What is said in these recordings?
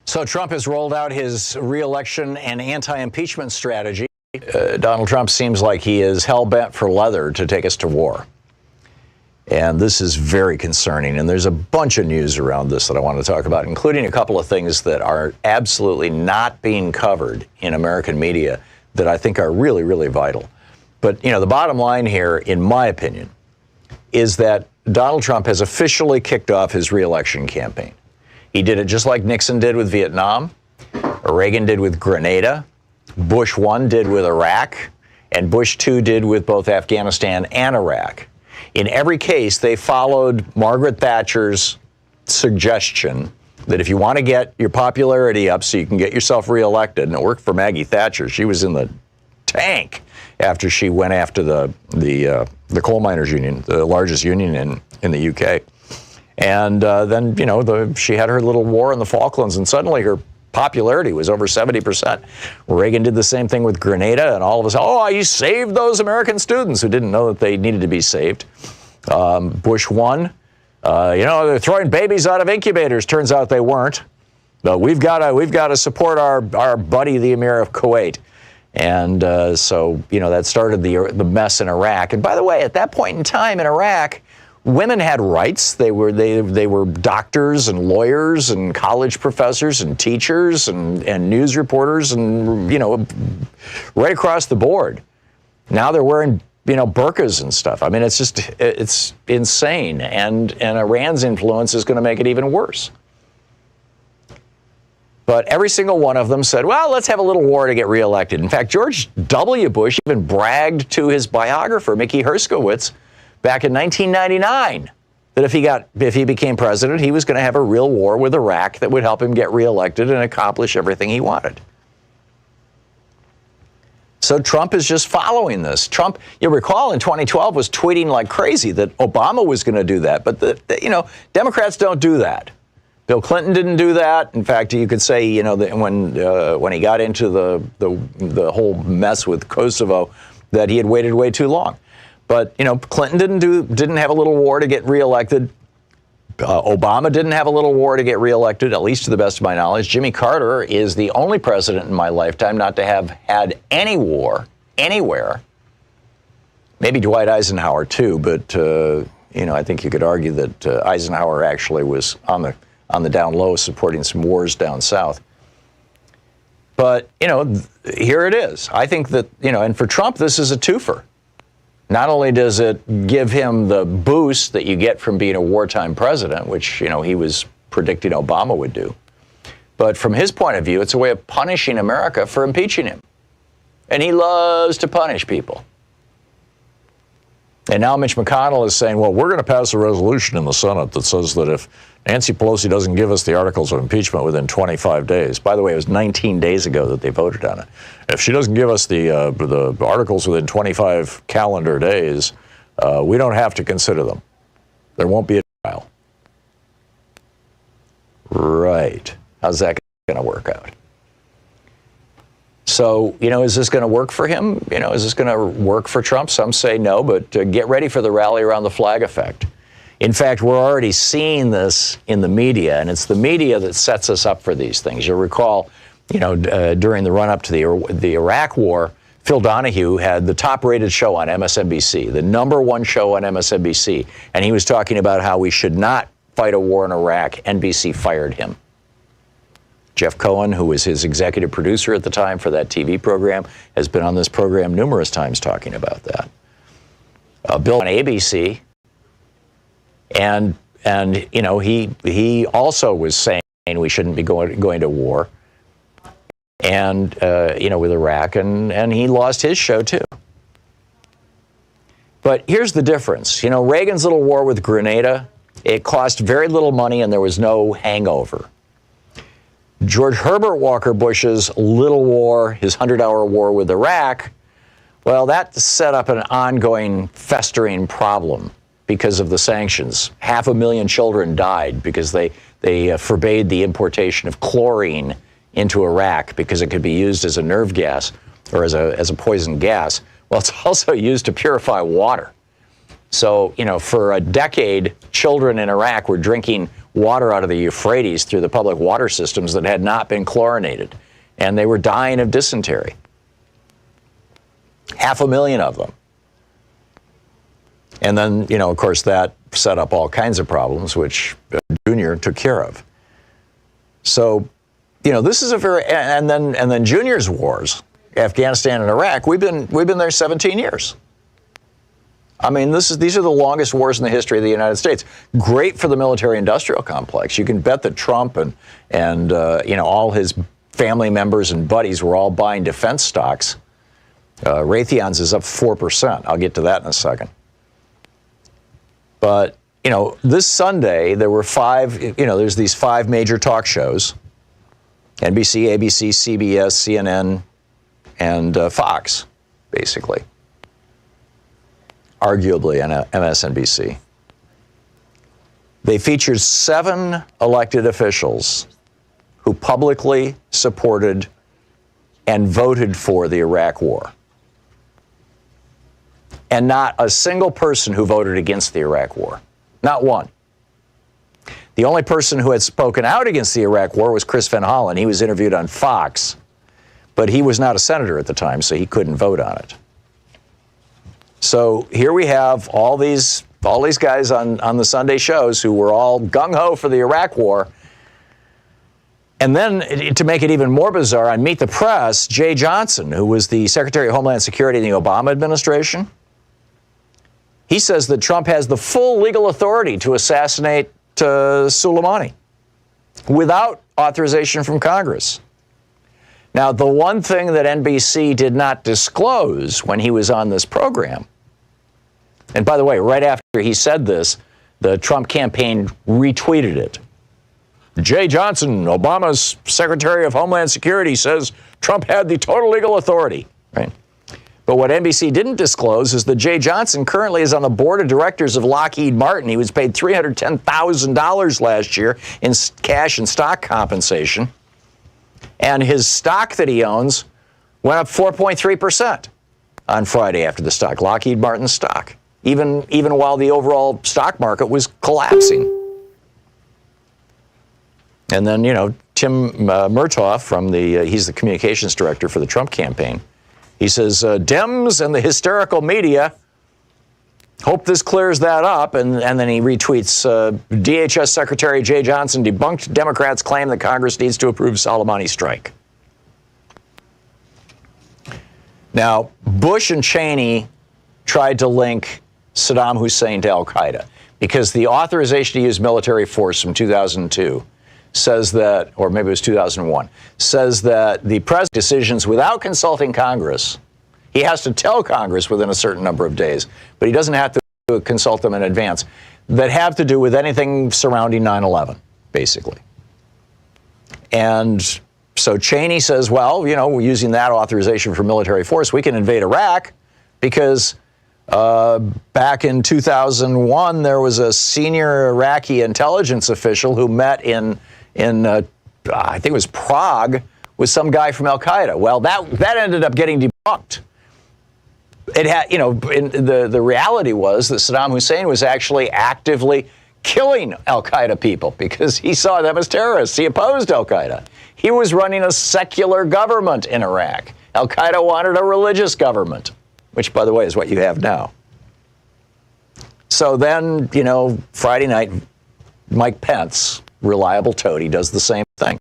So Trump has rolled out his re-election and anti-impeachment strategy. Donald Trump seems like he is hell-bent for leather to take us to war. And this is very concerning. And there's a bunch of news around this that I want to talk about, including a couple of things that are absolutely not being covered in American media that I think are really, really vital. But, you know, the bottom line here, in my opinion, is that Donald Trump has officially kicked off his re-election campaign. He did it just like Nixon did with Vietnam, Reagan did with Grenada, Bush 1 did with Iraq, and Bush 2 did with both Afghanistan and Iraq. In every case, they followed Margaret Thatcher's suggestion that if you want to get your popularity up so you can get yourself reelected, and it worked for Maggie Thatcher. She was in the tank after she went after the coal miners union, the largest union in the UK. And then, you know, she had her little war in the Falklands, and suddenly her popularity was over 70%. Reagan did the same thing with Grenada, and all of us, oh, you saved those American students who didn't know that they needed to be saved. Bush 1, you know, they're throwing babies out of incubators. Turns out they weren't. But we've got to support our buddy, the Emir of Kuwait. And so, you know, that started the mess in Iraq. And by the way, at that point in time in Iraq, women had rights. They were doctors and lawyers and college professors and teachers and news reporters and, you know, right across the board. Now they're wearing, you know, burqas and stuff. I mean, it's insane. And Iran's influence is going to make it even worse. But every single one of them said, well, let's have a little war to get reelected. In fact, George W. Bush even bragged to his biographer, Mickey Herskowitz, back in 1999, that if he became president, he was going to have a real war with Iraq that would help him get reelected and accomplish everything he wanted. So Trump is just following this. Trump, you'll recall, in 2012 was tweeting like crazy that Obama was going to do that. But, you know, Democrats don't do that. Bill Clinton didn't do that. In fact, you could say, you know, that when he got into the whole mess with Kosovo, that he had waited way too long. But, you know, Clinton didn't have a little war to get reelected. Obama didn't have a little war to get reelected, at least to the best of my knowledge. Jimmy Carter is the only president in my lifetime not to have had any war anywhere. Maybe Dwight Eisenhower, too. But, you know, I think you could argue that Eisenhower actually was on the down low supporting some wars down south. But, you know, here it is. I think that, you know, and for Trump, this is a twofer. Not only does it give him the boost that you get from being a wartime president, which, you know, he was predicting Obama would do, but from his point of view, it's a way of punishing America for impeaching him. And he loves to punish people. And now Mitch McConnell is saying, well, we're going to pass a resolution in the Senate that says that if Nancy Pelosi doesn't give us the articles of impeachment within 25 days, by the way, it was 19 days ago that they voted on it. If she doesn't give us the articles within 25 calendar days, we don't have to consider them. There won't be a trial. Right. How's that going to work out? So, you know, is this going to work for him? You know, is this going to work for Trump? Some say no, but get ready for the rally around the flag effect. In fact, we're already seeing this in the media, and it's the media that sets us up for these things. You'll recall, you know, during the run-up to the Iraq War, Phil Donahue had the top-rated show on MSNBC, the #1 show on MSNBC, and he was talking about how we should not fight a war in Iraq. NBC fired him. Jeff Cohen, who was his executive producer at the time for that TV program, has been on this program numerous times talking about that. Bill on ABC, and you know, he also was saying we shouldn't be going to war, and you know, with Iraq, and he lost his show too. But here's the difference. You know, Reagan's little war with Grenada, it cost very little money, and there was no hangover. George Herbert Walker Bush's little war, his 100-hour war with Iraq, well, that set up an ongoing festering problem because of the sanctions. 500,000 children died because they forbade the importation of chlorine into Iraq because it could be used as a nerve gas or as a poison gas. Well, it's also used to purify water. So, you know, for a decade, children in Iraq were drinking water out of the Euphrates through the public water systems that had not been chlorinated. And they were dying of dysentery. 500,000 of them. And then, you know, of course, that set up all kinds of problems, which Junior took care of. So, you know, this is a very, and then Junior's wars, Afghanistan and Iraq, we've been there 17 years. I mean, these are the longest wars in the history of the United States. Great for the military-industrial complex. You can bet that Trump and you know, all his family members and buddies were all buying defense stocks. Raytheon's is up 4%. I'll get to that in a second. But, you know, this Sunday, there were there's these 5 major talk shows, NBC, ABC, CBS, CNN, and Fox, basically. Arguably MSNBC. They featured 7 elected officials who publicly supported and voted for the Iraq War. And not a single person who voted against the Iraq War. Not one. The only person who had spoken out against the Iraq War was Chris Van Hollen. He was interviewed on Fox, but he was not a senator at the time, so he couldn't vote on it. So here we have all these guys on the Sunday shows who were all gung-ho for the Iraq War. And then, to make it even more bizarre, on Meet the Press, Jay Johnson, who was the Secretary of Homeland Security in the Obama administration, he says that Trump has the full legal authority to assassinate Soleimani without authorization from Congress. Now, the one thing that NBC did not disclose when he was on this program, and by the way, right after he said this, the Trump campaign retweeted it. Jay Johnson, Obama's Secretary of Homeland Security, says Trump had the total legal authority, right? But what NBC didn't disclose is that Jay Johnson currently is on the board of directors of Lockheed Martin. He was paid $310,000 last year in cash and stock compensation. And his stock that he owns went up 4.3% on Friday after the stock, Lockheed Martin stock, even while the overall stock market was collapsing. And then, you know, Tim Murtaugh he's the communications director for the Trump campaign. He says, Dems and the hysterical media hope this clears that up. And then he retweets, DHS Secretary Jay Johnson debunked Democrats' claim that Congress needs to approve Soleimani strike. Now, Bush and Cheney tried to link Saddam Hussein to al-Qaeda because the authorization to use military force from 2002 says that, or maybe it was 2001, says that the president decisions without consulting Congress. He has to tell Congress within a certain number of days, but he doesn't have to consult them in advance, that have to do with anything surrounding 9/11, basically. And so Cheney says, well, you know, we're using that authorization for military force. We can invade Iraq because back in 2001, there was a senior Iraqi intelligence official who met in I think it was Prague with some guy from al-Qaeda. Well, that ended up getting debunked. It had, you know, the reality was that Saddam Hussein was actually actively killing al-Qaeda people because he saw them as terrorists. He opposed al-Qaeda. He was running a secular government in Iraq. Al-Qaeda wanted a religious government, which, by the way, is what you have now. So then, you know, Friday night, Mike Pence, reliable toady, does the same thing.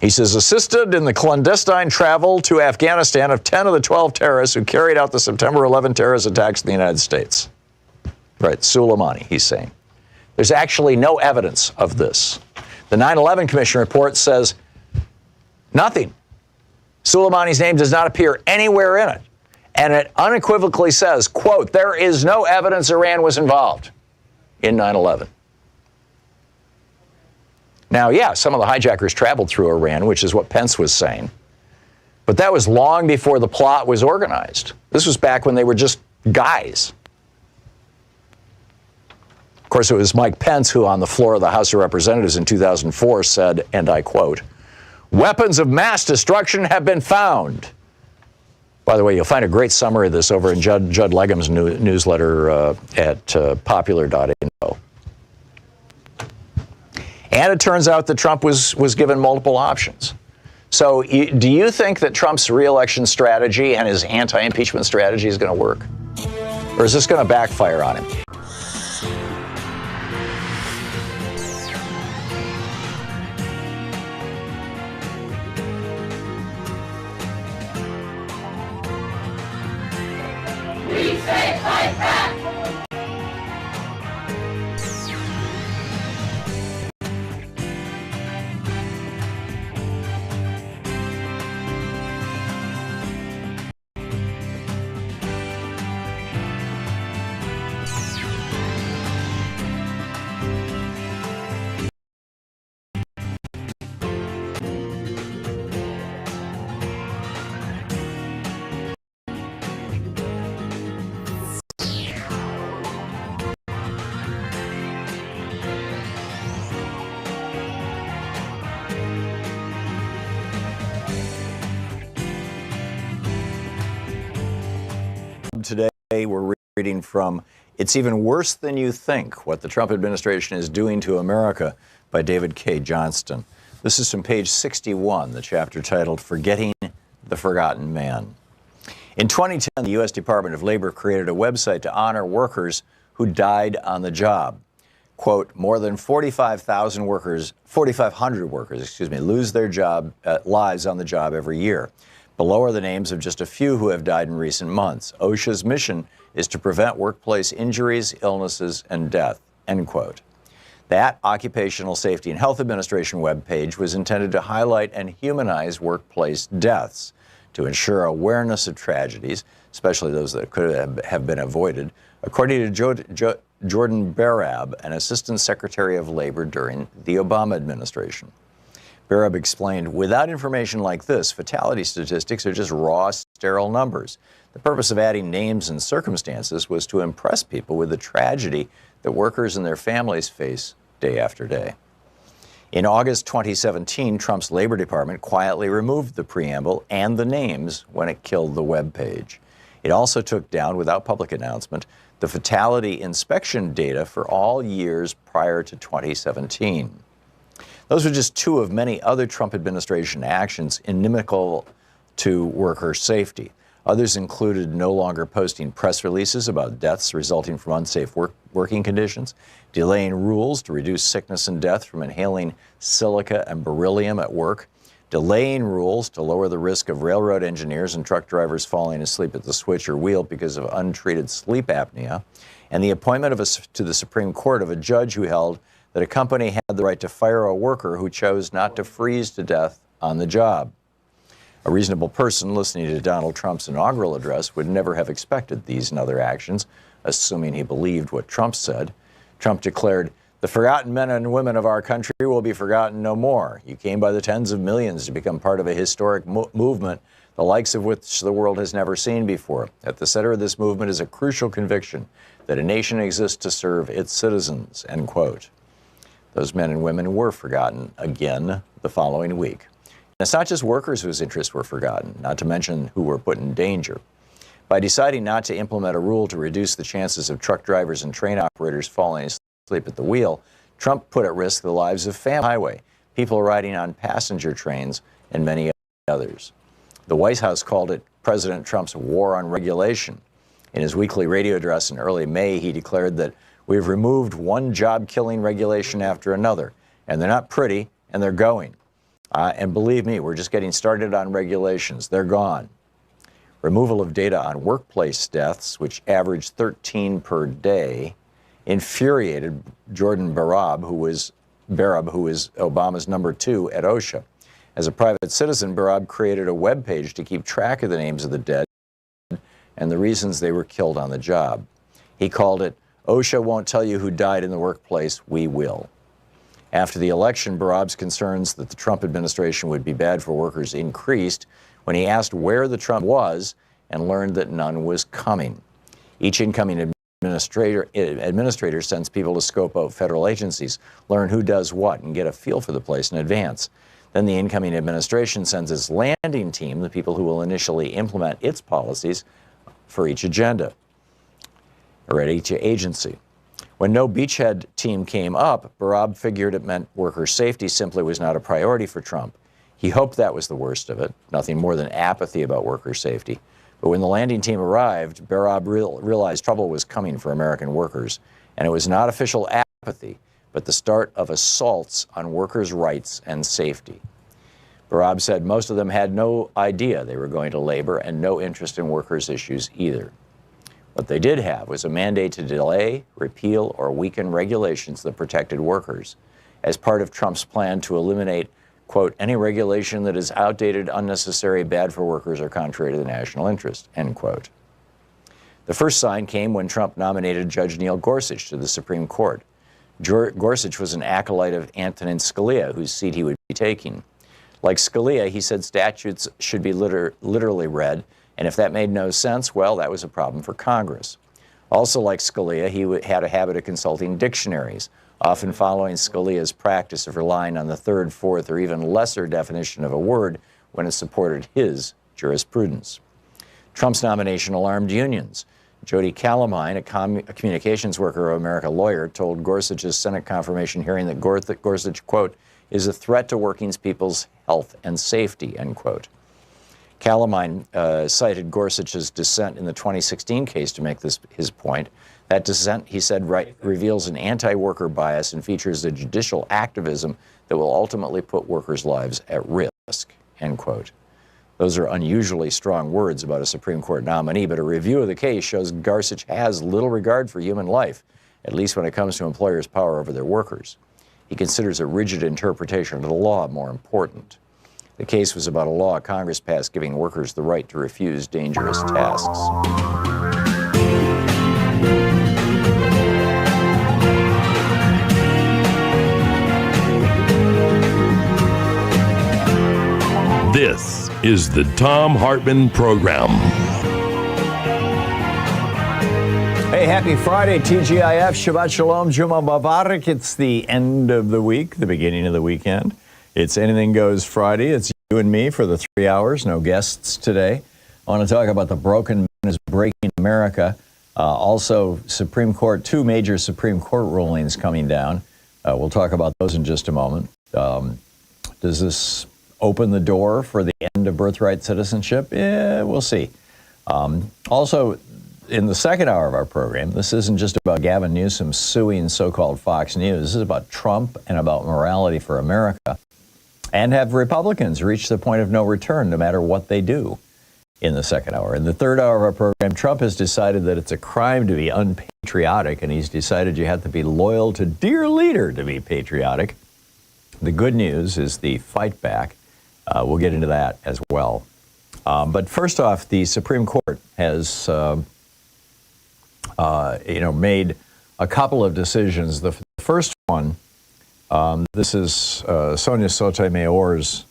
He says, assisted in the clandestine travel to Afghanistan of 10 of the 12 terrorists who carried out the September 11 terrorist attacks in the United States. Right, Soleimani, he's saying. There's actually no evidence of this. The 9/11 Commission report says nothing. Soleimani's name does not appear anywhere in it. And it unequivocally says, quote, there is no evidence Iran was involved in 9/11. Now, yeah, some of the hijackers traveled through Iran, which is what Pence was saying. But that was long before the plot was organized. This was back when they were just guys. Of course, it was Mike Pence who, on the floor of the House of Representatives in 2004, said, and I quote, weapons of mass destruction have been found. By the way, you'll find a great summary of this over in Judd Legum's newsletter at popular.info. And it turns out that Trump was given multiple options. So do you think that Trump's re-election strategy and his anti-impeachment strategy is going to work? Or is this going to backfire on him? We say fight back! Today we're reading from It's Even Worse Than You Think, What the Trump Administration is Doing to America by David K. Johnston. This is from page 61, the chapter titled Forgetting the Forgotten Man. In 2010, the U.S. Department of Labor created a website to honor workers who died on the job. Quote, more than 4,500 workers, lose their lives on the job every year. Below are the names of just a few who have died in recent months. OSHA's mission is to prevent workplace injuries, illnesses, and death, end quote. That Occupational Safety and Health Administration webpage was intended to highlight and humanize workplace deaths, to ensure awareness of tragedies, especially those that could have been avoided, according to Jordan Barab, an Assistant Secretary of Labor during the Obama administration. Barab explained, without information like this, fatality statistics are just raw, sterile numbers. The purpose of adding names and circumstances was to impress people with the tragedy that workers and their families face day after day. In August 2017, Trump's Labor Department quietly removed the preamble and the names when it killed the web page. It also took down, without public announcement, the fatality inspection data for all years prior to 2017. Those were just two of many other Trump administration actions inimical to worker safety. Others included no longer posting press releases about deaths resulting from unsafe working conditions, delaying rules to reduce sickness and death from inhaling silica and beryllium at work, delaying rules to lower the risk of railroad engineers and truck drivers falling asleep at the switch or wheel because of untreated sleep apnea, and the appointment to the Supreme Court of a judge who held that a company had the right to fire a worker who chose not to freeze to death on the job. A reasonable person listening to Donald Trump's inaugural address would never have expected these and other actions, assuming he believed what Trump said. Trump declared, "The forgotten men and women of our country will be forgotten no more. You came by the tens of millions to become part of a historic movement, the likes of which the world has never seen before. At the center of this movement is a crucial conviction that a nation exists to serve its citizens," end quote. Those men and women were forgotten again the following week. And it's not just workers whose interests were forgotten, not to mention who were put in danger. By deciding not to implement a rule to reduce the chances of truck drivers and train operators falling asleep at the wheel, Trump put at risk the lives of families on the highway, people riding on passenger trains, and many others. The White House called it President Trump's war on regulation. In his weekly radio address in early May, he declared that we've removed one job-killing regulation after another, and they're not pretty, and they're going. And believe me, we're just getting started on regulations. They're gone. Removal of data on workplace deaths, which averaged 13 per day, infuriated Jordan Barab, who is Obama's number 2 at OSHA. As a private citizen, Barab created a web page to keep track of the names of the dead and the reasons they were killed on the job. He called it, "OSHA won't tell you who died in the workplace, we will." After the election, Barab's concerns that the Trump administration would be bad for workers increased when he asked where the Trump was and learned that none was coming. Each incoming administrator sends people to scope out federal agencies, learn who does what, and get a feel for the place in advance. Then the incoming administration sends its landing team, the people who will initially implement its policies for each agenda or at each agency. When no beachhead team came up, Barab figured it meant worker safety simply was not a priority for Trump. He hoped that was the worst of it, nothing more than apathy about worker safety. But when the landing team arrived, Barab realized trouble was coming for American workers. And it was not official apathy, but the start of assaults on workers' rights and safety. Barab said most of them had no idea they were going to labor and no interest in workers' issues either. What they did have was a mandate to delay, repeal, or weaken regulations that protected workers as part of Trump's plan to eliminate, quote, any regulation that is outdated, unnecessary, bad for workers, or contrary to the national interest, end quote. The first sign came when Trump nominated Judge Neil Gorsuch to the Supreme Court. Gorsuch was an acolyte of Antonin Scalia, whose seat he would be taking. Like Scalia, he said statutes should be literally read, and if that made no sense, well, that was a problem for Congress. Also, like Scalia, he had a habit of consulting dictionaries, often following Scalia's practice of relying on the third, fourth, or even lesser definition of a word when it supported his jurisprudence. Trump's nomination alarmed unions. Jody Calamine, a communications worker of America lawyer, told Gorsuch's Senate confirmation hearing that Gorsuch, quote, is a threat to working people's health and safety, end quote. Calamine cited Gorsuch's dissent in the 2016 case to make his point. That dissent, he said, reveals an anti-worker bias and features the judicial activism that will ultimately put workers' lives at risk, end quote. Those are unusually strong words about a Supreme Court nominee, but a review of the case shows Gorsuch has little regard for human life, at least when it comes to employers' power over their workers. He considers a rigid interpretation of the law more important. The case was about a law Congress passed giving workers the right to refuse dangerous tasks. This is the Thom Hartmann Program. Hey, happy Friday, TGIF, Shabbat Shalom, Juma Mubarak. It's the end of the week, the beginning of the weekend. It's Anything Goes Friday. It's you and me for the 3 hours. No guests today. I want to talk about the broken man is breaking America. Also, Supreme Court, 2 major Supreme Court rulings coming down. We'll talk about those in just a moment. Does this open the door for the end of birthright citizenship? Yeah, we'll see. Also, in the second hour of our program, this isn't just about Gavin Newsom suing so-called Fox News. This is about Trump and about morality for America. And have Republicans reached the point of no return, no matter what they do in the second hour? In the third hour of our program, Trump has decided that it's a crime to be unpatriotic, and he's decided you have to be loyal to dear leader to be patriotic. The good news is the fight back. We'll get into that as well. But first off, the Supreme Court has made a couple of decisions. The first one, this is Sonia Sotomayor's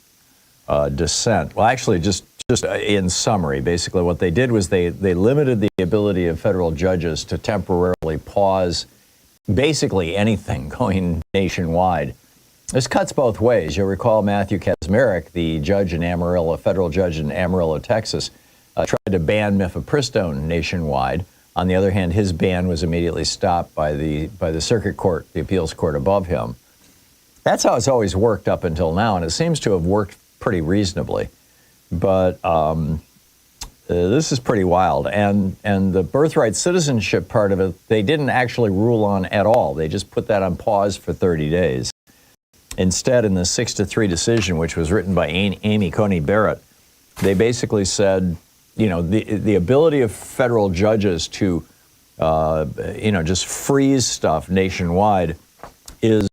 dissent. Well, actually, just in summary, basically what they did was they limited the ability of federal judges to temporarily pause basically anything going nationwide. This cuts both ways. You'll recall Matthew Kaczmarek, the judge in Amarillo, federal judge in Amarillo, Texas, tried to ban mifepristone nationwide. On the other hand, his ban was immediately stopped by the circuit court, the appeals court above him. That's how it's always worked up until now, and it seems to have worked pretty reasonably. But this is pretty wild. And the birthright citizenship part of it, they didn't actually rule on at all. They just put that on pause for 30 days. Instead, in the 6-3 decision, which was written by Amy Coney Barrett, they basically said, the ability of federal judges to, just freeze stuff nationwide is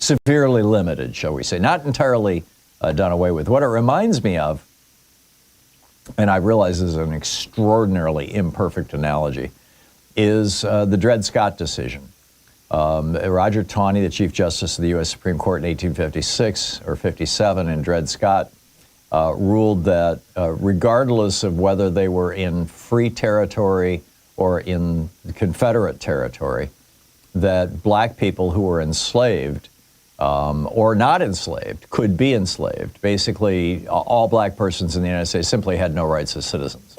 severely limited, shall we say. Not entirely done away with. What it reminds me of, and I realize this is an extraordinarily imperfect analogy, is the Dred Scott decision. Roger Taney, the Chief Justice of the U.S. Supreme Court in 1856 or 57, and Dred Scott ruled that regardless of whether they were in free territory or in Confederate territory, that black people who were enslaved or not enslaved could be enslaved. Basically, all black persons in the United States simply had no rights as citizens.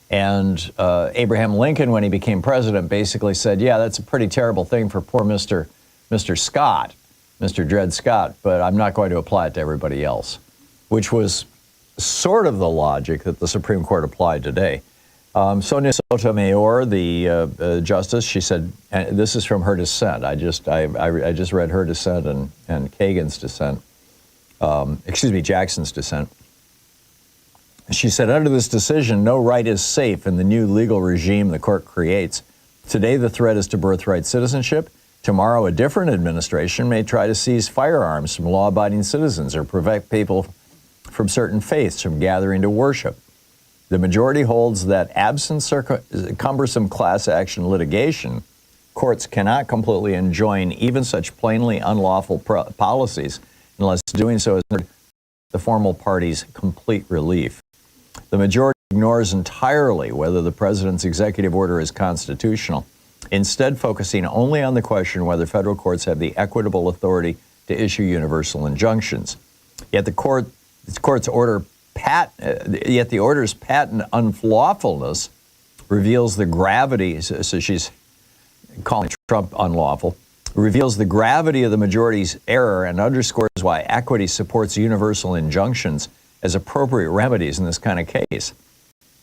And Abraham Lincoln, when he became president, basically said, yeah, that's a pretty terrible thing for poor Mr. Scott, Mr. Dred Scott, but I'm not going to apply it to everybody else, which was sort of the logic that the Supreme Court applied today. Sonia Sotomayor, the justice, she said, and this is from her dissent. I just read her dissent and Kagan's dissent. Jackson's dissent. She said, under this decision, no right is safe in the new legal regime the court creates. Today, the threat is to birthright citizenship. Tomorrow, a different administration may try to seize firearms from law-abiding citizens or prevent people from certain faiths from gathering to worship. The majority holds that absent cumbersome class action litigation, courts cannot completely enjoin even such plainly unlawful policies unless doing so is the formal party's complete relief. The majority ignores entirely whether the president's executive order is constitutional, instead focusing only on the question whether federal courts have the equitable authority to issue universal injunctions. Yet the order's patent unlawfulness reveals the gravity, so she's calling Trump unlawful, reveals the gravity of the majority's error and underscores why equity supports universal injunctions as appropriate remedies in this kind of case.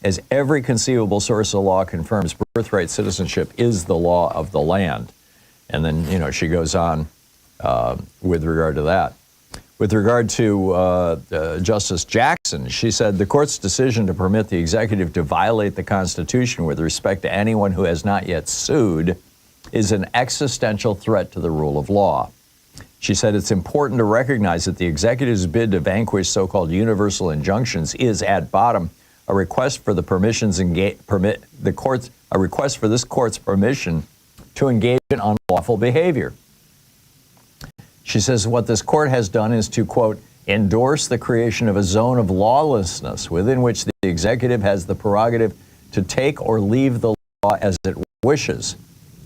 As every conceivable source of law confirms, birthright citizenship is the law of the land. And then, she goes on with regard to that. With regard to Justice Jackson, she said, the court's decision to permit the executive to violate the Constitution with respect to anyone who has not yet sued is an existential threat to the rule of law. She said it's important to recognize that the executive's bid to vanquish so-called universal injunctions is, at bottom, a request for this court's permission to engage in unlawful behavior. She says what this court has done is to, quote, endorse the creation of a zone of lawlessness within which the executive has the prerogative to take or leave the law as it wishes,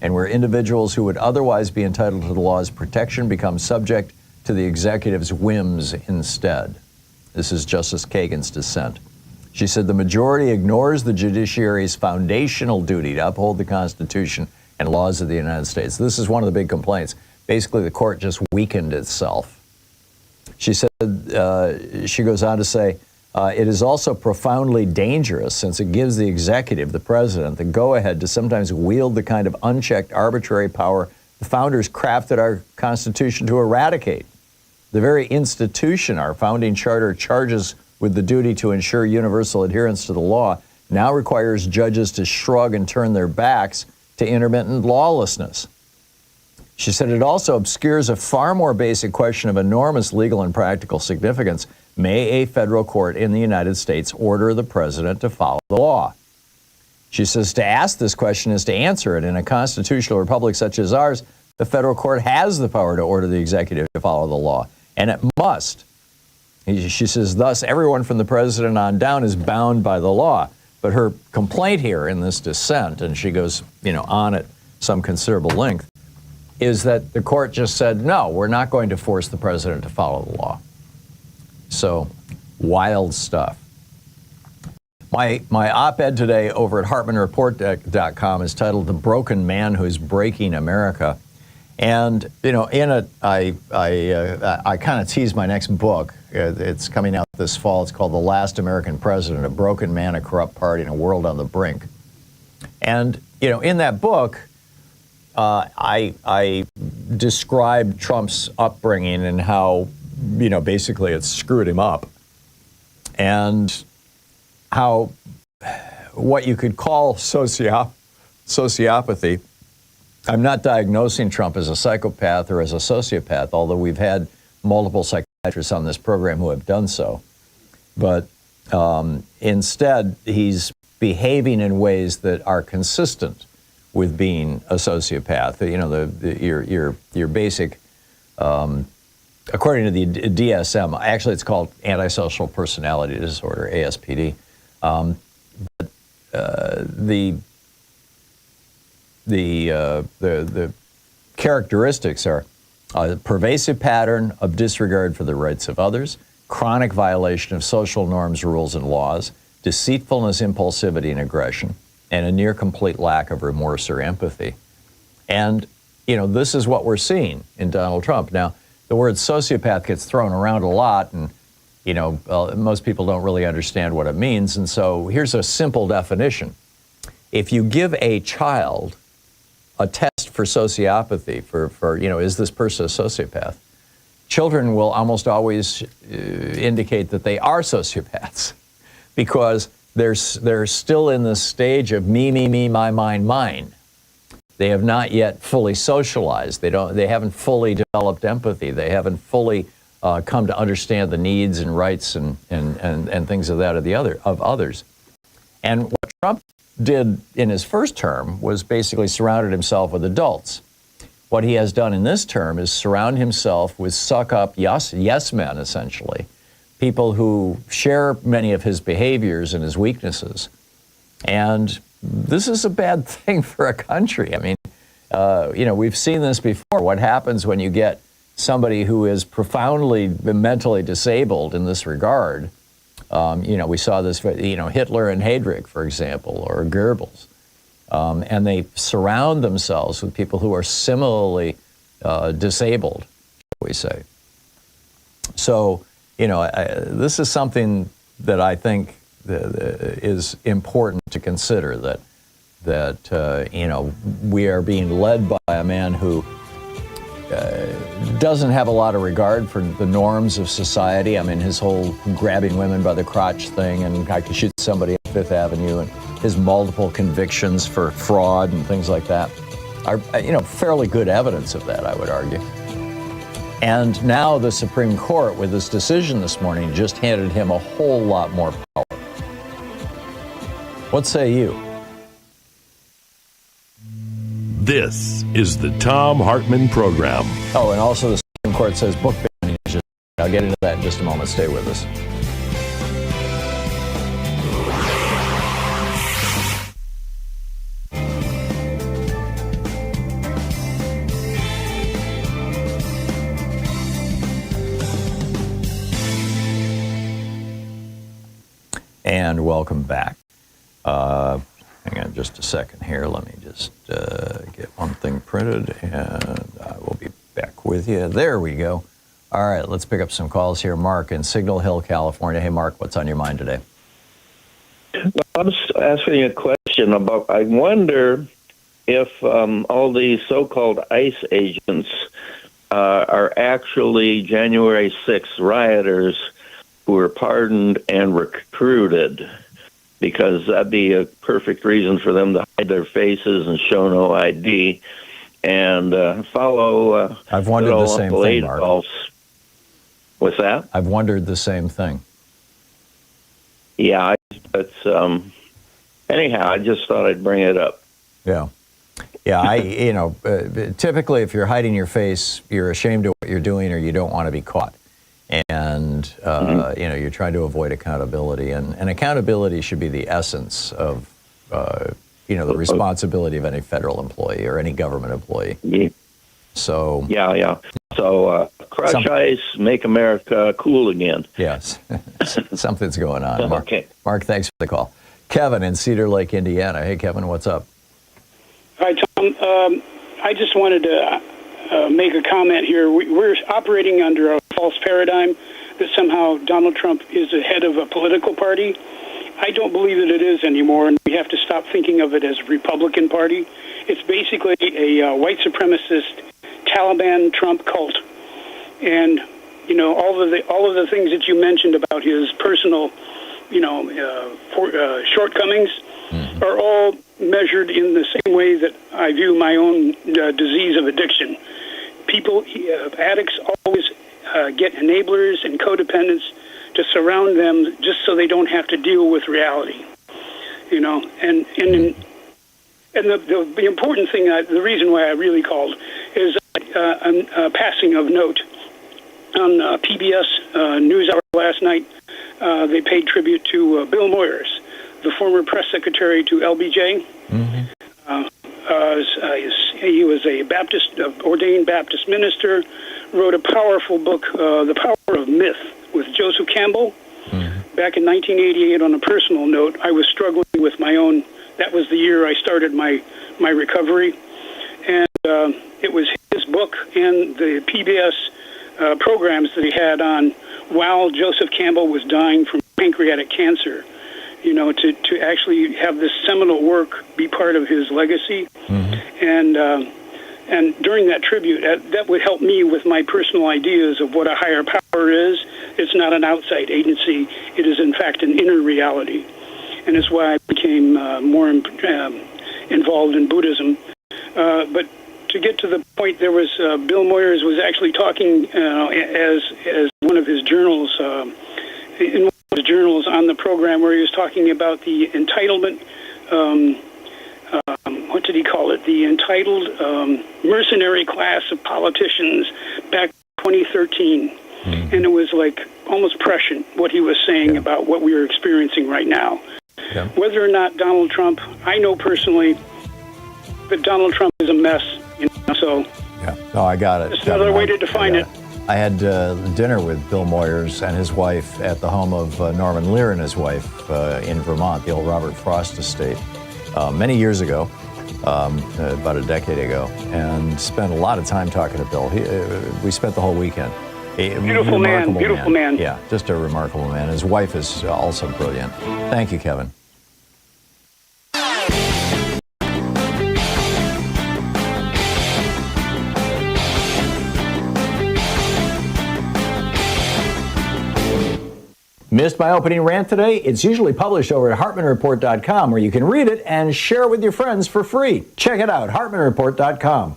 and where individuals who would otherwise be entitled to the law's protection become subject to the executive's whims instead. This is Justice Kagan's dissent. She said the majority ignores the judiciary's foundational duty to uphold the Constitution and laws of the United States. This is one of the big complaints. Basically, the court just weakened itself. She said, she goes on to say, it is also profoundly dangerous since it gives the executive, the president, the go-ahead to sometimes wield the kind of unchecked arbitrary power the founders crafted our Constitution to eradicate. The very institution our founding charter charges with the duty to ensure universal adherence to the law now requires judges to shrug and turn their backs to intermittent lawlessness. She said it also obscures a far more basic question of enormous legal and practical significance. May a federal court in the United States order the president to follow the law? She says to ask this question is to answer it. In a constitutional republic such as ours, the federal court has the power to order the executive to follow the law, and it must. She says, thus, everyone from the president on down is bound by the law. But her complaint here in this dissent, and she goes, on at some considerable length, is that the court just said, no, we're not going to force the president to follow the law. So, wild stuff. My op-ed today over at HartmannReport.com is titled "The Broken Man Who's Breaking America," and in it I kind of tease my next book. It's coming out this fall. It's called "The Last American President: A Broken Man, a Corrupt Party, and a World on the Brink." And in that book, I described Trump's upbringing and how basically it screwed him up, and how what you could call sociopathy. I'm not diagnosing Trump as a psychopath or as a sociopath, although we've had multiple psychiatrists on this program who have done so. But instead, he's behaving in ways that are consistent with being a sociopath. Your basic, according to the DSM, actually it's called antisocial personality disorder, ASPD. The characteristics are a pervasive pattern of disregard for the rights of others, chronic violation of social norms, rules, and laws, deceitfulness, impulsivity, and aggression, and a near complete lack of remorse or empathy. And, this is what we're seeing in Donald Trump. Now, the word sociopath gets thrown around a lot, and, most people don't really understand what it means. And so here's a simple definition. If you give a child a test for sociopathy, for is this person a sociopath? Children will almost always indicate that they are sociopaths because they're still in this stage of me, my, mine. They have not yet fully socialized. They haven't fully developed empathy. They haven't fully come to understand the needs and rights and things of others. And what Trump did in his first term was basically surrounded himself with adults. What he has done in this term is surround himself with suck-up yes men, essentially, people who share many of his behaviors and his weaknesses. And this is a bad thing for a country. I mean, we've seen this before. What happens when you get somebody who is profoundly mentally disabled in this regard? We saw this, Hitler and Heydrich, for example, or Goebbels. And they surround themselves with people who are similarly disabled, shall we say. So, this is something that I think is important to consider, that we are being led by a man who doesn't have a lot of regard for the norms of society. I mean, his whole grabbing women by the crotch thing, and I could shoot somebody on Fifth Avenue, and his multiple convictions for fraud and things like that are, fairly good evidence of that, I would argue. And now the Supreme Court, with this decision this morning, just handed him a whole lot more power. What say you? This is the Thom Hartmann Program. Oh, and also the Supreme Court says book banning is just... I'll get into that in just a moment. Stay with us. And welcome back. Hang on just a second here. Let me just get one thing printed, and I will be back with you. There we go. All right, let's pick up some calls here. Mark in Signal Hill, California. Hey, Mark, what's on your mind today? Well, I was asking a question about, I wonder if all these so-called ICE agents are actually January 6th rioters who were pardoned and recruited, because that'd be a perfect reason for them to hide their faces and show no ID and follow. I've wondered the same thing, Mark. What's that? I've wondered the same thing. Yeah, it's anyhow. I just thought I'd bring it up. Yeah. Typically, if you're hiding your face, you're ashamed of what you're doing, or you don't want to be caught. And, you're trying to avoid accountability. And accountability should be the essence of, the responsibility of any federal employee or any government employee. Yeah. So... Yeah. So, crush ICE, make America cool again. Yes. Something's going on. Mark, Okay. Mark, thanks for the call. Kevin in Cedar Lake, Indiana. Hey, Kevin, what's up? Hi, Tom. I just wanted to make a comment here. We're operating under a false paradigm that somehow Donald Trump is the head of a political party. I don't believe that it is anymore, and we have to stop thinking of it as a Republican Party. It's basically a white supremacist Taliban Trump cult. And, all of the things that you mentioned about his personal, shortcomings are all measured in the same way that I view my own disease of addiction. People, addicts always get enablers and codependents to surround them just so they don't have to deal with reality. And the important thing, the reason why I really called is a passing of note on PBS NewsHour last night. They paid tribute to Bill Moyers, the former press secretary to LBJ. He was a ordained Baptist minister, wrote a powerful book, The Power of Myth, with Joseph Campbell. back in 1988, on a personal note, I was struggling with my own. That was the year I started my recovery, and it was his book and the PBS programs that he had on while Joseph Campbell was dying from pancreatic cancer. You know, to actually have this seminal work be part of his legacy, and during that tribute, that would help me with my personal ideas of what a higher power is. It's not an outside agency. It is, in fact, an inner reality. And it's why I became more involved in Buddhism. But to get to the point, there was Bill Moyers was actually talking as one of his journals, in one of the journals on the program, where he was talking about the entitlement, what did he call it? The entitled mercenary class of politicians back in 2013. And it was like almost prescient what he was saying about what we are experiencing right now. Yeah. Whether or not Donald Trump, I know personally that Donald Trump is a mess. You know, so yeah, no, I got it. It's another way to define it. I had dinner with Bill Moyers and his wife at the home of Norman Lear and his wife in Vermont, the old Robert Frost estate, many years ago, about a decade ago, and spent a lot of time talking to Bill. We spent the whole weekend. Beautiful man. Yeah, just a remarkable man. His wife is also brilliant. Thank you, Kevin. Missed my opening rant today? It's usually published over at HartmannReport.com, where you can read it and share it with your friends for free. Check it out, HartmannReport.com.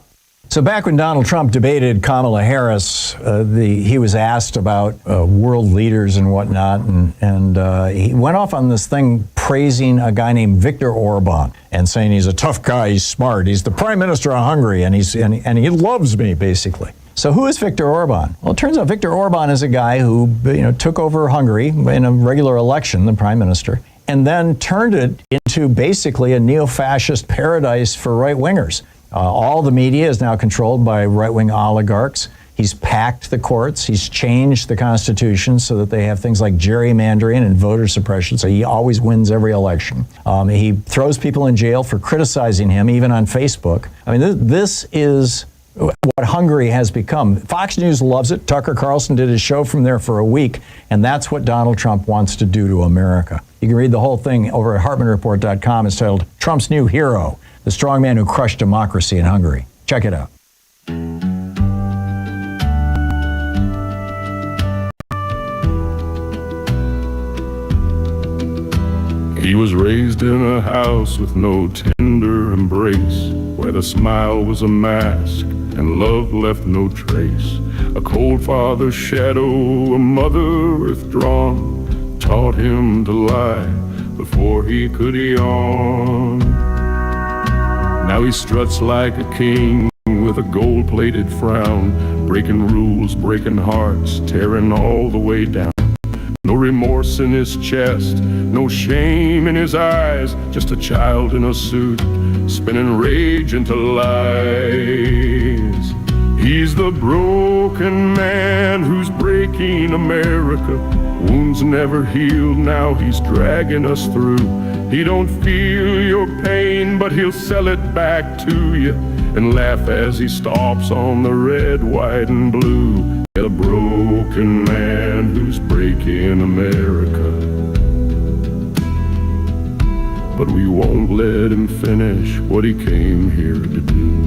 So back when Donald Trump debated Kamala Harris, he was asked about world leaders and whatnot, and he went off on this thing praising a guy named Viktor Orban and saying he's a tough guy, he's smart, he's the prime minister of Hungary, and he loves me, basically. So who is Viktor Orban? Well, it turns out Viktor Orban is a guy who took over Hungary in a regular election, the prime minister, and then turned it into basically a neo-fascist paradise for right-wingers. All the media is now controlled by right-wing oligarchs. He's packed the courts. He's changed the Constitution so that they have things like gerrymandering and voter suppression, so he always wins every election. He throws people in jail for criticizing him, even on Facebook. I mean, this is what Hungary has become. Fox News loves it. Tucker Carlson did his show from there for a week, and that's what Donald Trump wants to do to America. You can read the whole thing over at HartmannReport.com. It's titled Trump's New Hero, the strong man who crushed democracy in Hungary. Check it out. He was raised in a house with no tender embrace, where the smile was a mask and love left no trace. A cold father's shadow, a mother withdrawn, taught him to lie before he could yawn. Now he struts like a king with a gold-plated frown, breaking rules, breaking hearts, tearing all the way down. No remorse in his chest, no shame in his eyes, just a child in a suit, spinning rage into lies. He's the broken man who's breaking America. Wounds never healed, now he's dragging us through. He don't feel your pain, but he'll sell it back to you and laugh as he stomps on the red, white, and blue. A broken man who's breaking America. But we won't let him finish what he came here to do.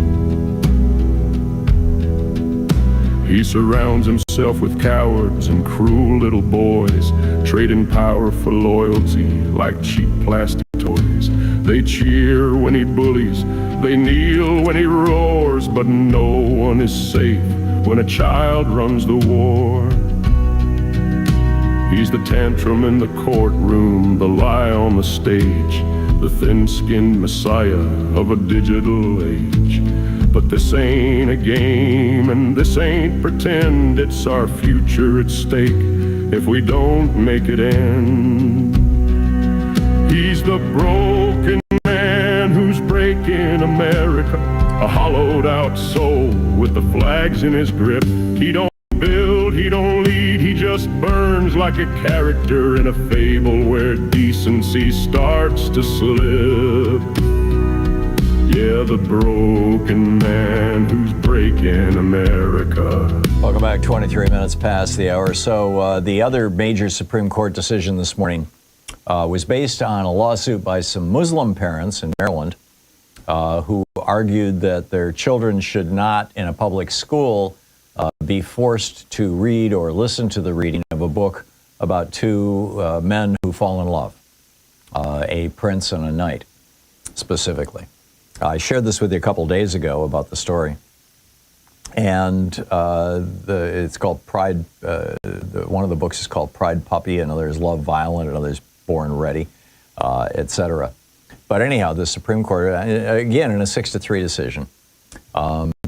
He surrounds himself with cowards and cruel little boys, trading power for loyalty like cheap plastic toys. They cheer when he bullies, they kneel when he roars, but no one is safe when a child runs the war. He's the tantrum in the courtroom, the lie on the stage, the thin-skinned messiah of a digital age. But this ain't a game, and this ain't pretend. It's our future at stake if we don't make it end. He's the broken man who's breaking America, a hollowed out soul with the flags in his grip. He don't build build, he don't lead, he just burns like a character in a fable where decency starts to slip. Yeah, the broken man who's breaking America. Welcome back. 23 minutes past the hour. So the other major Supreme Court decision this morning was based on a lawsuit by some Muslim parents in Maryland who argued that their children should not, in a public school, be forced to read or listen to the reading of a book about two men who fall in love, a prince and a knight, specifically. I shared this with you a couple days ago about the story. And it's called Pride. One of the books is called Pride Puppy, another is Love Violent, another is Born Ready, etc. But anyhow, the Supreme Court, again, in a 6-3 decision,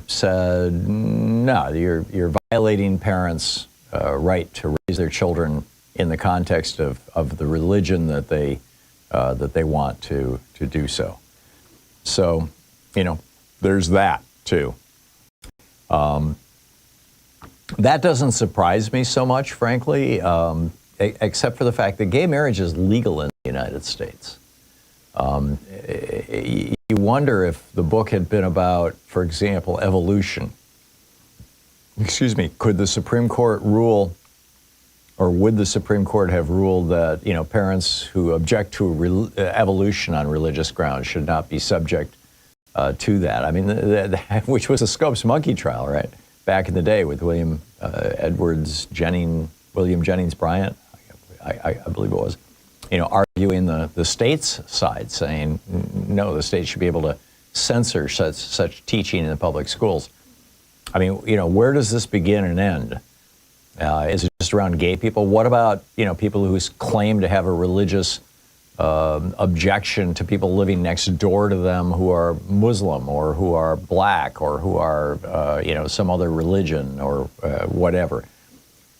said, no, you're violating parents' right to raise their children in the context of the religion that they want to do so. So, there's that too. That doesn't surprise me so much, frankly, except for the fact that gay marriage is legal in the United States. You wonder if the book had been about, for example, evolution. Could the Supreme Court rule, or would the Supreme Court have ruled that, parents who object to evolution on religious grounds should not be subject to that? I mean, which was the Scopes monkey trial, right? Back in the day with William Jennings Bryant, I believe it was, arguing the state's side, saying, no, the state should be able to censor such teaching in the public schools. I mean, where does this begin and end? Is it just around gay people? What about, people who claim to have a religious objection to people living next door to them who are Muslim or who are black or who are, some other religion or whatever?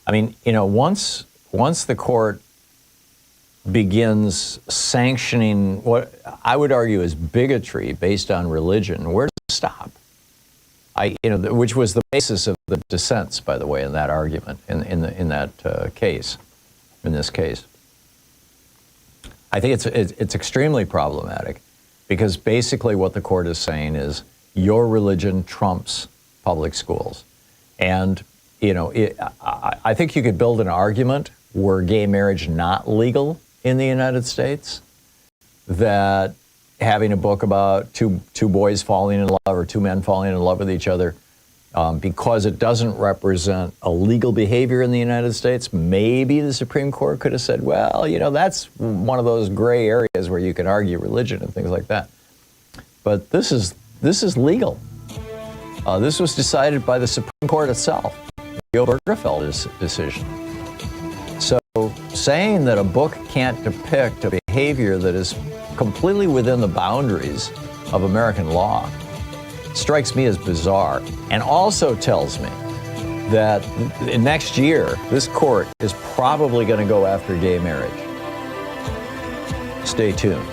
I mean, once the court begins sanctioning what I would argue is bigotry based on religion, where does it stop? Which was the basis of the dissents, by the way, in that argument, in that case, in this case. I think it's extremely problematic because basically what the court is saying is your religion trumps public schools. And, I think you could build an argument were gay marriage not legal in the United States, that having a book about two boys falling in love or two men falling in love with each other, because it doesn't represent illegal behavior in the United States, maybe the Supreme Court could have said, well, that's one of those gray areas where you can argue religion and things like that. But this is legal. This was decided by the Supreme Court itself, the Obergefell decision. So saying that a book can't depict a behavior that is completely within the boundaries of American law strikes me as bizarre, and also tells me that next year this court is probably going to go after gay marriage. Stay tuned.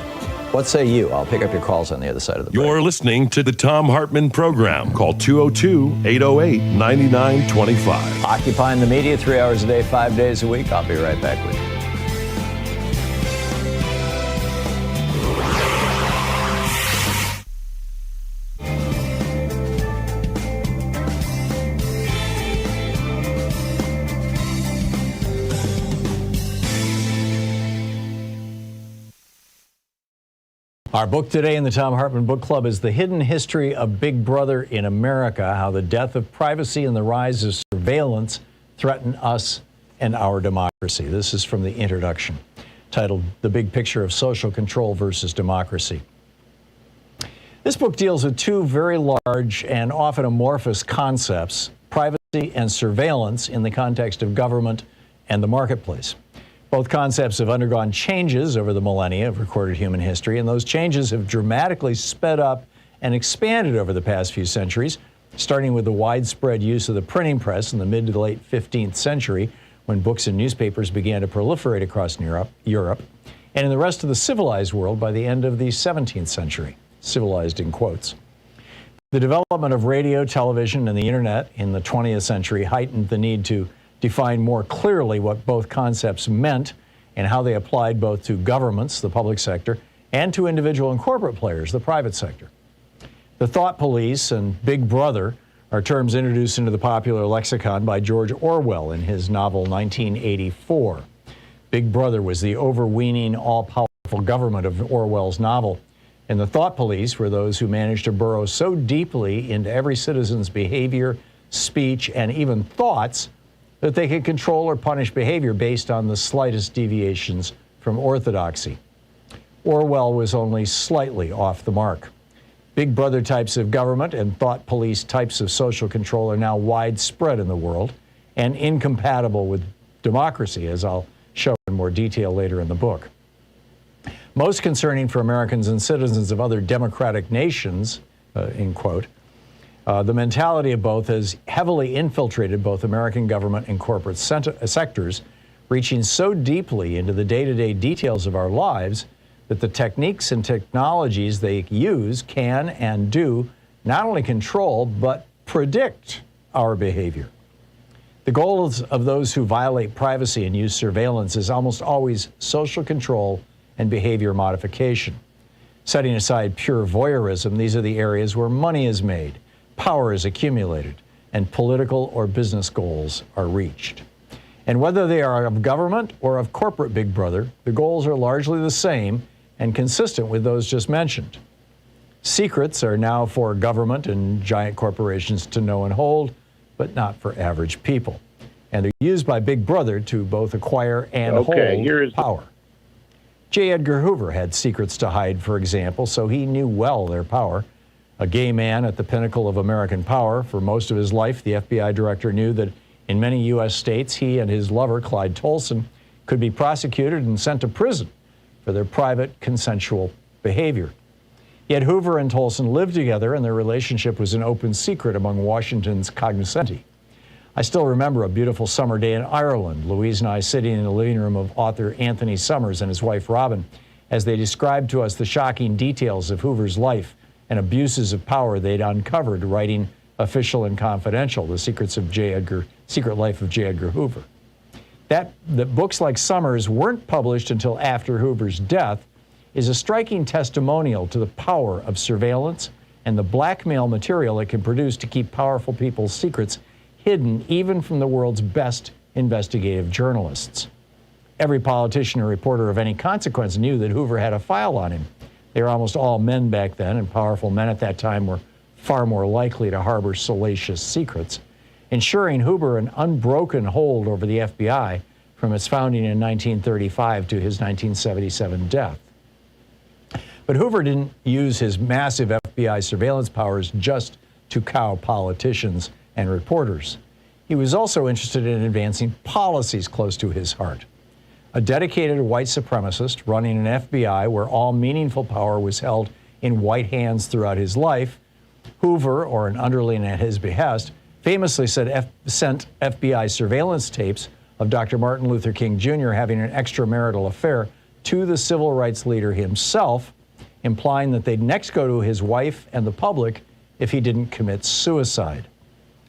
What say you? I'll pick up your calls on the other side of the break. You're listening to the Thom Hartmann Program. Call 202-808-9925. Occupying the media 3 hours a day, 5 days a week. I'll be right back with you. Our book today in the Thom Hartmann Book Club is The Hidden History of Big Brother in America, How the Death of Privacy and the Rise of Surveillance Threaten Us and Our Democracy. This is from the introduction, titled The Big Picture of Social Control versus Democracy. This book deals with two very large and often amorphous concepts, privacy and surveillance in the context of government and the marketplace. Both concepts have undergone changes over the millennia of recorded human history, and those changes have dramatically sped up and expanded over the past few centuries, starting with the widespread use of the printing press in the mid to the late 15th century, when books and newspapers began to proliferate across Europe, and in the rest of the civilized world by the end of the 17th century, civilized in quotes. The development of radio, television, and the internet in the 20th century heightened the need to defined more clearly what both concepts meant and how they applied both to governments, the public sector, and to individual and corporate players, the private sector. The thought police and Big Brother are terms introduced into the popular lexicon by George Orwell in his novel 1984. Big Brother was the overweening, all-powerful government of Orwell's novel, and the thought police were those who managed to burrow so deeply into every citizen's behavior, speech, and even thoughts that they could control or punish behavior based on the slightest deviations from orthodoxy. Orwell was only slightly off the mark. Big Brother types of government and thought police types of social control are now widespread in the world and incompatible with democracy, as I'll show in more detail later in the book. Most concerning for Americans and citizens of other democratic nations, in quote, the mentality of both has heavily infiltrated both American government and corporate sectors, reaching so deeply into the day-to-day details of our lives that the techniques and technologies they use can and do not only control, but predict our behavior. The goals of those who violate privacy and use surveillance is almost always social control and behavior modification. Setting aside pure voyeurism, these are the areas where money is made, power is accumulated, and political or business goals are reached. And whether they are of government or of corporate Big Brother, the goals are largely the same and consistent with those just mentioned. Secrets are now for government and giant corporations to know and hold, but not for average people. And they're used by Big Brother to both acquire and hold power. J. Edgar Hoover had secrets to hide, for example, so he knew well their power. A gay man at the pinnacle of American power for most of his life, the FBI director knew that in many U.S. states, he and his lover, Clyde Tolson, could be prosecuted and sent to prison for their private, consensual behavior. Yet Hoover and Tolson lived together, and their relationship was an open secret among Washington's cognoscenti. I still remember a beautiful summer day in Ireland, Louise and I sitting in the living room of author Anthony Summers and his wife Robin, as they described to us the shocking details of Hoover's life and abuses of power they'd uncovered writing Official and Confidential, The Secret Life of J. Edgar Hoover. That books like Summers weren't published until after Hoover's death is a striking testimonial to the power of surveillance and the blackmail material it can produce to keep powerful people's secrets hidden even from the world's best investigative journalists. Every politician or reporter of any consequence knew that Hoover had a file on him. They were almost all men back then, and powerful men at that time were far more likely to harbor salacious secrets, ensuring Hoover an unbroken hold over the FBI from its founding in 1935 to his 1977 death. But Hoover didn't use his massive FBI surveillance powers just to cow politicians and reporters. He was also interested in advancing policies close to his heart. A dedicated white supremacist running an FBI where all meaningful power was held in white hands throughout his life, Hoover, or an underling at his behest, famously sent FBI surveillance tapes of Dr. Martin Luther King Jr. having an extramarital affair to the civil rights leader himself, implying that they'd next go to his wife and the public if he didn't commit suicide.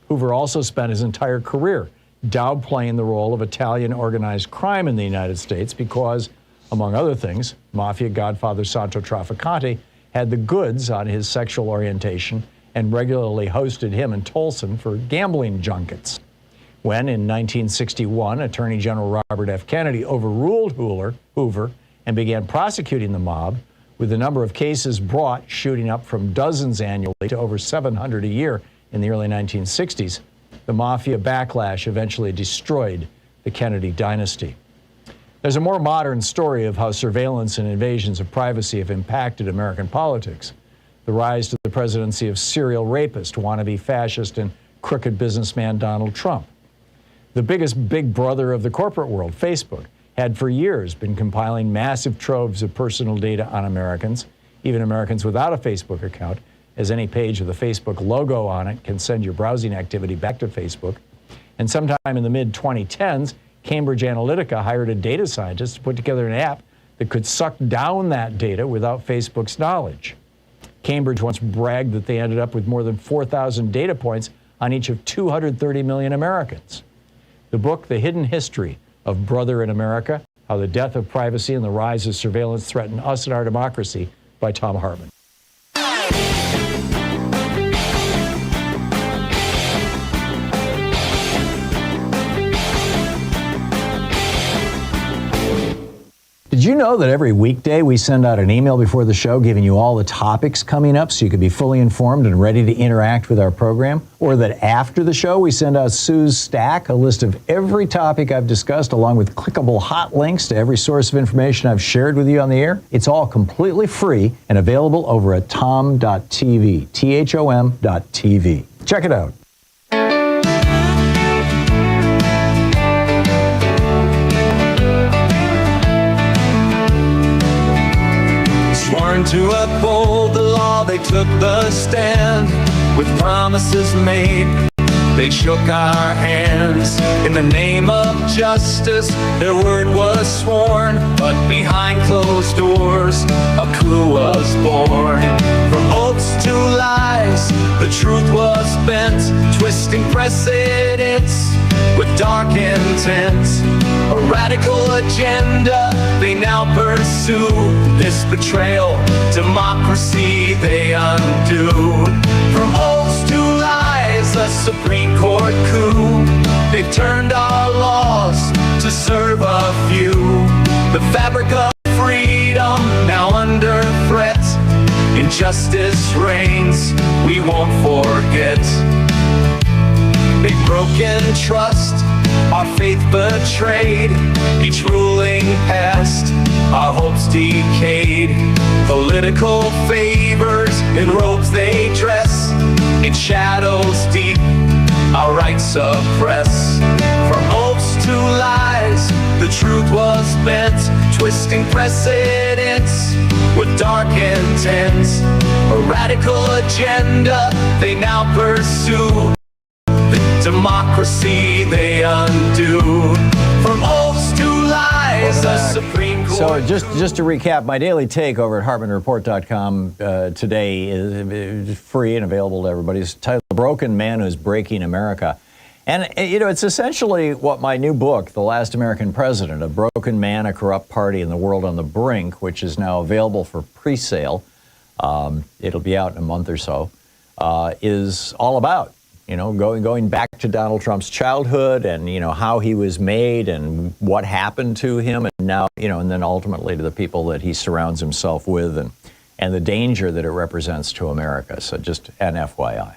Hoover also spent his entire career downplaying the role of Italian organized crime in the United States because, among other things, mafia godfather Santo Trafficante had the goods on his sexual orientation and regularly hosted him and Tolson for gambling junkets. When, in 1961, Attorney General Robert F. Kennedy overruled Hoover and began prosecuting the mob, with the number of cases brought shooting up from dozens annually to over 700 a year in the early 1960s, the mafia backlash eventually destroyed the Kennedy dynasty. There's a more modern story of how surveillance and invasions of privacy have impacted American politics. The rise to the presidency of serial rapist, wannabe fascist, and crooked businessman Donald Trump. The biggest Big Brother of the corporate world, Facebook, had for years been compiling massive troves of personal data on Americans, even Americans without a Facebook account, as any page with a Facebook logo on it can send your browsing activity back to Facebook. And sometime in the mid-2010s, Cambridge Analytica hired a data scientist to put together an app that could suck down that data without Facebook's knowledge. Cambridge once bragged that they ended up with more than 4,000 data points on each of 230 million Americans. The book, The Hidden History of Brother in America, How the Death of Privacy and the Rise of Surveillance Threaten Us and Our Democracy, by Thom Hartmann. Did you know that every weekday we send out an email before the show giving you all the topics coming up so you can be fully informed and ready to interact with our program? Or that after the show we send out Sue's Stack, a list of every topic I've discussed along with clickable hot links to every source of information I've shared with you on the air? It's all completely free and available over at thom.tv, THOM.tv. Check it out. Sworn to uphold the law, they took the stand. With promises made, they shook our hands. In the name of justice, their word was sworn. But behind closed doors, a clue was born. From oaths to lies, the truth was bent. Twisting precedents with dark intent. A radical agenda they now pursue. This betrayal, democracy they undo. From oaths to lies, a Supreme Court coup. They've turned our laws to serve a few. The fabric of freedom now under threat. Injustice reigns, we won't forget. They've broken trust, our faith betrayed. Each ruling passed, our hopes decayed. Political favors in robes they dress. In shadows deep, our rights suppress. From oaths to lies, the truth was bent. Twisting precedents with dark intent. A radical agenda they now pursue. Democracy they undo. From oaths to lies, a Supreme Court. So just to recap, my daily take over at HartmannReport.com today is free and available to everybody. It's titled "The Broken Man Who's Breaking America." And, you know, it's essentially what my new book, The Last American President, A Broken Man, a Corrupt Party, and the World on the Brink, which is now available for pre-sale, it'll be out in a month or so, is all about. You know, going back to Donald Trump's childhood and, you know, how he was made and what happened to him, and now, you know, and then ultimately to the people that he surrounds himself with, and the danger that it represents to America. So just an FYI.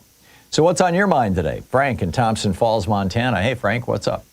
So what's on your mind today? Frank in Thompson Falls, Montana. Hey, Frank, what's up?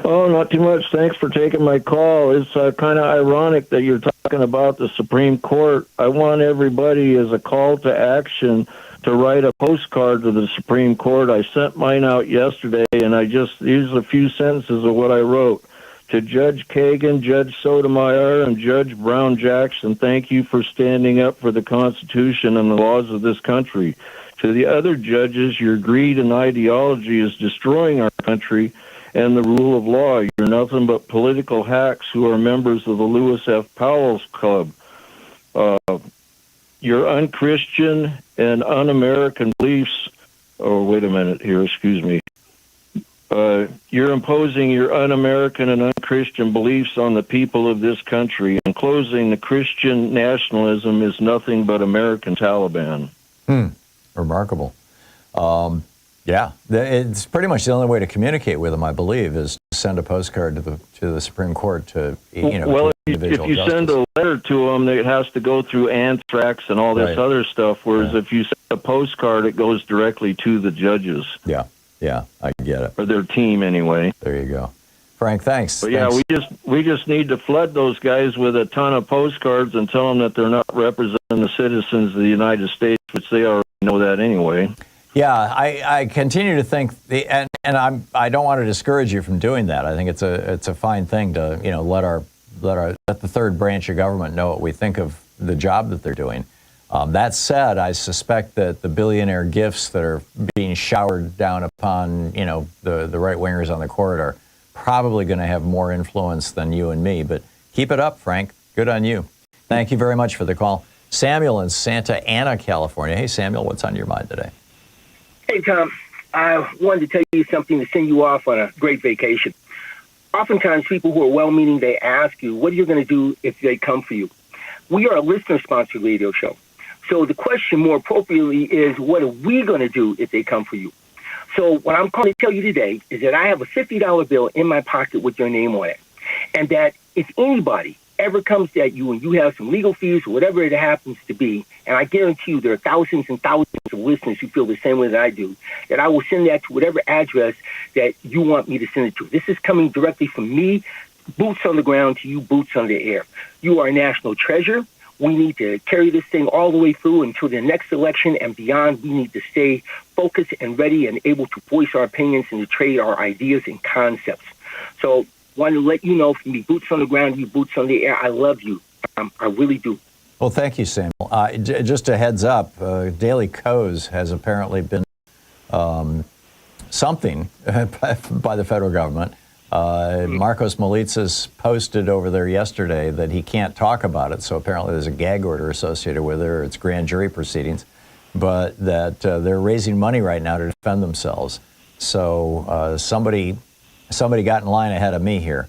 Oh, not too much. Thanks for taking my call. It's kind of ironic that you're talking about the Supreme Court. I want everybody as a call to action to write a postcard to the Supreme Court. I sent mine out yesterday, and here's a few sentences of what I wrote. To Judge Kagan, Judge Sotomayor, and Judge Brown Jackson, thank you for standing up for the Constitution and the laws of this country. To the other judges, your greed and ideology is destroying our country and the rule of law. You're nothing but political hacks who are members of the Lewis F. Powell's Club. Your unchristian and un-American beliefs, you're imposing your un-American and un-Christian beliefs on the people of this country. In closing, the Christian nationalism is nothing but American Taliban. Remarkable. Yeah, it's pretty much the only way to communicate with them, I believe, is to send a postcard to the Supreme Court to, you know. Well, if you send a letter to them, it has to go through anthrax and all this other stuff, whereas if you send a postcard, it goes directly to the judges. Yeah, I get it. Or their team, anyway. There you go. Frank, thanks. But yeah, we just need to flood those guys with a ton of postcards and tell them that they're not representing the citizens of the United States, which they already know that anyway. Yeah, I continue to think and I don't want to discourage you from doing that. I think it's a fine thing to, you know, let the third branch of government know what we think of the job that they're doing. That said, I suspect that the billionaire gifts that are being showered down upon, you know, the right-wingers on the court are probably going to have more influence than you and me. But keep it up, Frank. Good on you. Thank you very much for the call. Samuel in Santa Ana, California. Hey, Samuel, what's on your mind today? Hey, Tom. I wanted to tell you something to send you off on a great vacation. Oftentimes, people who are well-meaning, they ask you, what are you going to do if they come for you? We are a listener-sponsored radio show. So the question more appropriately is, what are we going to do if they come for you? So what I'm calling to tell you today is that I have a $50 bill in my pocket with your name on it. And that if anybody ever comes at you and you have some legal fees or whatever it happens to be, and I guarantee you there are thousands and thousands of listeners who feel the same way that I do, that I will send that to whatever address that you want me to send it to. This is coming directly from me, boots on the ground, to you, boots on the air. You are a national treasure. We need to carry this thing all the way through until the next election and beyond. We need to stay focused and ready and able to voice our opinions and to trade our ideas and concepts. So want to let you know, from me, boots on the ground, you boots on the air, I love you. I really do. Well, thank you, Samuel. Just a heads up, Daily Kos has apparently been something by the federal government. Marcos Melitsas posted over there yesterday that he can't talk about it, so apparently there's a gag order associated with it, or it's grand jury proceedings, but that they're raising money right now to defend themselves. So somebody got in line ahead of me here.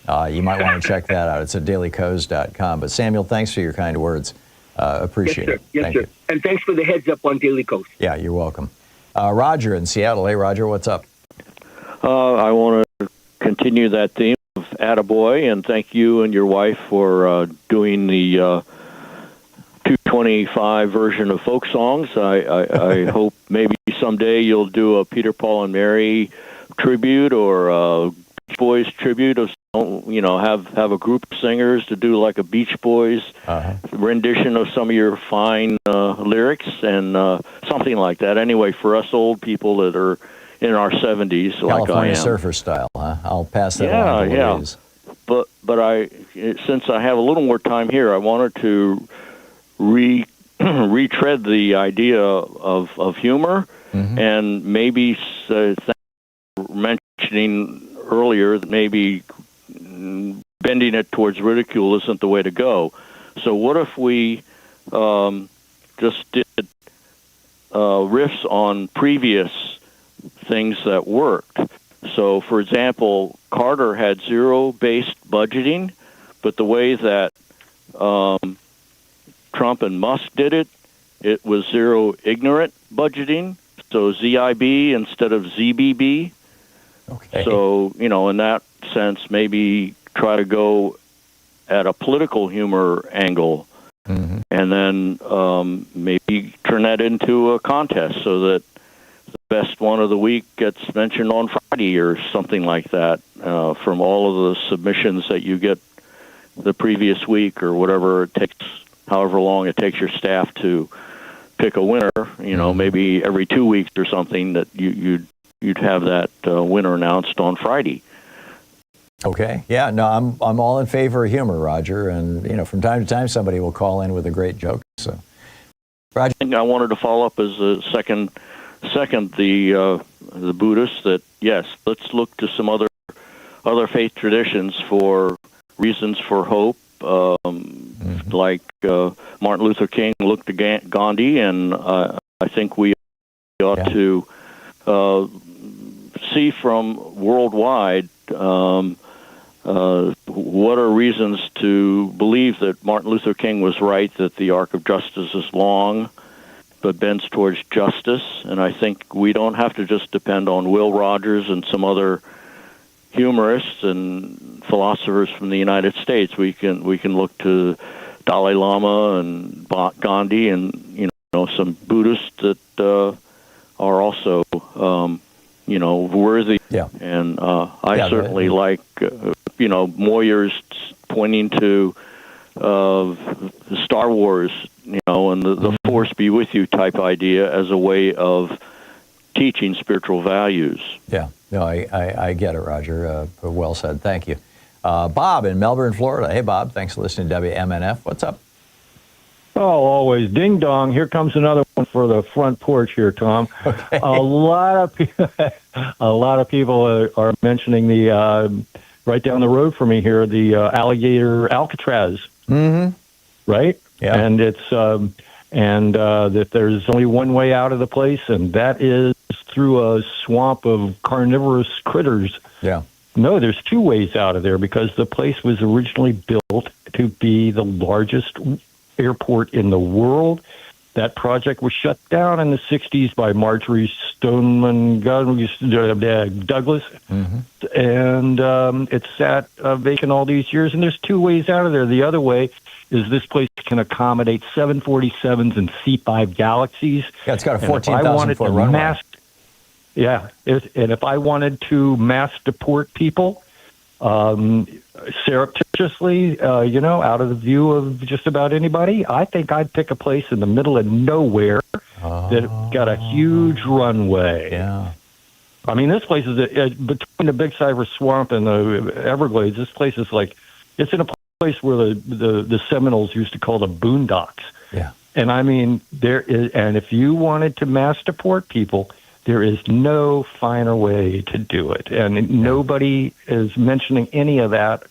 You might want to check that out. It's at dailykos.com. But Samuel, thanks for your kind words. Appreciate it. Yes, Thank sir. you. And thanks for the heads up on Daily Kos. Yeah, you're welcome. Roger in Seattle. Hey, Roger, what's up? I want to continue that theme of attaboy, and thank you and your wife for doing the 225 version of folk songs. I hope maybe someday you'll do a Peter, Paul, and Mary tribute or a Beach Boys tribute, of have a group of singers to do like a Beach Boys rendition of some of your fine lyrics and something like that. Anyway, for us old people that are in our 70s, like I am. California surfer style, huh? I'll pass that along to Louise. But since I have a little more time here, I wanted to retread the idea of humor and maybe mentioning earlier that maybe bending it towards ridicule isn't the way to go. So what if we just did riffs on previous things that worked? So, for example, Carter had zero-based budgeting, but the way that Trump and Musk did it, it was zero-ignorant budgeting, so ZIB instead of ZBB. Okay. So, in that sense, maybe try to go at a political humor angle and then maybe turn that into a contest so that the best one of the week gets mentioned on Friday or something like that from all of the submissions that you get the previous week or whatever it takes, however long it takes your staff to pick a winner, maybe every 2 weeks or something that you'd have that winner announced on Friday. Okay. Yeah, no, I'm all in favor of humor, Roger. And, from time to time, somebody will call in with a great joke. So, Roger. I wanted to follow up as a second the Buddhists that, yes, let's look to some other faith traditions for reasons for hope, like Martin Luther King looked to Gandhi, and I think we ought to see from worldwide what are reasons to believe that Martin Luther King was right, that the arc of justice is long but bends towards justice. And I think we don't have to just depend on Will Rogers and some other humorists and philosophers from the United States. We can look to Dalai Lama and Gandhi and some Buddhists that are also worthy. Yeah. And I certainly like Moyer's pointing to Star Wars, and the Force be with you type idea as a way of teaching spiritual values. Yeah, no, I get it, Roger. Well said. Thank you. Bob in Melbourne, Florida. Hey, Bob. Thanks for listening to WMNF. What's up? Oh, always. Ding dong. Here comes another one for the front porch here, Tom. Okay. A lot of people are mentioning the right down the road from me here, the alligator Alcatraz. Right? Yeah. And it's that there's only one way out of the place, and that is through a swamp of carnivorous critters. Yeah. No, there's two ways out of there because the place was originally built to be the largest airport in the world. That project was shut down in the 60s by Marjorie Stoneman Douglas, and it sat vacant all these years. And there's two ways out of there. The other way is this place can accommodate 747s and C-5 Galaxies. Yeah, it's got a 14,000-foot runway. And if I wanted to mass deport people surreptitiously, out of the view of just about anybody, I think I'd pick a place in the middle of nowhere that got a huge runway. Yeah. I mean, this place is between the Big Cypress Swamp and the Everglades. This place is like, it's in a place where the Seminoles used to call the boondocks. Yeah. And I mean, and if you wanted to mass deport people, there is no finer way to do it. And nobody is mentioning any of that.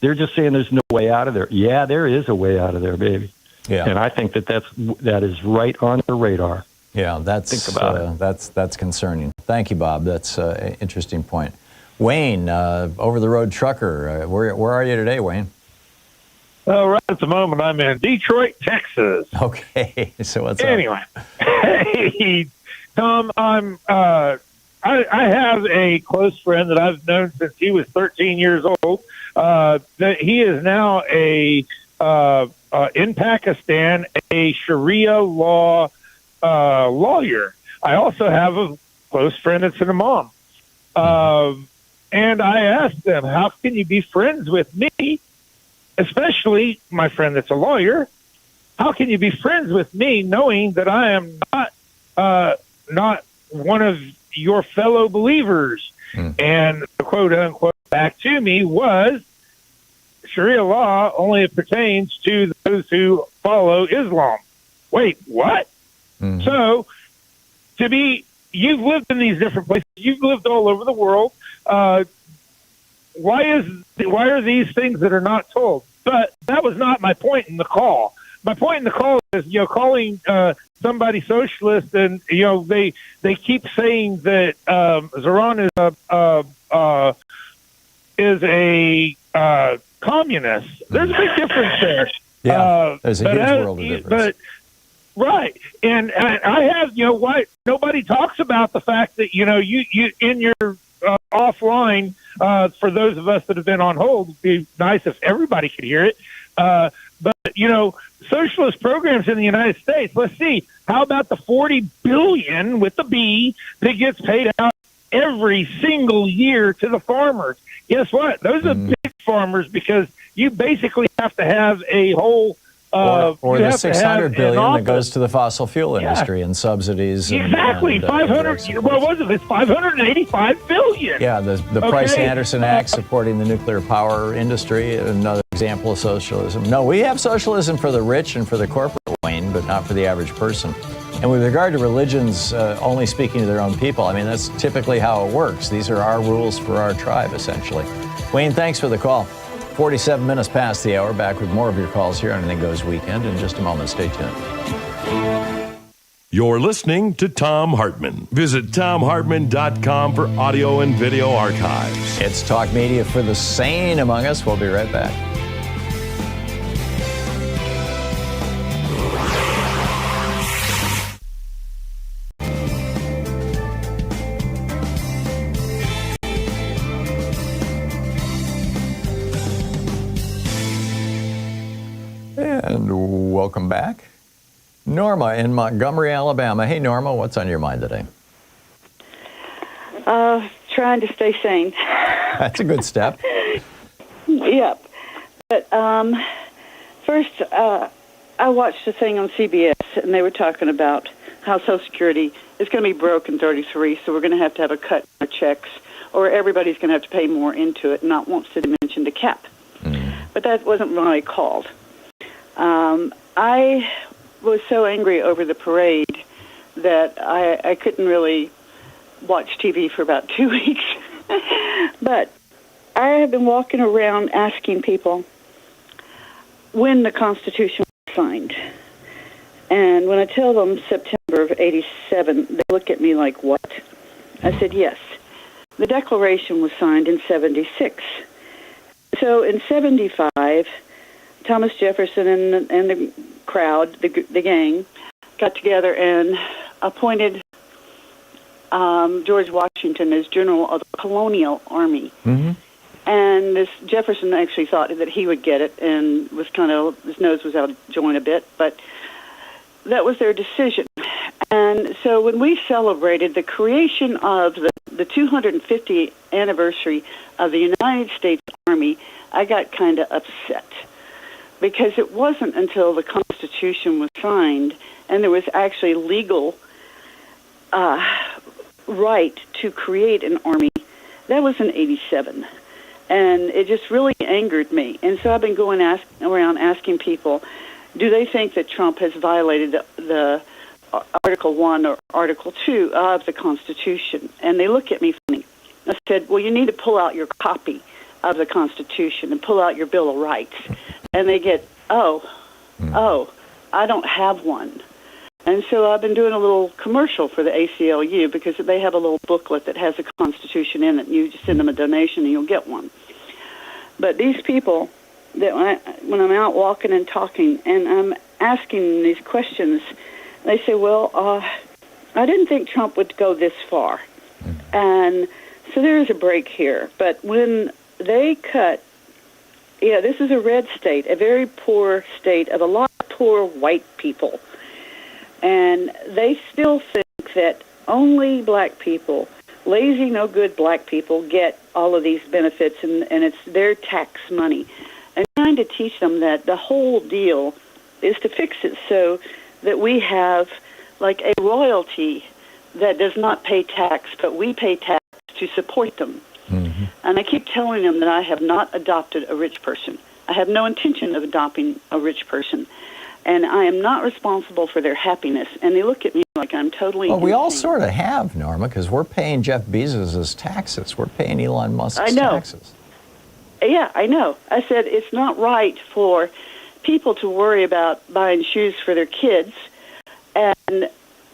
They're just saying there's no way out of there. Yeah, there is a way out of there, baby. Yeah. And I think that is right on the radar. Yeah, think about it. That's concerning. Thank you, Bob. That's an interesting point. Wayne, over-the-road trucker, where are you today, Wayne? Right at the moment, I'm in Detroit, Texas. Okay, so what's anyway? Hey, Tom, I have a close friend that I've known since he was 13 years old. That he is now in Pakistan, a Sharia law lawyer. I also have a close friend that's an imam. And I asked them, how can you be friends with me, especially my friend that's a lawyer? How can you be friends with me knowing that I am not one of your fellow believers? And the quote unquote back to me was, Sharia law only pertains to those who follow Islam. Wait, what? So you've lived in these different places. You've lived all over the world. Why are these things that are not told? But that was not my point in the call. My point in the call is, calling somebody socialist, and they keep saying that Zoran is a communist. There's a big difference there. Yeah, there's a huge world of difference. Right, and I have what nobody talks about the fact that you in your offline for those of us that have been on hold, it'd be nice if everybody could hear it. But socialist programs in the United States. Let's see. How about the $40 billion with the B that gets paid out every single year to the farmers? Guess what? Those are big farmers because you basically have to have a whole. Or the $600 billion that goes to the fossil fuel industry and subsidies. Exactly, 500. What was it? It's $585 billion. Yeah, the Price-Anderson Act supporting the nuclear power industry, another example of socialism. No, we have socialism for the rich and for the corporate, Wayne, but not for the average person. And with regard to religions only speaking to their own people, I mean, that's typically how it works. These are our rules for our tribe, essentially. Wayne, thanks for the call. 47 minutes past the hour. Back with more of your calls here on Anything Goes Weekend in just a moment. Stay tuned. You're listening to Thom Hartmann. Visit ThomHartmann.com for audio and video archives. It's talk media for the sane among us. We'll be right back. And welcome back. Norma in Montgomery, Alabama. Hey, Norma, what's on your mind today? Trying to stay sane. That's a good step. Yep. But first, I watched a thing on CBS, and they were talking about how Social Security is going to be broke in 33, so we're going to have a cut in our checks, or everybody's going to have to pay more into it, not once to mention the cap. But that wasn't what I called. I was so angry over the parade that I couldn't really watch TV for about 2 weeks. But I have been walking around asking people when the Constitution was signed. And when I tell them September of 87, they look at me like, what? I said, yes. The Declaration was signed in 76. So in 75, Thomas Jefferson and the crowd, the gang, got together and appointed George Washington as general of the colonial army. Mm-hmm. And this Jefferson actually thought that he would get it and was kind of, his nose was out of joint a bit, but that was their decision. And so when we celebrated the creation of the 250th anniversary of the United States Army, I got kind of upset because it wasn't until the Constitution was signed and there was actually legal right to create an army. That was in 87. And it just really angered me. And so I've been going around asking people, do they think that Trump has violated the Article 1 or Article 2 of the Constitution? And they look at me funny. I said, well, you need to pull out your copy of the Constitution and pull out your Bill of Rights. And they get, oh, I don't have one. And so I've been doing a little commercial for the ACLU because they have a little booklet that has the Constitution in it, and you just send them a donation and you'll get one. But these people, that when I'm out walking and talking and I'm asking these questions, they say, well, I didn't think Trump would go this far. And so there is a break here. But when they cut, this is a red state, a very poor state of a lot of poor white people. And they still think that only black people, lazy, no good black people, get all of these benefits, and it's their tax money. And trying to teach them that the whole deal is to fix it so that we have like a royalty that does not pay tax, but we pay tax to support them. Mm-hmm. And I keep telling them that I have not adopted a rich person. I have no intention of adopting a rich person. And I am not responsible for their happiness. And they look at me like I'm totally insane. We all sort of have, Norma, because we're paying Jeff Bezos' taxes. We're paying Elon Musk's taxes. Yeah, I know. I said it's not right for people to worry about buying shoes for their kids. And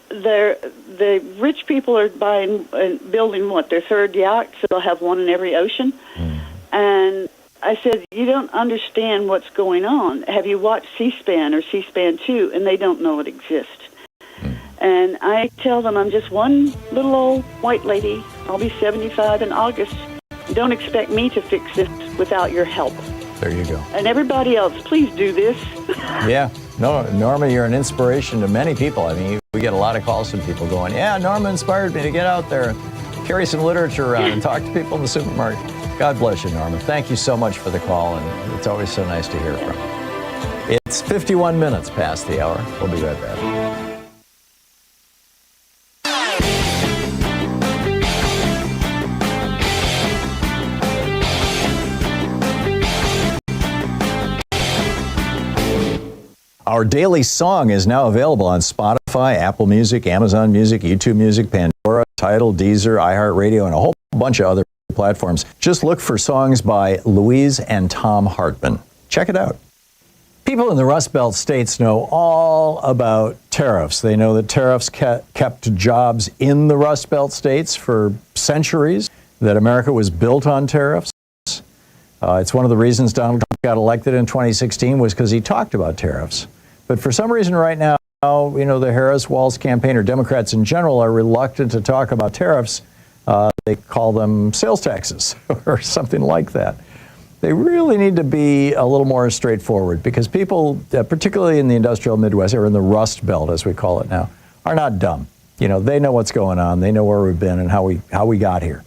the rich people are building what, their third yacht, so they'll have one in every ocean. And I said, you don't understand what's going on. Have you watched C-SPAN or C-SPAN 2? And they don't know it exists. And I tell them I'm just one little old white lady. I'll be 75 in August. Don't expect me to fix this without your help. There you go. And everybody else, please do this. Yeah. No, Norma, you're an inspiration to many people. I mean, we get a lot of calls from people going, yeah, Norma inspired me to get out there and carry some literature around and talk to people in the supermarket. God bless you, Norma. Thank you so much for the call, and it's always so nice to hear from you. It's 51 minutes past the hour. We'll be right back. Our daily song is now available on Spotify, Apple Music, Amazon Music, YouTube Music, Pandora, Tidal, Deezer, iHeartRadio, and a whole bunch of other platforms. Just look for songs by Louise and Thom Hartmann. Check it out. People in the Rust Belt states know all about tariffs. They know that tariffs kept jobs in the Rust Belt states for centuries, that America was built on tariffs. It's one of the reasons Donald Trump got elected in 2016 was because he talked about tariffs. But for some reason right now, the Harris-Walz campaign, or Democrats in general, are reluctant to talk about tariffs. They call them sales taxes or something like that. They really need to be a little more straightforward because people, particularly in the industrial Midwest, or in the Rust Belt, as we call it now, are not dumb. They know what's going on. They know where we've been and how we got here.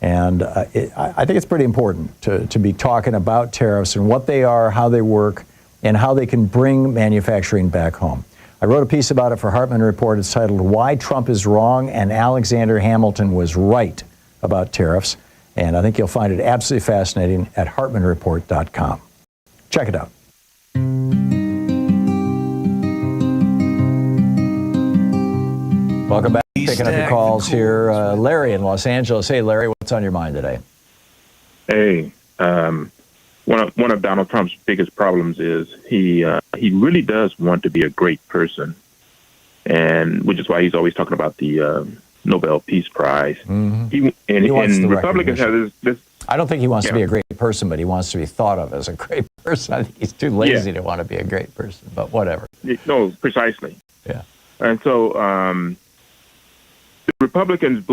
And I think it's pretty important to be talking about tariffs and what they are, how they work, and how they can bring manufacturing back home. I wrote a piece about it for Hartmann Report. It's titled, Why Trump is Wrong and Alexander Hamilton Was Right About Tariffs. And I think you'll find it absolutely fascinating at hartmannreport.com. Check it out. Welcome back. Picking up your calls here. Larry in Los Angeles. Hey, Larry, what's on your mind today? Hey, one of Donald Trump's biggest problems is he really does want to be a great person, and which is why he's always talking about the Nobel Peace Prize. Mm-hmm. And Republicans have this. I don't think he wants to be a great person, but he wants to be thought of as a great person. I think he's too lazy to want to be a great person, but whatever. No, precisely. Yeah. And so the Republicans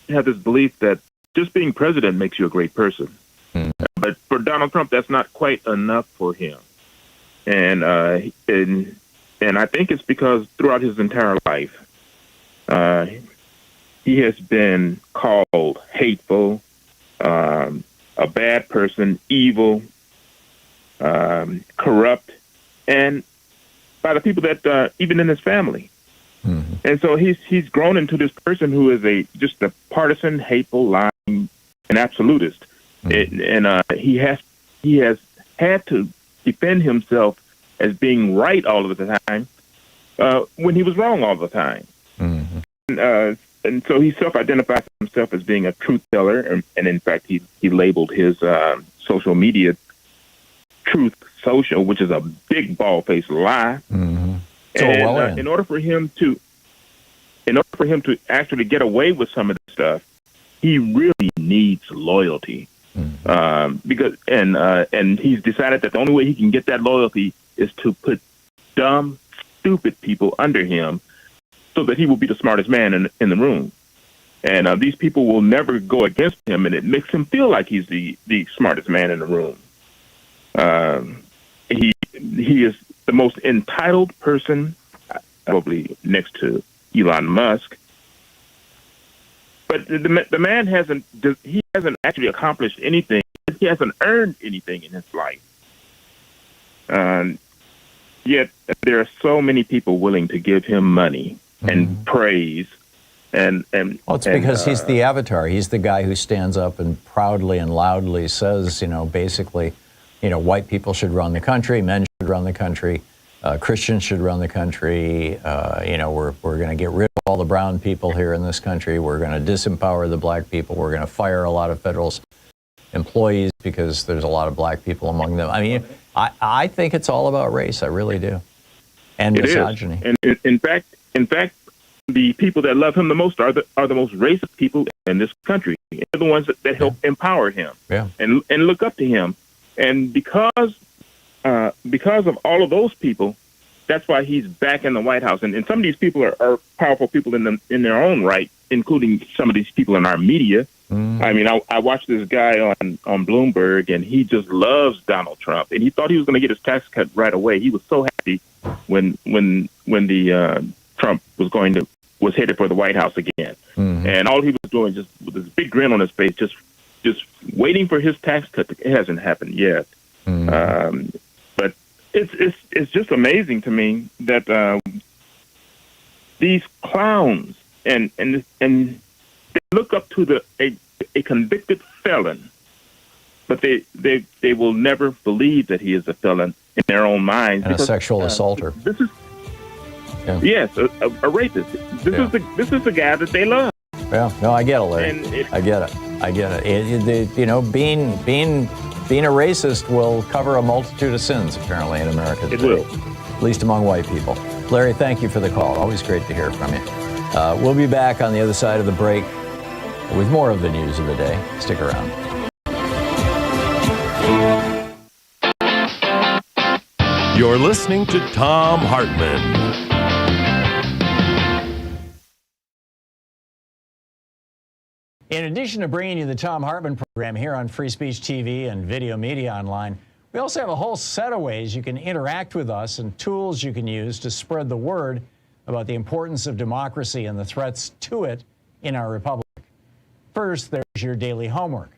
have this belief that just being president makes you a great person. Mm-hmm. But for Donald Trump, that's not quite enough for him. And I think it's because throughout his entire life, he has been called hateful, a bad person, evil, corrupt, and by the people that even in his family. Mm-hmm. And so he's grown into this person who is just a partisan, hateful, lying, and absolutist. Mm-hmm. And he has had to defend himself as being right all of the time when he was wrong all the time. Mm-hmm. And so he self-identifies himself as being a truth teller, and in fact, he labeled his social media Truth Social, which is a big bald-faced lie. Mm-hmm. And in order for him to actually get away with some of this stuff, he really needs loyalty. Mm-hmm. Because he's decided that the only way he can get that loyalty is to put dumb, stupid people under him, so that he will be the smartest man in the room. And these people will never go against him, and it makes him feel like he's the smartest man in the room. He is the most entitled person, probably next to Elon Musk. But the man hasn't actually accomplished anything. He hasn't earned anything in his life. Yet there are so many people willing to give him money and praise, and well, it's because he's the avatar. He's the guy who stands up and proudly and loudly says, basically, white people should run the country, men should run the country, Christians should run the country. We're going to get rid of all the brown people here in this country. We're going to disempower the black people. We're going to fire a lot of federal employees because there's a lot of black people among them. I mean, I think it's all about race. I really do, and misogyny. And in fact, the people that love him the most are the most racist people in this country. They're the ones that help empower him and look up to him. And because of all of those people, that's why he's back in the White House. And some of these people are powerful people in their own right, including some of these people in our media. I mean, I watched this guy on Bloomberg, and he just loves Donald Trump, and he thought he was going to get his tax cut right away. He was so happy when the Trump was headed for the White House again, and all he was doing just with this big grin on his face, just waiting for his tax cut. It hasn't happened yet, but it's just amazing to me that these clowns and they look up to a convicted felon, but they will never believe that he is a felon in their own minds. And a sexual assaulter. This is yes, a rapist. This is the guy that they love. Yeah, no, I get it, Larry. I get it. Being a racist will cover a multitude of sins, apparently, in America today. It will. At least among white people. Larry, thank you for the call. Always great to hear from you. We'll be back on the other side of the break with more of the news of the day. Stick around. You're listening to Thom Hartmann. In addition to bringing you the Thom Hartmann Program here on Free Speech TV and Video Media Online, we also have a whole set of ways you can interact with us and tools you can use to spread the word about the importance of democracy and the threats to it in our republic. First, there's your daily homework.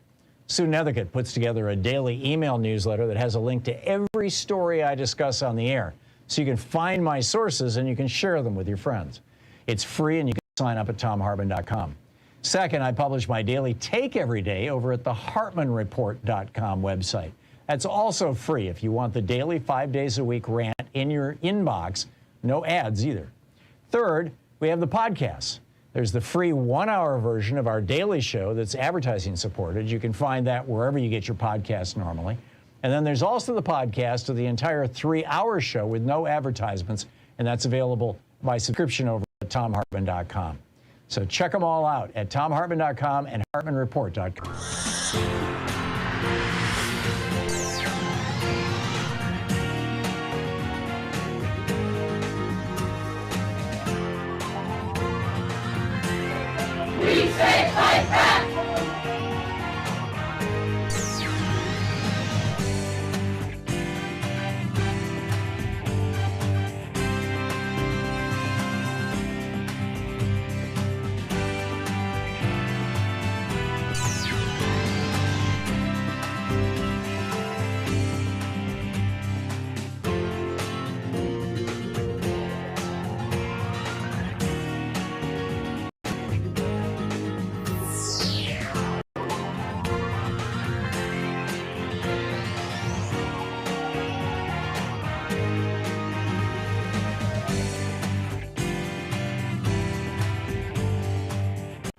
Sue Nethercutt puts together a daily email newsletter that has a link to every story I discuss on the air, so you can find my sources and you can share them with your friends. It's free and you can sign up at thomhartmann.com. Second, I publish my daily take every day over at the hartmannreport.com website. That's also free if you want the daily 5 days a week rant in your inbox. No ads either. Third, we have the podcasts. There's the free 1-hour version of our daily show that's advertising supported. You can find that wherever you get your podcasts normally. And then there's also the podcast of the entire 3-hour show with no advertisements, and that's available by subscription over at thomhartmann.com. So check them all out at thomhartmann.com and hartmannreport.com. We say fight back!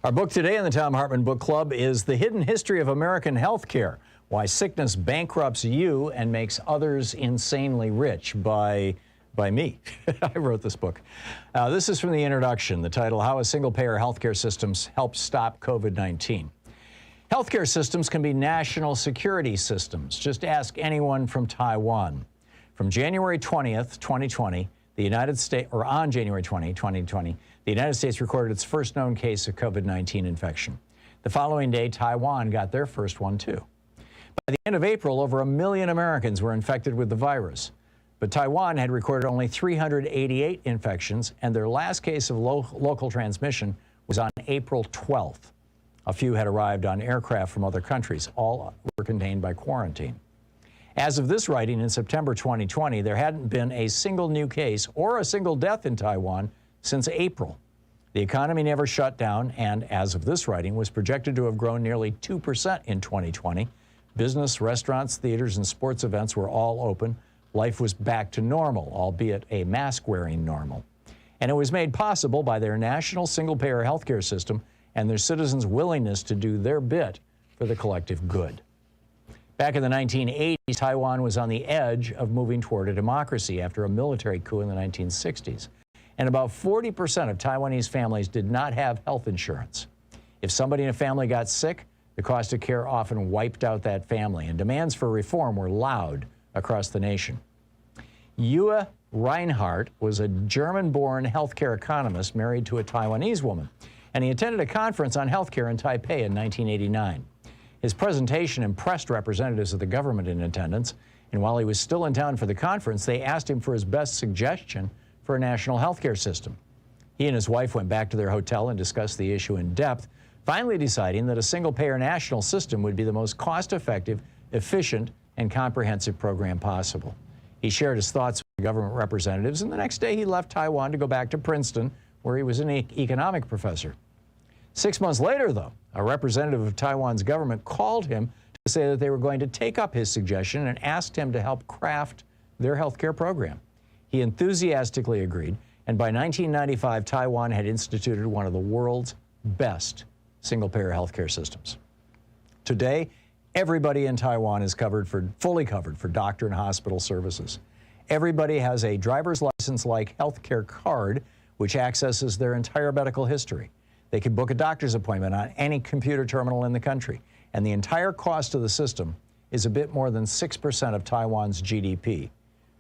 Our book today in the Thom Hartmann Book Club is The Hidden History of American Healthcare: Why Sickness Bankrupts You and Makes Others Insanely Rich by me. I wrote this book. This is from the introduction, the title, How a Single-Payer Healthcare Systems Helps Stop COVID-19. Healthcare systems can be national security systems. Just ask anyone from Taiwan. From January 20th, 2020, the United States, or on January 20, 2020, the United States recorded its first known case of COVID-19 infection. The following day, Taiwan got their first one too. By the end of April, over 1 million Americans were infected with the virus. But Taiwan had recorded only 388 infections, and their last case of local transmission was on April 12th. A few had arrived on aircraft from other countries. All were contained by quarantine. As of this writing in September 2020, there hadn't been a single new case or a single death in Taiwan since April. The economy never shut down and, as of this writing, was projected to have grown nearly 2% in 2020. Business, restaurants, theaters, and sports events were all open. Life was back to normal, albeit a mask-wearing normal. And it was made possible by their national single-payer healthcare system and their citizens' willingness to do their bit for the collective good. Back in the 1980s, Taiwan was on the edge of moving toward a democracy after a military coup in the 1960s. And about 40% of Taiwanese families did not have health insurance. If somebody in a family got sick, the cost of care often wiped out that family, and demands for reform were loud across the nation. Yue Reinhardt was a German-born healthcare economist married to a Taiwanese woman, and he attended a conference on healthcare in Taipei in 1989. His presentation impressed representatives of the government in attendance, and while he was still in town for the conference, they asked him for his best suggestion for a national healthcare system. He and his wife went back to their hotel and discussed the issue in depth, finally deciding that a single-payer national system would be the most cost-effective, efficient, and comprehensive program possible. He shared his thoughts with the government representatives, and the next day he left Taiwan to go back to Princeton, where he was an economic professor. 6 months later, though, a representative of Taiwan's government called him to say that they were going to take up his suggestion and asked him to help craft their healthcare program. He enthusiastically agreed, and by 1995, Taiwan had instituted one of the world's best single-payer healthcare systems. Today, everybody in Taiwan is fully covered for doctor and hospital services. Everybody has a driver's license-like healthcare card, which accesses their entire medical history. They can book a doctor's appointment on any computer terminal in the country, and the entire cost of the system is a bit more than 6% of Taiwan's GDP.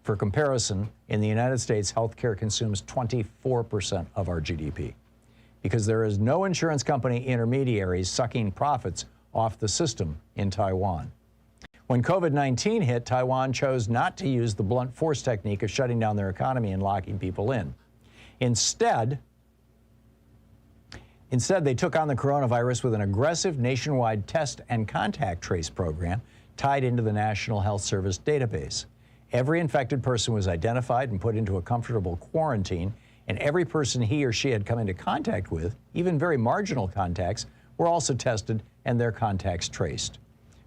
For comparison, in the United States, healthcare consumes 24% of our GDP. Because there is no insurance company intermediaries sucking profits off the system in Taiwan. When COVID-19 hit, Taiwan chose not to use the blunt force technique of shutting down their economy and locking people in. Instead, they took on the coronavirus with an aggressive nationwide test and contact trace program tied into the National Health Service database. Every infected person was identified and put into a comfortable quarantine, and every person he or she had come into contact with, even very marginal contacts, were also tested and their contacts traced.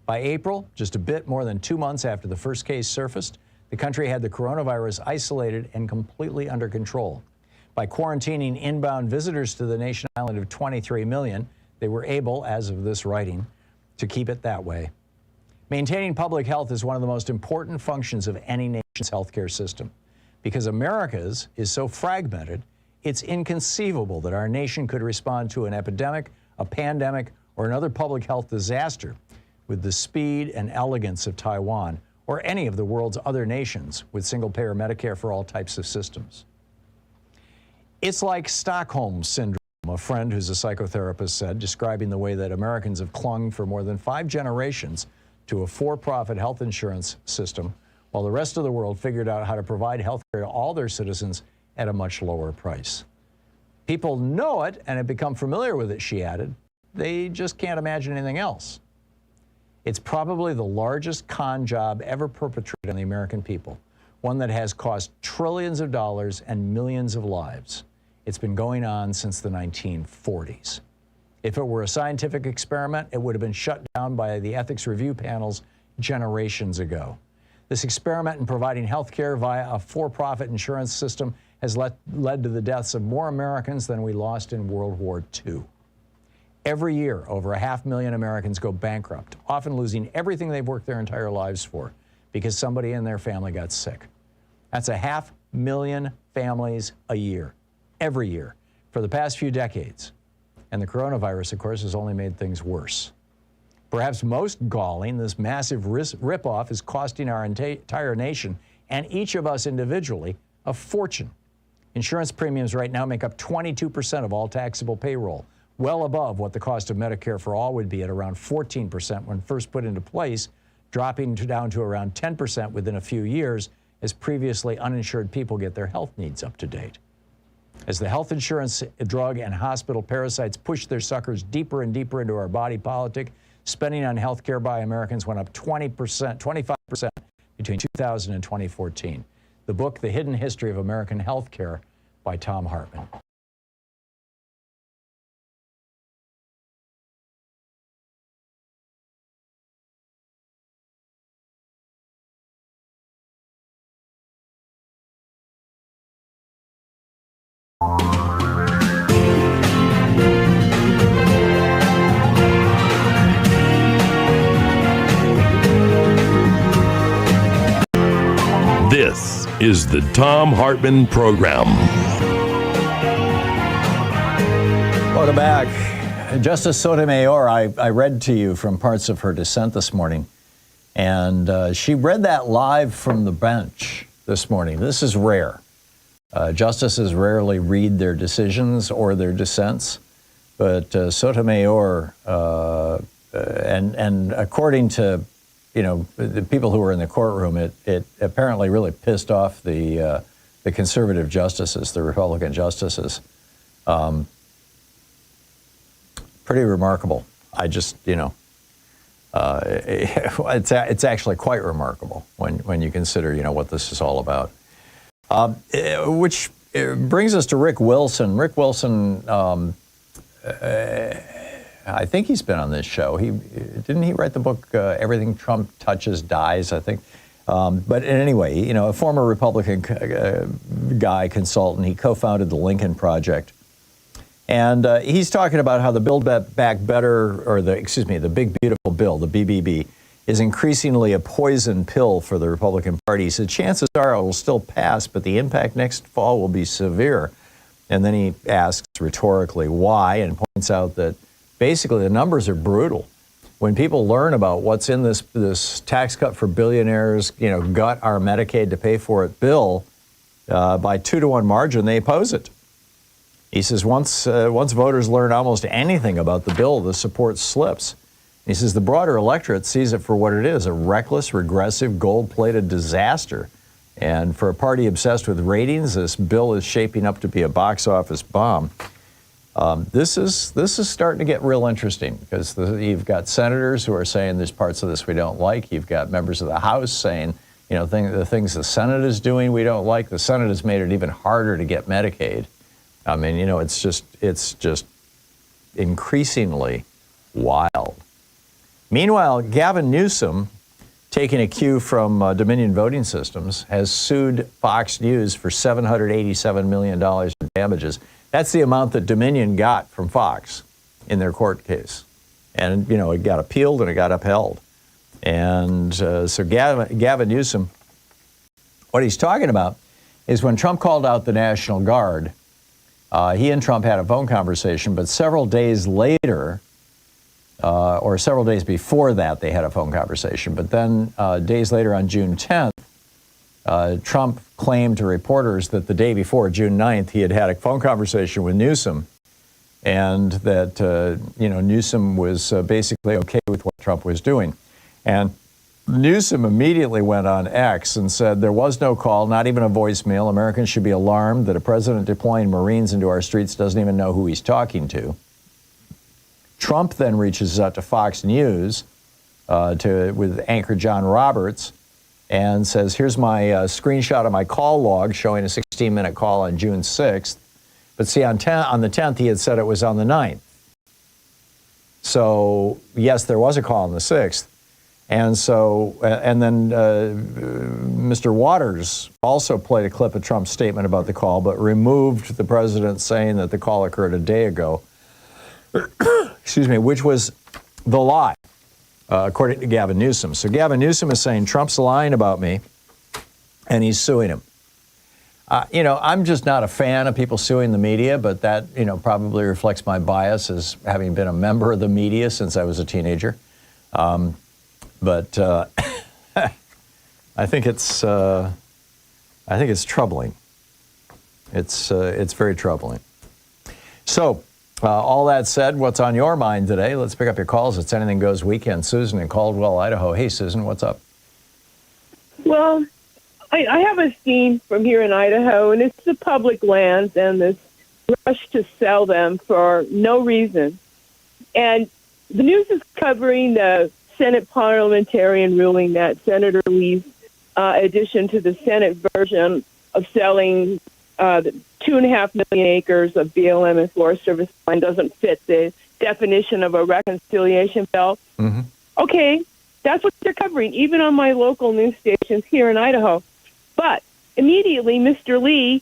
By April, just a bit more than 2 months after the first case surfaced, the country had the coronavirus isolated and completely under control. By quarantining inbound visitors to the nation island of 23 million, they were able, as of this writing, to keep it that way. Maintaining public health is one of the most important functions of any nation's healthcare system. Because America's is so fragmented, It's inconceivable that our nation could respond to an epidemic, a pandemic, or another public health disaster with the speed and elegance of Taiwan or any of the world's other nations with single-payer Medicare for all types of systems. It's like Stockholm Syndrome, a friend who's a psychotherapist said, describing the way that Americans have clung for more than 5 generations to a for-profit health insurance system while the rest of the world figured out how to provide health care to all their citizens at a much lower price. People know it and have become familiar with it, she added. They just can't imagine anything else. It's probably the largest con job ever perpetrated on the American people, one that has cost trillions of dollars and millions of lives. It's been going on since the 1940s. If it were a scientific experiment, it would have been shut down by the ethics review panels generations ago. This experiment in providing health care via a for-profit insurance system has led to the deaths of more Americans than we lost in World War II. Every year, over 500,000 Americans go bankrupt, often losing everything they've worked their entire lives for because somebody in their family got sick. That's 500,000 families a year, every year, for the past few decades. And the coronavirus, of course, has only made things worse. Perhaps most galling, this massive ripoff is costing our entire nation and each of us individually a fortune. Insurance premiums right now make up 22% of all taxable payroll, well above what the cost of Medicare for all would be at around 14% when first put into place, dropping down to around 10% within a few years as previously uninsured people get their health needs up to date. As the health insurance, drug, and hospital parasites push their suckers deeper and deeper into our body politic, spending on health care by Americans went up 25% between 2000 and 2014. The book, The Hidden History of American Health Care by Thom Hartmann. This is the Thom Hartmann Program. Welcome back. Justice Sotomayor, I read to you from parts of her dissent this morning, and she read that live from the bench this morning. This is rare. Justices rarely read their decisions or their dissents, but Sotomayor, and according to the people who were in the courtroom, it apparently really pissed off the conservative justices, the Republican justices. Pretty remarkable. I just, it's actually quite remarkable when you consider, what this is all about. Which brings us to Rick Wilson. Rick Wilson, I think he's been on this show. Didn't he write the book Everything Trump Touches Dies, I think? But anyway, a former Republican guy, consultant, he co-founded the Lincoln Project. And he's talking about how the Build Back Better, or the Big Beautiful Bill, the BBB, is increasingly a poison pill for the Republican Party. He said chances are it will still pass, but the impact next fall will be severe. And then he asks rhetorically why, and points out that basically the numbers are brutal. When people learn about what's in this tax cut for billionaires, gut our Medicaid to pay for it bill, by 2-to-1 margin, they oppose it. He says once voters learn almost anything about the bill, the support slips. He says the broader electorate sees it for what it is, a reckless, regressive, gold-plated disaster. And for a party obsessed with ratings, this bill is shaping up to be a box office bomb. This is starting to get real interesting because you've got senators who are saying there's parts of this we don't like. You've got members of the House saying, the things the Senate is doing we don't like. The Senate has made it even harder to get Medicaid. I mean, it's just increasingly wild. Meanwhile, Gavin Newsom, taking a cue from Dominion Voting Systems, has sued Fox News for $787 million in damages. That's the amount that Dominion got from Fox in their court case. And, it got appealed and it got upheld. And so Gavin Newsom, what he's talking about is when Trump called out the National Guard, He and Trump had a phone conversation, but several days later, or several days before that, they had a phone conversation. But then days later on June 10th, Trump claimed to reporters that the day before, June 9th, he had a phone conversation with Newsom, and that Newsom was basically okay with what Trump was doing. And Newsom immediately went on X and said there was no call, not even a voicemail. Americans should be alarmed that a president deploying Marines into our streets doesn't even know who he's talking to. Trump then reaches out to Fox News with anchor John Roberts and says, here's my screenshot of my call log showing a 16-minute call on June 6th. But see, on the 10th, he had said it was on the 9th. So, yes, there was a call on the 6th. And so, and then Mr. Waters also played a clip of Trump's statement about the call, but removed the president saying that the call occurred a day ago, excuse me, which was the lie, according to Gavin Newsom. So Gavin Newsom is saying Trump's lying about me, and he's suing him. I'm just not a fan of people suing the media, but that, probably reflects my bias as having been a member of the media since I was a teenager. But I think it's troubling. It's very troubling. So, all that said, what's on your mind today? Let's pick up your calls. It's Anything Goes Weekend. Susan in Caldwell, Idaho. Hey, Susan, what's up? Well, I have a theme from here in Idaho, and it's the public lands and this rush to sell them for no reason. And the news is covering the Senate parliamentarian ruling that Senator Lee's addition to the Senate version of selling 2.5 million acres of BLM and Forest Service land doesn't fit the definition of a reconciliation bill. Mm-hmm. Okay, that's what they're covering, even on my local news stations here in Idaho. But immediately, Mr. Lee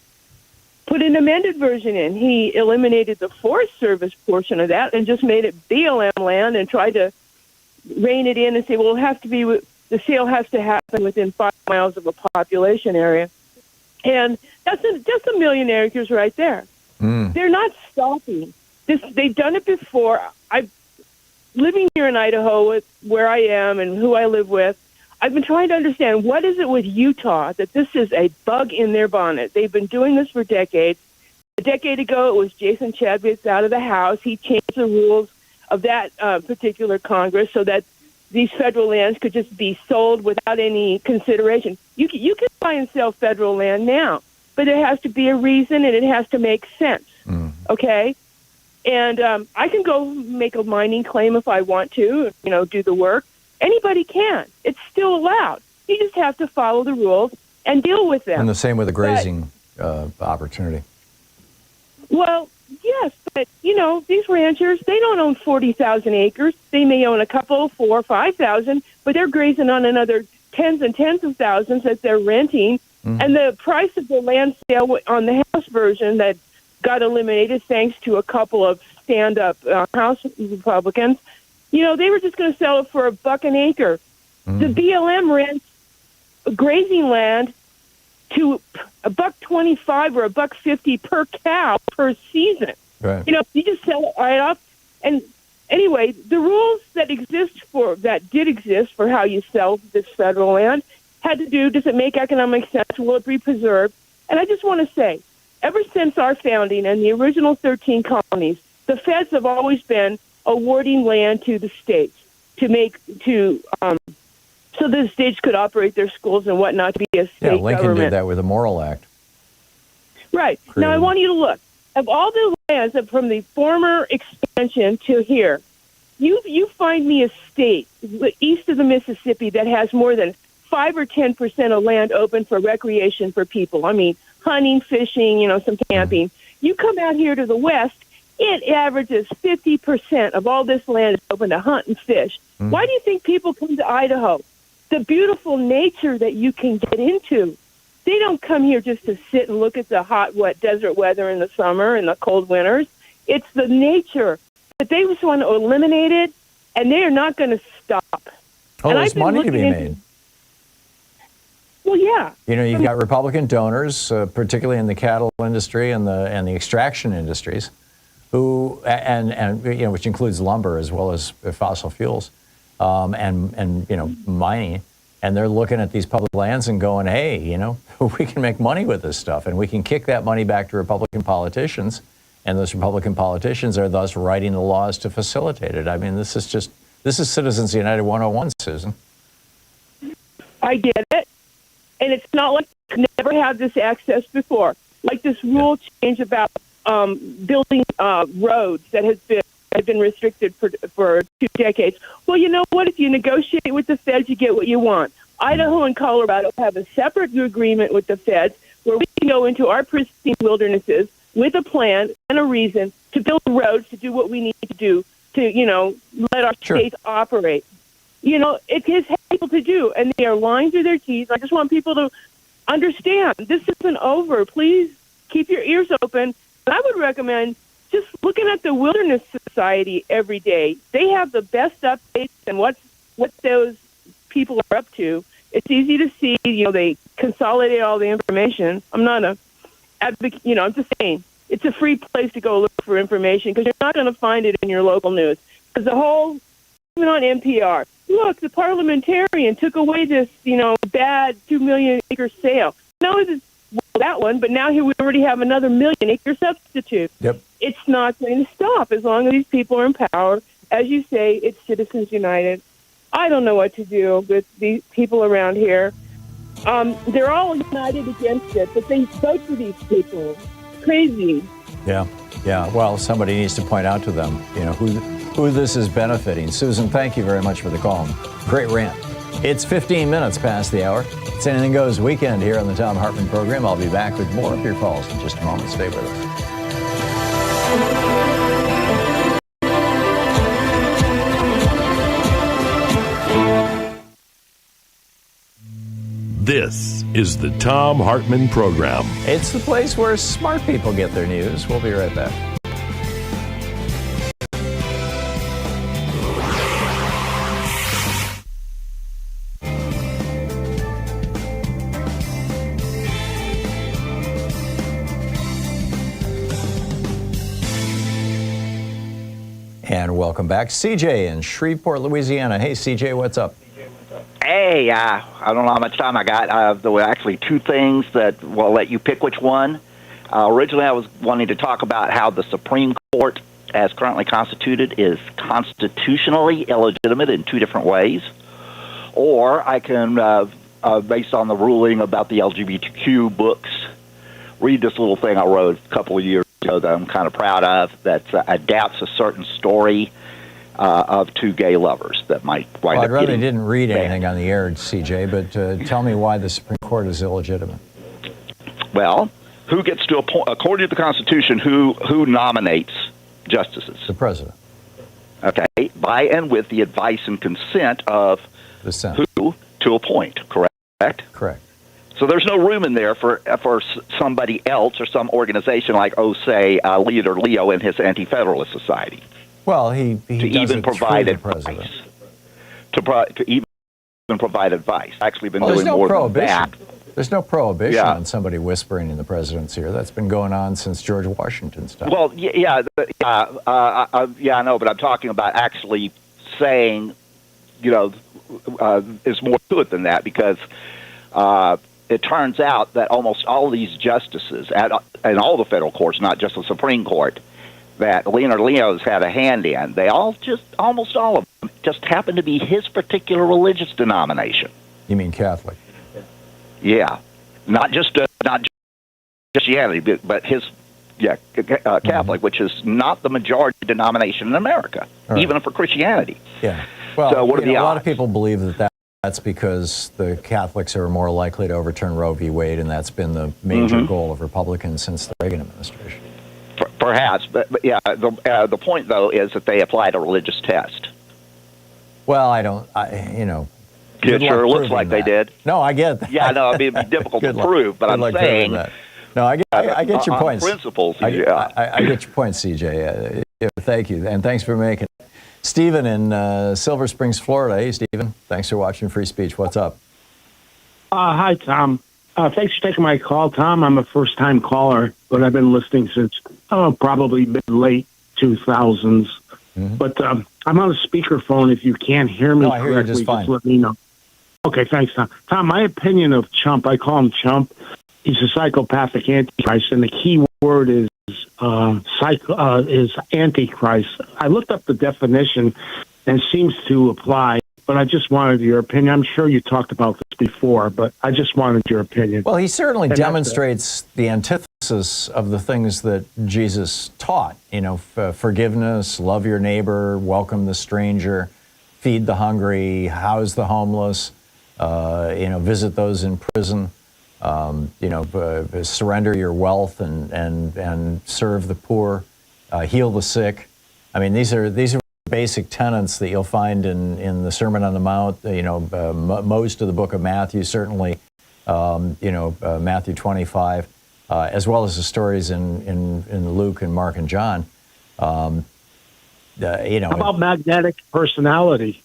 put an amended version in. He eliminated the Forest Service portion of that and just made it BLM land and tried to rein it in and say, well, the sale has to happen within 5 miles of a population area. And that's just a million acres right there. Mm. They're not stopping. They've done it before. I'm living here in Idaho, where I am and who I live with. I've been trying to understand, what is it with Utah that this is a bug in their bonnet? They've been doing this for decades. A decade ago, it was Jason Chadwick out of the House. He changed the rules of that particular Congress so that these federal lands could just be sold without any consideration. You can buy and sell federal land now, but there has to be a reason and it has to make sense, okay? And I can go make a mining claim if I want to, do the work. Anybody can. It's still allowed. You just have to follow the rules and deal with them. And the same with the grazing opportunity. Well, yes, but, these ranchers, they don't own 40,000 acres. They may own a couple, 4,000 or 5,000, but they're grazing on another tens and tens of thousands that they're renting. Mm-hmm. And the price of the land sale on the House version that got eliminated thanks to a couple of stand-up House Republicans, they were just going to sell it for $1 an acre. Mm-hmm. The BLM rents grazing land to $1.25 or $1.50 per cow per season. Right. You just sell it right off. And anyway, the rules that did exist for how you sell this federal land had to do, does it make economic sense? Will it be preserved? And I just want to say, ever since our founding and the original 13 colonies, the feds have always been awarding land to the states so the states could operate their schools and whatnot to be a state government. Lincoln did that with the Morrill Act. Right. Now I want you to look. Of all the lands from the former expansion to here, you find me a state east of the Mississippi that has more than 5 or 10% of land open for recreation for people. I mean, hunting, fishing, some camping. You come out here to the west, it averages 50% of all this land is open to hunt and fish. Mm. Why do you think people come to Idaho? The beautiful nature that you can get into. They don't come here just to sit and look at the hot, wet desert weather in the summer and the cold winters. It's the nature. But they just want to eliminate it, and they are not going to stop. Oh, there's money to be made. Well, yeah. You know, you've got Republican donors, particularly in the cattle industry and the extraction industries, who and you know, which includes lumber as well as fossil fuels, and you know, mining. And they're looking at these public lands and going, hey, you know, we can make money with this stuff, and we can kick that money back to Republican politicians, and those Republican politicians are thus writing the laws to facilitate it. I mean, this is Citizens United 101, Susan. I get it. And it's not like I've never had this access before. Like this rule change about building roads that have been restricted for 2 decades. Well, you know what? If you negotiate with the feds, you get what you want. Idaho and Colorado have a separate agreement with the feds where we can go into our pristine wildernesses with a plan and a reason to build roads to do what we need to do to, you know, let our states operate. You know, it is able to do, and they are lying through their teeth. I just want people to understand this isn't over. Please keep your ears open. And I would recommend just looking at the Wilderness Society every day. They have the best updates and what those people are up to. It's easy to see. You know, they consolidate all the information. I'm not a advocate. You know, I'm just saying it's a free place to go look for information because you're not going to find it in your local news. Because the whole, even on NPR, look, the parliamentarian took away this, you know, bad 2 million acre sale. No, that one, but now here we already have another 1 million acre substitute. Yep. It's not going to stop as long as these people are in power. As you say, it's Citizens United. I don't know what to do with these people around here. They're all united against it, but they vote for these people. Crazy. Yeah. Well, somebody needs to point out to them, you know, who this is benefiting. Susan, thank you very much for the call. Great rant. It's 15 minutes past the hour. It's Anything Goes weekend here on the Thom Hartmann Program. I'll be back with more of your calls in just a moment. Stay with us. This is the Thom Hartmann Program. It's the place where smart people get their news. We'll be right back. And welcome back. CJ in Shreveport, Louisiana. Hey, CJ, what's up? Hey, I don't know how much time I got. There were actually two things that, well, I'll let you pick which one. Originally, I was wanting to talk about how the Supreme Court, as currently constituted, is constitutionally illegitimate in two different ways. Or I can, based on the ruling about the LGBTQ books, read this little thing I wrote a couple of years ago that I'm kind of proud of that adapts a certain story of two gay lovers that might wind up I'd rather getting didn't read banned. anything on the air, CJ, but tell me why the Supreme Court is illegitimate. Well, who gets to appoint, according to the Constitution, who nominates justices? The president. Okay, by and with the advice and consent of the Senate. Who to appoint, correct? Correct. So there's no room in there for somebody else or some organization like, say, Leader Leo and his Anti-Federalist Society. Well, he to does even it provide through the advice. president. To even provide advice. Actually, been Well, doing there's no more prohibition. than that. There's no prohibition Yeah. on somebody whispering in the president's ear. That's been going on since George Washington's time. Well, I know, but I'm talking about actually saying, there's more to it than that because it turns out that almost all these justices in all the federal courts, not just the Supreme Court, that Leonard Leo's had a hand in, almost all of them just happen to be his particular religious denomination. You mean Catholic? Yeah, not just Christianity, but his Catholic, which is not the majority denomination in America, even for Christianity. Yeah. Well, so what are the a lot odds? of people believe that's because the Catholics are more likely to overturn Roe v. Wade, and that's been the major goal of Republicans since the Reagan administration. Perhaps, but the point though is that they applied a religious test. Well, It sure looks like they did. No, I get that. Yeah, no, it'd be difficult to prove, but I'm saying that. No, I get your points. Principles. I get your point, CJ. Thank you, and thanks for making it. Stephen in Silver Springs, Florida. Hey, Stephen. Thanks for watching Free Speech. What's up? Hi, Tom. Thanks for taking my call, Tom. I'm a first-time caller, but I've been listening since probably mid-late 2000s. Mm-hmm. But I'm on a speakerphone. If you can't hear me I hear correctly, you just fine. let me know. Okay, thanks, Tom. Tom, my opinion of Chump, I call him Chump. He's a psychopathic antichrist, and the key word is antichrist. I looked up the definition, and it seems to apply. But I just wanted your opinion. I'm sure you talked about this before, but I just wanted your opinion. Well, he certainly demonstrates the antithesis of the things that Jesus taught. Forgiveness, love your neighbor, welcome the stranger, feed the hungry, house the homeless, visit those in prison, surrender your wealth and serve the poor, heal the sick. I mean, these are basic tenets that you'll find in the Sermon on the Mount, most of the book of Matthew, certainly, Matthew 25, as well as the stories in Luke and Mark and John. How about magnetic personality?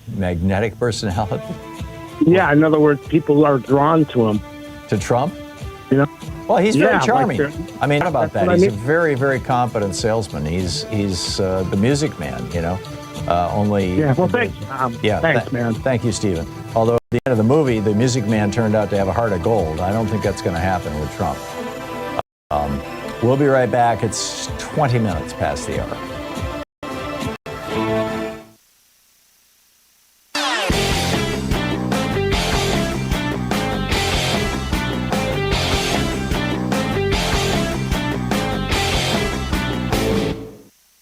Magnetic personality? Yeah, in other words, people are drawn to him. To Trump? Well, he's very charming. I mean, about that. He's a very, very competent salesman. He's the music man, only... Yeah, well, thanks, thanks, man. Thank you, Stephen. Although at the end of the movie, the music man turned out to have a heart of gold. I don't think that's going to happen with Trump. We'll be right back. It's 20 minutes past the hour.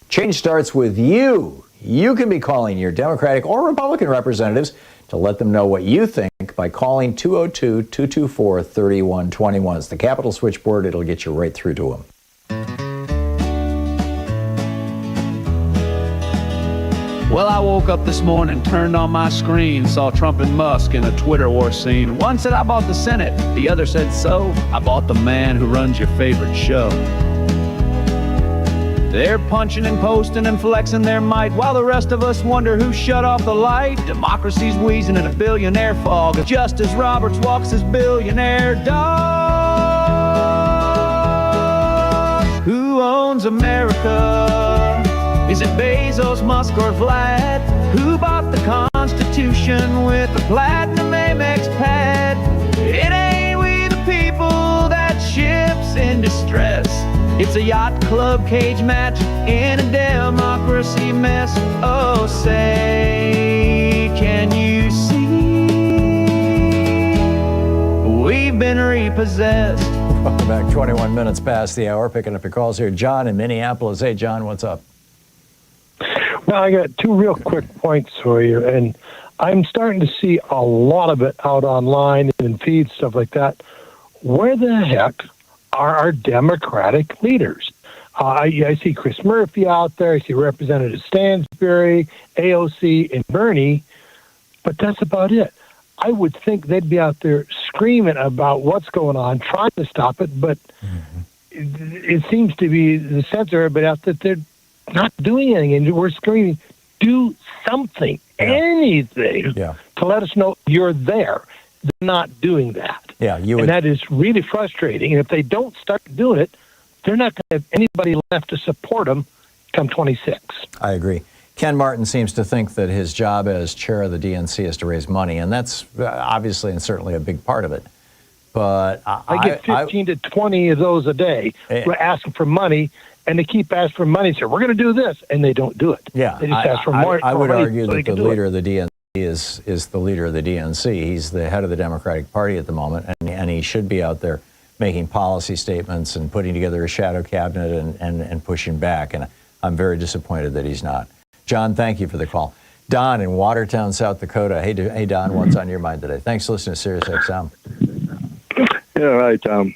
Change starts with you. You can be calling your Democratic or Republican representatives to let them know what you think by calling 202-224-3121. It's the Capitol switchboard. It'll get you right through to them. Well, I woke up this morning, turned on my screen, saw Trump and Musk in a Twitter war scene. One said, I bought the Senate. The other said, so I bought the man who runs your favorite show. They're punching and posting and flexing their might while the rest of us wonder who shut off the light. Democracy's wheezing in a billionaire fog just as Roberts walks his billionaire dog. Who owns America? Is it Bezos, Musk, or Vlad? Who bought the Constitution with a platinum Amex pad? It ain't we the people that ships in distress. It's a yacht club cage match in a democracy mess. Oh, say, can you see? We've been repossessed. Welcome back. 21 minutes past the hour. Picking up your calls here. John in Minneapolis. Hey, John, what's up? Well, I got two real quick points for you, and I'm starting to see a lot of it out online and in feeds, stuff like that. Where the heck are our Democratic leaders? I see Chris Murphy out there. I see Representative Stansbury, AOC, and Bernie, but that's about it. I would think they'd be out there screaming about what's going on, trying to stop it, but it seems to be the sense of everybody out that they're not doing anything, and we're screaming, do something, anything, to let us know you're there. They're not doing that. Yeah, and that is really frustrating. And if they don't start doing it, they're not going to have anybody left to support them come 26. I agree. Ken Martin seems to think that his job as chair of the DNC is to raise money, and that's obviously and certainly a big part of it. But I get 15 to 20 of those a day asking for money, and they keep asking for money. Say, we're going to do this, and they don't do it. Yeah, they just ask for more. I would money argue so that the leader of the DNC is the leader of the DNC. He's the head of the Democratic Party at the moment, and he should be out there making policy statements and putting together a shadow cabinet and pushing back. And I'm very disappointed that he's not. John, thank you for the call. Don in Watertown, South Dakota. Hey, Don, what's on your mind today? Thanks for listening to Sirius XM. Yeah, hi, Tom.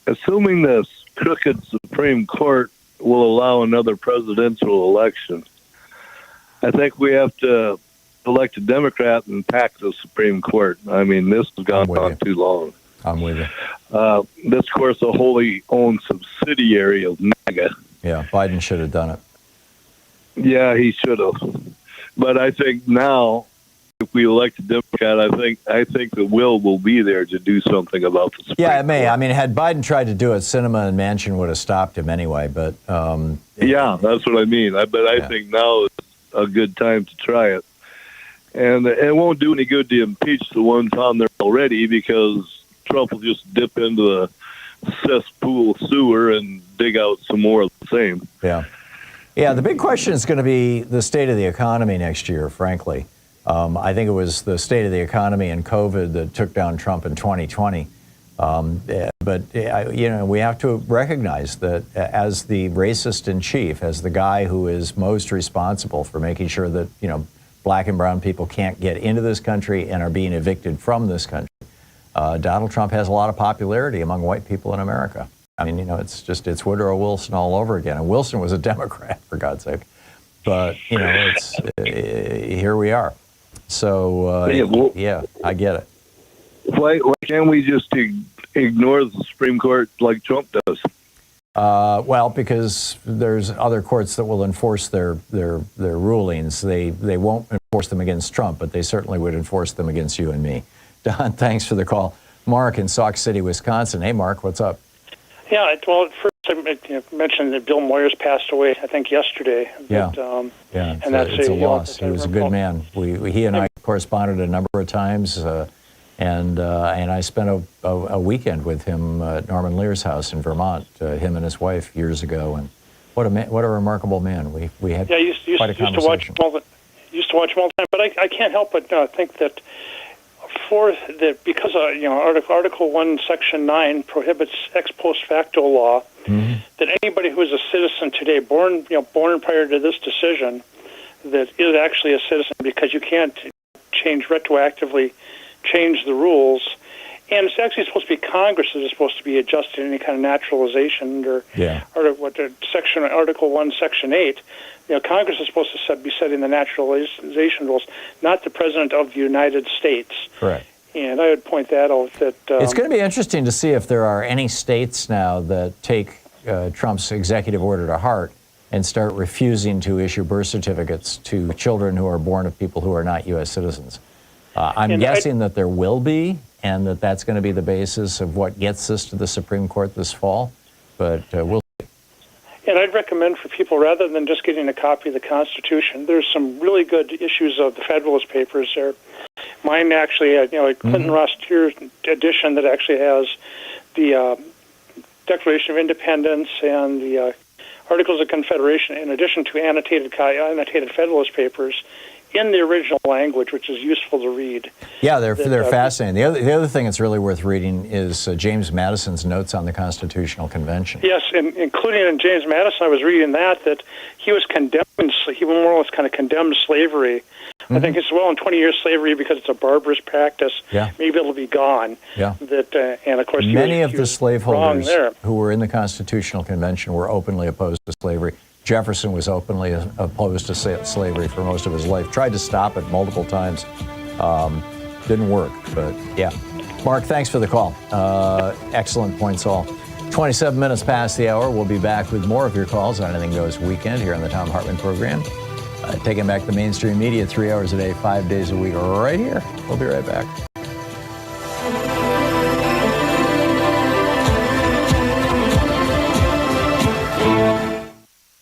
Assuming the crooked Supreme Court will allow another presidential election, I think we have to elect a Democrat and pack the Supreme Court. I mean, this has gone on too long. I'm with you. This, of course, a wholly owned subsidiary of MAGA. Yeah, Biden should have done it. Yeah, he should have. But I think now if we elect a Democrat, I think the will be there to do something about the Supreme Yeah, it may. Court. I mean, had Biden tried to do it, Sinema and Manchin would have stopped him anyway. But yeah, that's what I mean. I think now is a good time to try it, and it won't do any good to impeach the ones on there already because Trump will just dip into the cesspool sewer and dig out some more of the same. Yeah. Yeah, the big question is going to be the state of the economy next year, frankly. I think it was the state of the economy and COVID that took down Trump in 2020. But we have to recognize that as the racist in chief, as the guy who is most responsible for making sure that, black and brown people can't get into this country and are being evicted from this country, Donald Trump has a lot of popularity among white people in America. I mean, it's Woodrow Wilson all over again. And Wilson was a Democrat, for God's sake. But, here we are. So, yeah, I get it. Why can't we just ignore the Supreme Court like Trump does? Well, because there's other courts that will enforce their rulings. They won't enforce them against Trump, but they certainly would enforce them against you and me. Don, thanks for the call. Mark in Sauk City, Wisconsin. Hey, Mark, what's up? Yeah, well, at first I mentioned that Bill Moyers passed away, I think, yesterday. Yeah, and it's a loss. He was a good man. He and I corresponded a number of times, and I spent a weekend with him at Norman Lear's house in Vermont, him and his wife years ago, and what a remarkable man. We had quite a conversation. Used to watch him all the time, but I can't help but think that because Article 1, Section 9 prohibits ex post facto law, that anybody who is a citizen today, born prior to this decision, that is actually a citizen because you can't retroactively change the rules. And it's actually supposed to be Congress that is supposed to be adjusting any kind of naturalization or Article 1, Section 8. Congress is supposed to be setting the naturalization rules, not the President of the United States. Correct. And I would point that out. It's going to be interesting to see if there are any states now that take Trump's executive order to heart and start refusing to issue birth certificates to children who are born of people who are not U.S. citizens. I'm guessing that there will be, and that's going to be the basis of what gets us to the Supreme Court this fall. But we'll see. And I'd recommend for people, rather than just getting a copy of the Constitution, there's some really good issues of the Federalist Papers there. Mine actually, Clinton Ross Tier edition that actually has the Declaration of Independence and the Articles of Confederation, in addition to annotated Federalist Papers in the original language, which is useful to read. Yeah, they're fascinating. The other thing that's really worth reading is James Madison's notes on the Constitutional Convention. Yes, including in James Madison, I was reading that he was condemning, he more or less kind of condemned slavery. I think it's, in 20 years slavery because it's a barbarous practice. Yeah. Maybe it'll be gone. Yeah. And of course, many of the slaveholders who were in the Constitutional Convention were openly opposed to slavery. Jefferson was openly opposed to slavery for most of his life. Tried to stop it multiple times. Didn't work, but yeah. Mark, thanks for the call. Excellent points all. 27 minutes past the hour. We'll be back with more of your calls on Anything Goes Weekend here on the Thom Hartmann Program. Taking back the mainstream media 3 hours a day, 5 days a week, right here. We'll be right back.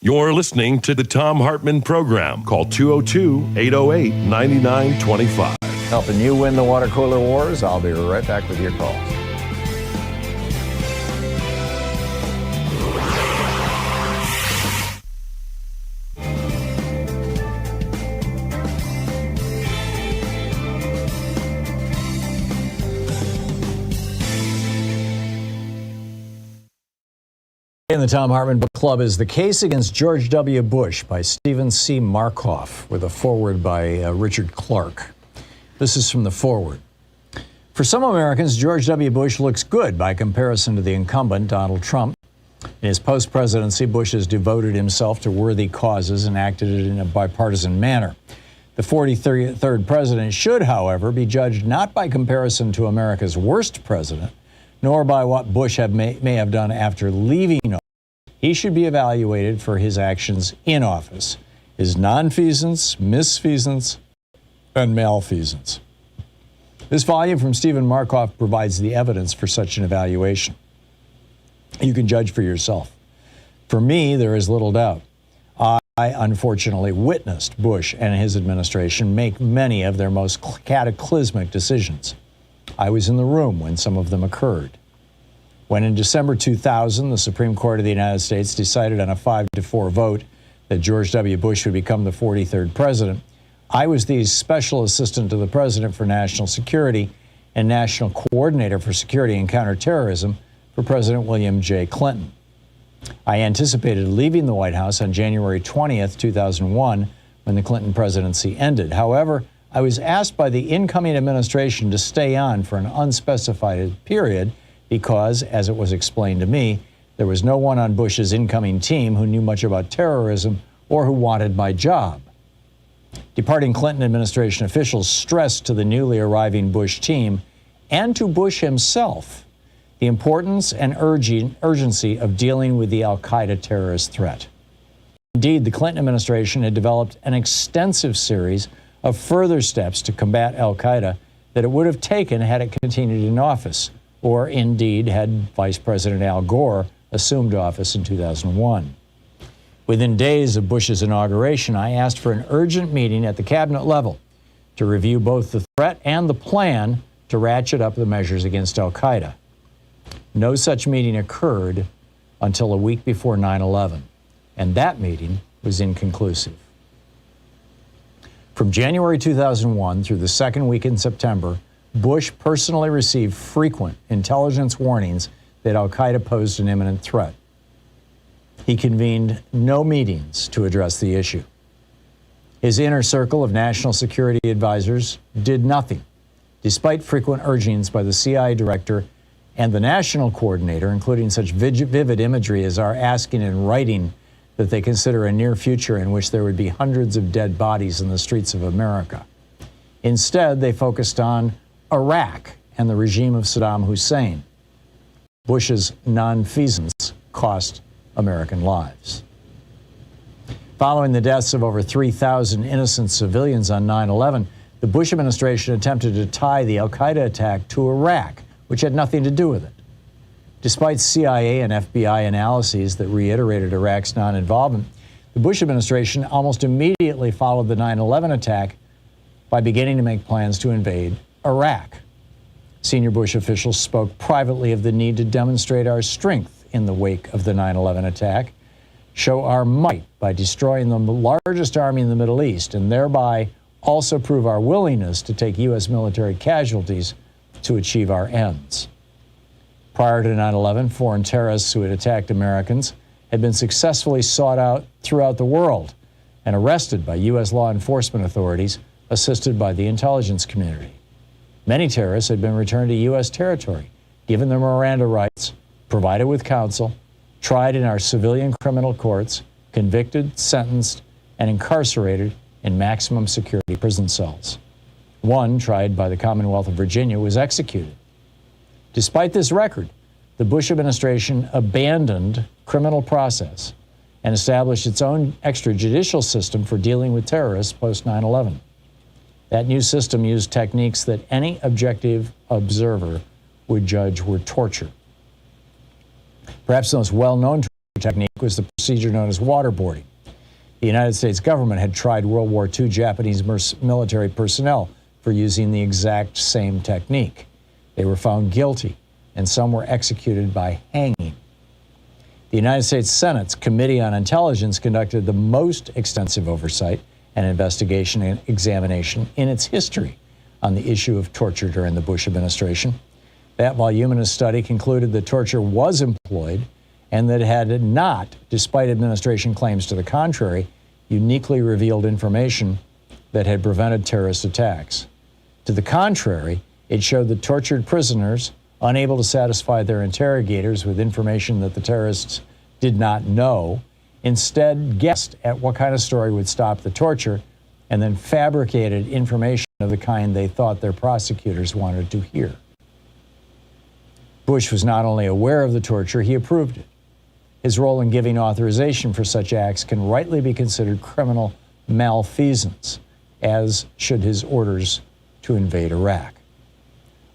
You're listening to the Thom Hartmann Program. Call 202-808-9925. Helping you win the water cooler wars. I'll be right back with your calls. In the Thom Hartmann Book Club is The Case Against George W. Bush by Stephen C. Markoff, with a foreword by Richard Clark. This is from the foreword. For some Americans, George W. Bush looks good by comparison to the incumbent, Donald Trump. In his post-presidency, Bush has devoted himself to worthy causes and acted in a bipartisan manner. The 43rd president should, however, be judged not by comparison to America's worst president, nor by what Bush may have done after leaving office. He should be evaluated for his actions in office, his nonfeasance, misfeasance, and malfeasance. This volume from Stephen Markoff provides the evidence for such an evaluation. You can judge for yourself. For me, there is little doubt. I unfortunately witnessed Bush and his administration make many of their most cataclysmic decisions. I was in the room when some of them occurred. When in December 2000, the Supreme Court of the United States decided on a 5-4 vote that George W. Bush would become the 43rd president, I was the Special Assistant to the President for National Security and National Coordinator for Security and Counterterrorism for President William J. Clinton. I anticipated leaving the White House on January 20th, 2001, when the Clinton presidency ended. However, I was asked by the incoming administration to stay on for an unspecified period because, as it was explained to me, there was no one on Bush's incoming team who knew much about terrorism or who wanted my job. Departing Clinton administration officials stressed to the newly arriving Bush team and to Bush himself the importance and urgency of dealing with the al-Qaeda terrorist threat. Indeed, the Clinton administration had developed an extensive series of further steps to combat al-Qaeda that it would have taken had it continued in office, or indeed had Vice President Al Gore assumed office in 2001. Within days of Bush's inauguration, I asked for an urgent meeting at the cabinet level to review both the threat and the plan to ratchet up the measures against al-Qaeda. No such meeting occurred until a week before 9/11, and that meeting was inconclusive. From January 2001 through the second week in September, Bush personally received frequent intelligence warnings that al-Qaeda posed an imminent threat. He convened no meetings to address the issue. His inner circle of national security advisors did nothing, despite frequent urgings by the CIA director and the national coordinator, including such vivid imagery as our asking in writing that they consider a near future in which there would be hundreds of dead bodies in the streets of America. Instead, they focused on Iraq and the regime of Saddam Hussein. Bush's nonfeasance cost American lives. Following the deaths of over 3,000 innocent civilians on 9/11, the Bush administration attempted to tie the al-Qaeda attack to Iraq, which had nothing to do with it. Despite CIA and FBI analyses that reiterated Iraq's non-involvement, the Bush administration almost immediately followed the 9/11 attack by beginning to make plans to invade Iraq. Senior Bush officials spoke privately of the need to demonstrate our strength in the wake of the 9/11 attack, show our might by destroying the largest army in the Middle East, and thereby also prove our willingness to take U.S. military casualties to achieve our ends. Prior to 9/11, foreign terrorists who had attacked Americans had been successfully sought out throughout the world and arrested by U.S. law enforcement authorities assisted by the intelligence community. Many terrorists had been returned to U.S. territory, given their Miranda rights, provided with counsel, tried in our civilian criminal courts, convicted, sentenced, and incarcerated in maximum security prison cells. One, tried by the Commonwealth of Virginia, was executed. Despite this record, the Bush administration abandoned criminal process and established its own extrajudicial system for dealing with terrorists post 9/11. That new system used techniques that any objective observer would judge were torture. Perhaps the most well-known torture technique was the procedure known as waterboarding. The United States government had tried World War II Japanese military personnel for using the exact same technique. They were found guilty, and some were executed by hanging. The United States Senate's Committee on Intelligence conducted the most extensive oversight and investigation and examination in its history on the issue of torture during the Bush administration. That voluminous study concluded that torture was employed and that it had not, despite administration claims to the contrary, uniquely revealed information that had prevented terrorist attacks. To the contrary, it showed that tortured prisoners, unable to satisfy their interrogators with information that the terrorists did not know, instead guessed at what kind of story would stop the torture and then fabricated information of the kind they thought their prosecutors wanted to hear. Bush was not only aware of the torture, he approved it. His role in giving authorization for such acts can rightly be considered criminal malfeasance, as should his orders to invade Iraq.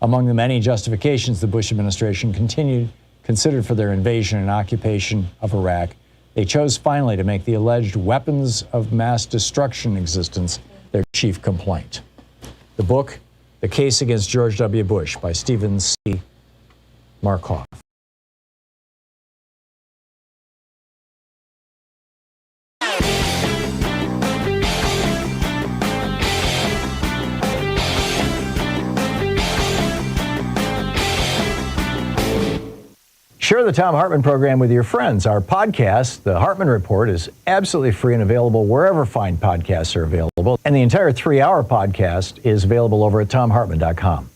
Among the many justifications the Bush administration considered for their invasion and occupation of Iraq, they chose finally to make the alleged weapons of mass destruction existence their chief complaint. The book, The Case Against George W. Bush by Stephen C. Markoff. Share the Thom Hartmann Program with your friends. Our podcast, The Hartmann Report, is absolutely free and available wherever fine podcasts are available. And the entire 3-hour podcast is available over at thomhartmann.com.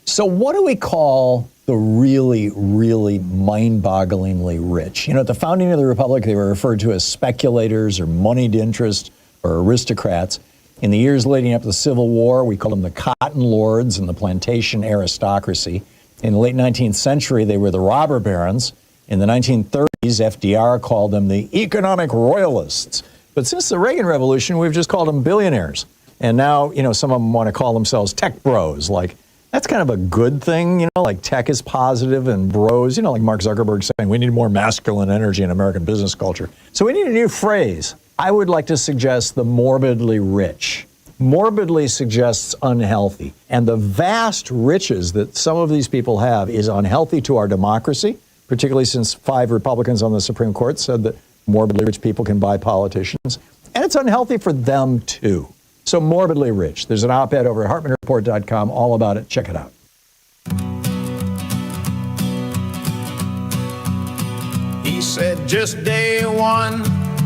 So what do we call the really, really mind-bogglingly rich? You know, at the founding of the Republic, they were referred to as speculators or moneyed interest or aristocrats. In the years leading up to the Civil War, we called them the cotton lords and the plantation aristocracy. In the late 19th century, they were the robber barons. In the 1930s, FDR called them the economic royalists. But since the Reagan Revolution, we've just called them billionaires. And now, you know, some of them want to call themselves tech bros. Like, that's kind of a good thing, you know, like tech is positive and bros, you know, like Mark Zuckerberg saying we need more masculine energy in American business culture. So we need a new phrase. I would like to suggest the morbidly rich. Morbidly suggests unhealthy. And the vast riches that some of these people have is unhealthy to our democracy, particularly since 5 Republicans on the Supreme Court said that morbidly rich people can buy politicians. And it's unhealthy for them, too. So morbidly rich. There's an op-ed over at HartmannReport.com all about it. Check it out. He said just day one,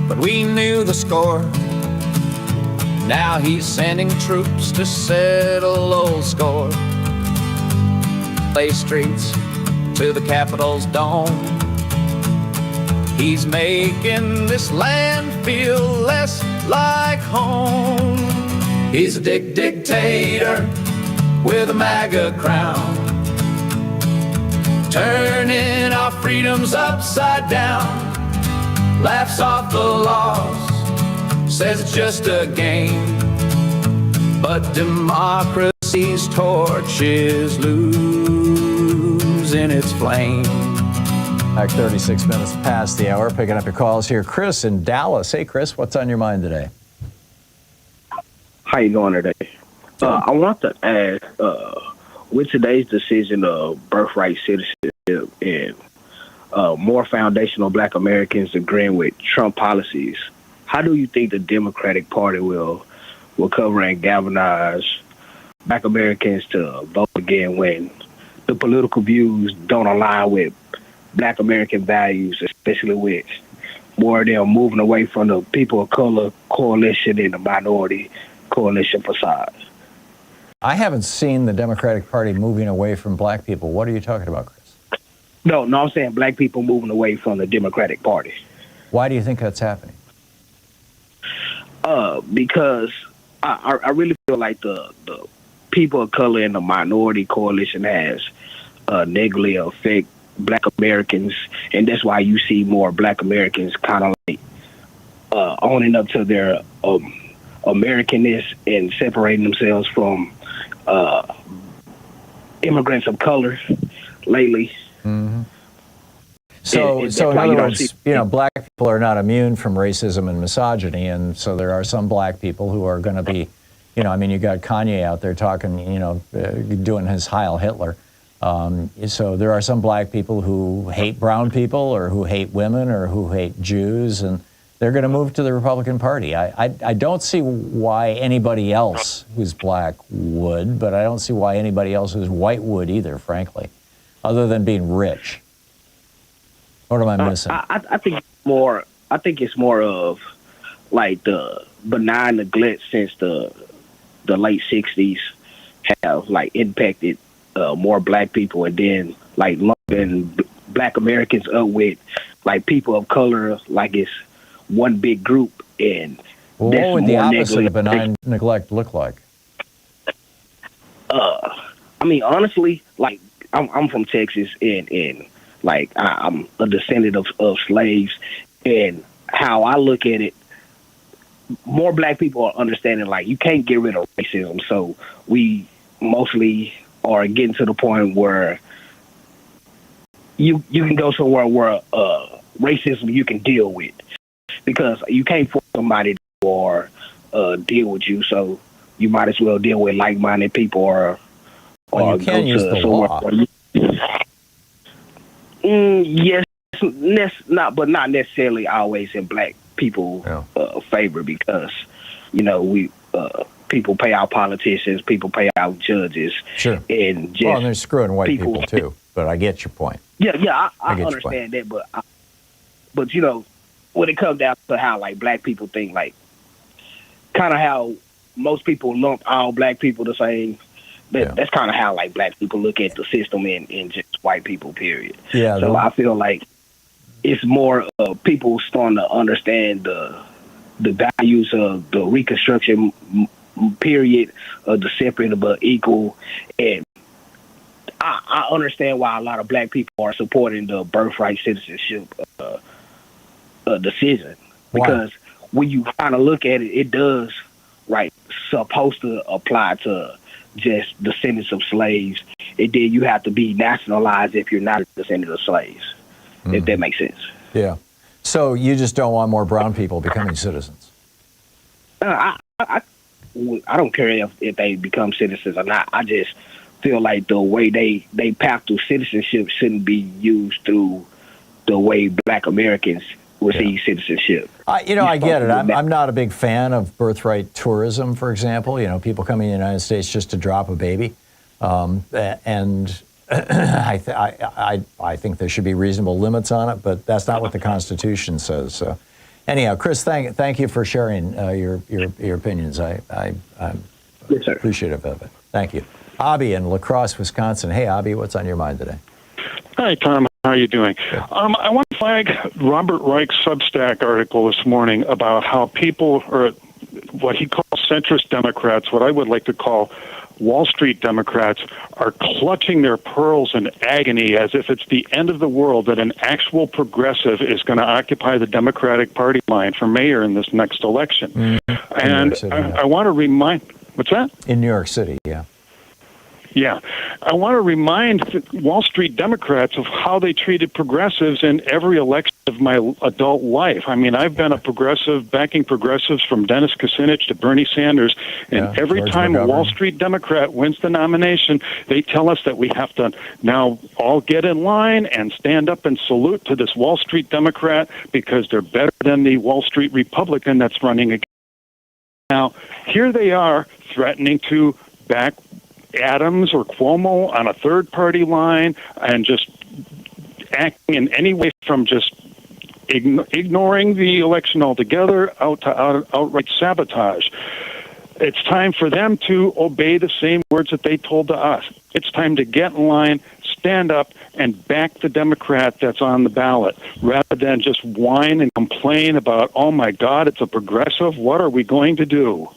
but we knew the score. Now he's sending troops to settle old score. Play streets to the Capitol's dome. He's making this land feel less like home. He's a dictator with a MAGA crown, turning our freedoms upside down. Laughs off the laws, says it's just a game, but democracy's torch is losing its flame. Back 36 minutes past the hour, picking up your calls here. Chris in Dallas. Hey, Chris, what's on your mind today? How you doing today? I want to ask, with today's decision of birthright citizenship and more foundational Black Americans agreeing with Trump policies, how do you think the Democratic Party will cover and galvanize Black Americans to vote again when the political views don't align with Black American values, especially with more of them moving away from the people of color coalition and the minority coalition facade? I haven't seen the Democratic Party moving away from black people. What are you talking about, Chris? No, I'm saying black people moving away from the Democratic Party. Why do you think that's happening? Because I really feel like the people of color and the minority coalition has negatively affect Black Americans, and that's why you see more Black Americans kind of like owning up to their Americanness and separating themselves from immigrants of color lately. Mm-hmm. So in other words, black people are not immune from racism and misogyny, and so there are some black people who are going to be, you got Kanye out there talking, doing his Heil Hitler. So there are some black people who hate brown people or who hate women or who hate Jews, and they're going to move to the Republican Party. I don't see why anybody else who's black would, but I don't see why anybody else who's white would either, frankly, other than being rich. What am I missing? I think it's more of like the benign neglect since the late 60s have like impacted more black people, and then like lumping Black Americans up with like people of color like it's one big group. And well, what would the opposite of benign neglect look like? I mean, honestly, like I'm from Texas, and like I'm a descendant of slaves, and how I look at it, more black people are understanding like you can't get rid of racism. So we mostly are getting to the point where you can go somewhere where racism you can deal with, because you can't force somebody to or deal with you. So you might as well deal with like-minded people, or you can't use the law. Yes, but not necessarily always in black people favor, because we people pay our politicians, people pay our judges. Sure. And and they're screwing white people too. But I get your point. Yeah, I understand that, but when it comes down to how like black people think, like kind of how most people lump all black people the same. That's kind of how like black people look at the system and just white people, period. Yeah. So I feel like it's more people starting to understand the values of the Reconstruction period, of the separate but equal, and I understand why a lot of black people are supporting the birthright citizenship decision, because when you kind of look at it, it does supposed to apply to just descendants of slaves, and then you have to be nationalized if you're not a descendant of slaves, if that makes sense. Yeah. So you just don't want more brown people becoming citizens? I don't care if they become citizens or not. I just feel like the way they path through citizenship shouldn't be used through the way black Americans receive citizenship. I get it. I'm not a big fan of birthright tourism, for example. People coming to the United States just to drop a baby. And I think there should be reasonable limits on it, but that's not what the Constitution says. So anyhow, Chris, thank you for sharing your opinions. I'm appreciative of it. Thank you. Abby in La Crosse, Wisconsin. Hey, Abby, what's on your mind today? Hi, Tom. How are you doing? I want to flag Robert Reich's Substack article this morning about how people, or what he calls centrist Democrats, what I would like to call Wall Street Democrats, are clutching their pearls in agony as if it's the end of the world that an actual progressive is going to occupy the Democratic Party line for mayor in this next election. And I want to remind, what's that? In New York City, yeah. Yeah. I want to remind Wall Street Democrats of how they treated progressives in every election of my adult life. I mean, I've been a progressive, backing progressives from Dennis Kucinich to Bernie Sanders, and every time a Wall Street Democrat wins the nomination, they tell us that we have to now all get in line and stand up and salute to this Wall Street Democrat because they're better than the Wall Street Republican that's running against. Now, here they are threatening to back Adams or Cuomo on a third-party line and just acting in any way from just ignoring the election altogether out to outright sabotage. It's time for them to obey the same words that they told to us. It's time to get in line, stand up, and back the Democrat that's on the ballot, rather than just whine and complain about, oh, my God, it's a progressive. What are we going to do?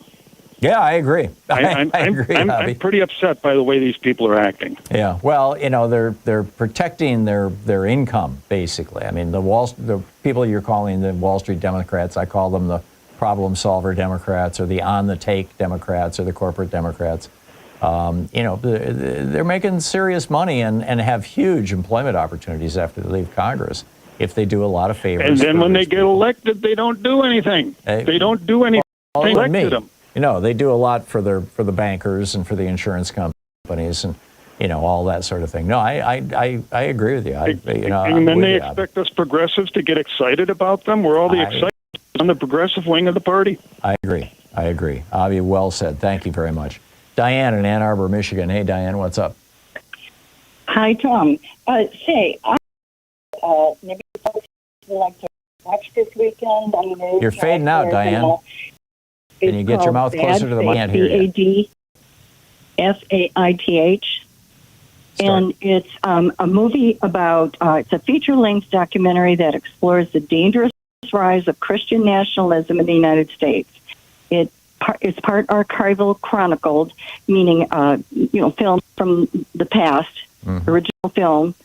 Yeah, I agree. I agree. I'm pretty upset by the way these people are acting. Yeah, well, they're protecting their income basically. I mean, the people you're calling the Wall Street Democrats, I call them the problem solver Democrats, or the on the take Democrats, or the corporate Democrats. They're making serious money and have huge employment opportunities after they leave Congress if they do a lot of favors. And then when they get elected, they don't do anything. They don't do anything. They elected them. They do a lot for the bankers and for the insurance companies and all that sort of thing. No, I agree with you. And then they expect us progressives to get excited about them. We're all the excited on the progressive wing of the party. I agree. Avi, well said. Thank you very much. Diane in Ann Arbor, Michigan. Hey, Diane, what's up? Hi, Tom. Say, maybe folks would like to watch this weekend. You're fading out, Diane. Can you get your mouth closer to the mic? I can't hear you. BADFAITH. And it's a movie about, it's a feature-length documentary that explores the dangerous rise of Christian nationalism in the United States. It's part archival chronicled, meaning, film from the past, original film.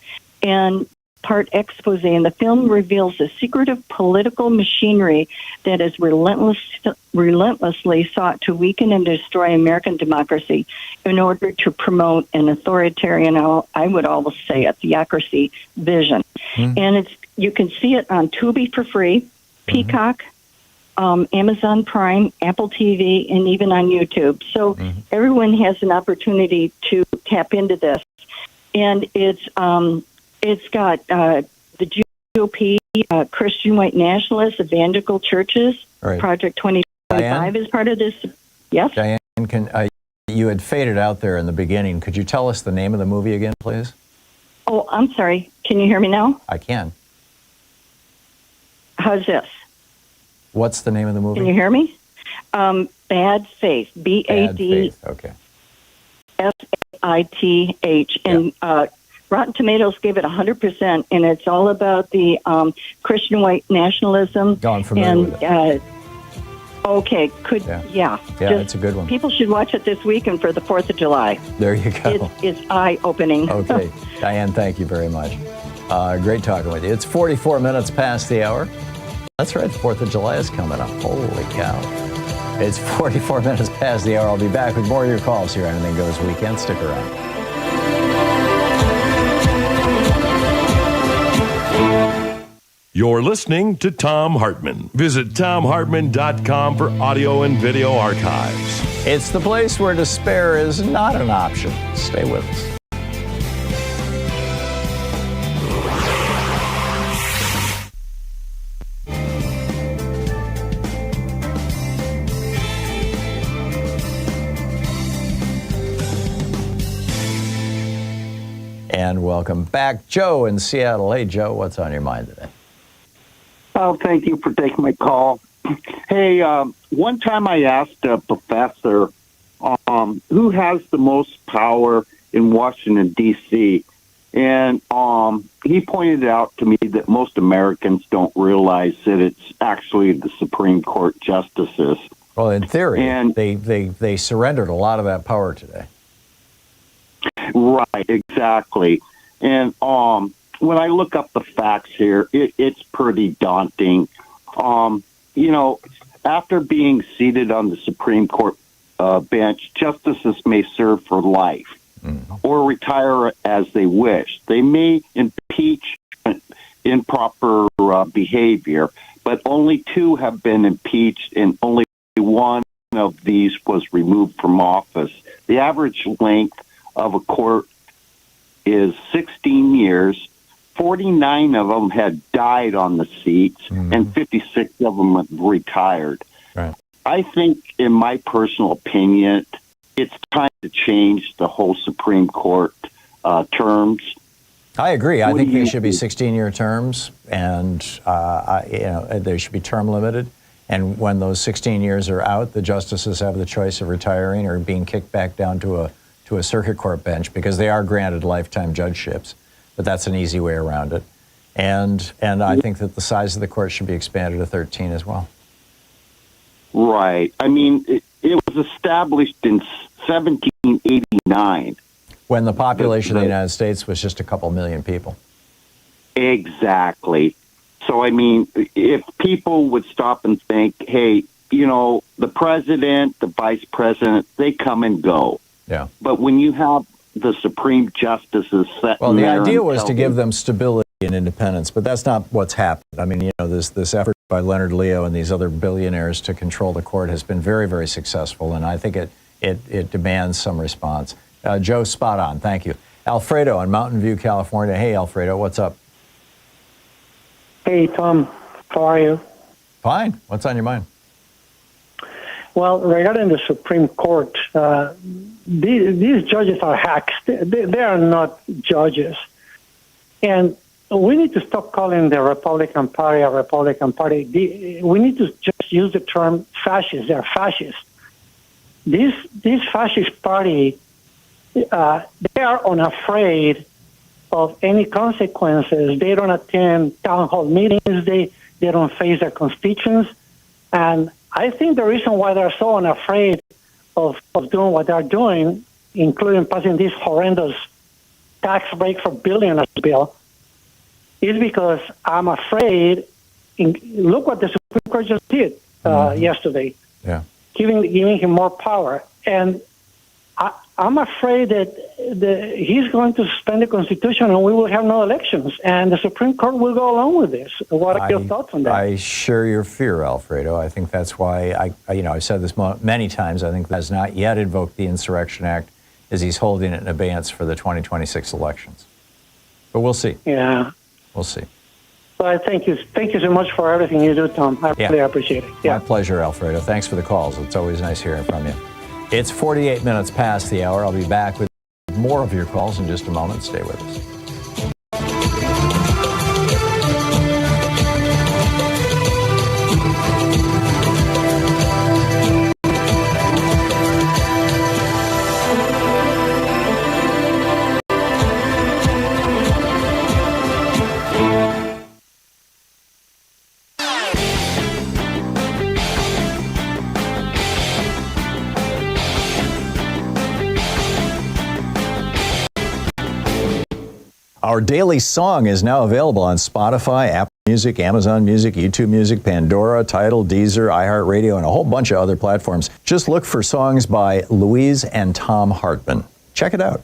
And part expose, and the film reveals the secretive political machinery that is relentlessly sought to weaken and destroy American democracy in order to promote an authoritarian, I would almost say a theocracy vision. And you can see it on Tubi for free, Peacock, Amazon Prime, Apple TV, and even on YouTube. So everyone has an opportunity to tap into this. And it's got the GOP, Christian white nationalists, evangelical churches. Right. Project 2025 is part of this. Yes? Diane, you had faded out there in the beginning. Could you tell us the name of the movie again, please? Oh, I'm sorry. Can you hear me now? I can. How's this? What's the name of the movie? Can you hear me? Bad Faith. Bad Faith. Okay. FAITH. And Rotten Tomatoes gave it 100%, and it's all about the Christian white nationalism. Oh, I'm familiar with it. Okay, Yeah, it's a good one. People should watch it this weekend for the 4th of July. There you go. It's eye-opening. Okay. Diane, thank you very much. Great talking with you. It's 44 minutes past the hour. That's right, the 4th of July is coming up. Holy cow. It's 44 minutes past the hour. I'll be back with more of your calls here on Anything Goes Weekend. Stick around. You're listening to Thom Hartmann. Visit thomhartmann.com for audio and video archives. It's the place where despair is not an option. Stay with us. And welcome back. Joe in Seattle. Hey, Joe, what's on your mind today? Oh, thank you for taking my call. Hey, one time I asked a professor who has the most power in Washington, D.C., and he pointed out to me that most Americans don't realize that it's actually the Supreme Court justices. Well, in theory, and they surrendered a lot of that power today. Right, exactly. And when I look up the facts here, it's pretty daunting. After being seated on the Supreme Court bench, justices may serve for life or retire as they wish. They may impeach improper behavior, but only 2 have been impeached, and only one of these was removed from office. The average length of a court is 16 years. 49 of them had died on the seats, and 56 of them have retired. Right. I think, in my personal opinion, it's time to change the whole Supreme Court terms. I agree. I think they should be 16-year terms, and they should be term limited. And when those 16 years are out, the justices have the choice of retiring or being kicked back down to a circuit court bench, because they are granted lifetime judgeships. But that's an easy way around it. And I think that the size of the court should be expanded to 13 as well. Right. I mean, it was established in 1789. When the population of the United States was just a couple million people. Exactly. So, I mean, if people would stop and think, hey, the president, the vice president, they come and go. Yeah. But when you have the Supreme Justices set well, the idea was to give them stability and independence, but that's not what's happened. I mean, this effort by Leonard Leo and these other billionaires to control the court has been very, very successful, and I think it demands some response. Joe, spot on. Thank you. Alfredo in Mountain View, California. Hey, Alfredo, what's up? Hey, Tom. How are you? Fine. What's on your mind? Well, regarding the Supreme Court, these judges are hacks. They are not judges. And we need to stop calling the Republican Party a Republican Party. We need to just use the term fascist. They're fascists. This fascist party, they are unafraid of any consequences. They don't attend town hall meetings. They don't face their constituents. And I think the reason why they're so unafraid of doing what they're doing, including passing this horrendous tax break for billionaires bill, is because I'm afraid. Look what the Supreme Court just did yesterday. Yeah. Giving him more power. And I'm afraid that he's going to suspend the Constitution and we will have no elections. And the Supreme Court will go along with this. What are your thoughts on that? I share your fear, Alfredo. I think that's why I've said this many times. I think that has not yet invoked the Insurrection Act as he's holding it in abeyance for the 2026 elections. But we'll see. Yeah. We'll see. Well, thank you so much for everything you do, Tom. I really appreciate it. My pleasure, Alfredo. Thanks for the calls. It's always nice hearing from you. It's 48 minutes past the hour. I'll be back with more of your calls in just a moment. Stay with us. Our daily song is now available on Spotify, Apple Music, Amazon Music, YouTube Music, Pandora, Tidal, Deezer, iHeartRadio, and a whole bunch of other platforms. Just look for songs by Louise and Thom Hartmann. Check it out.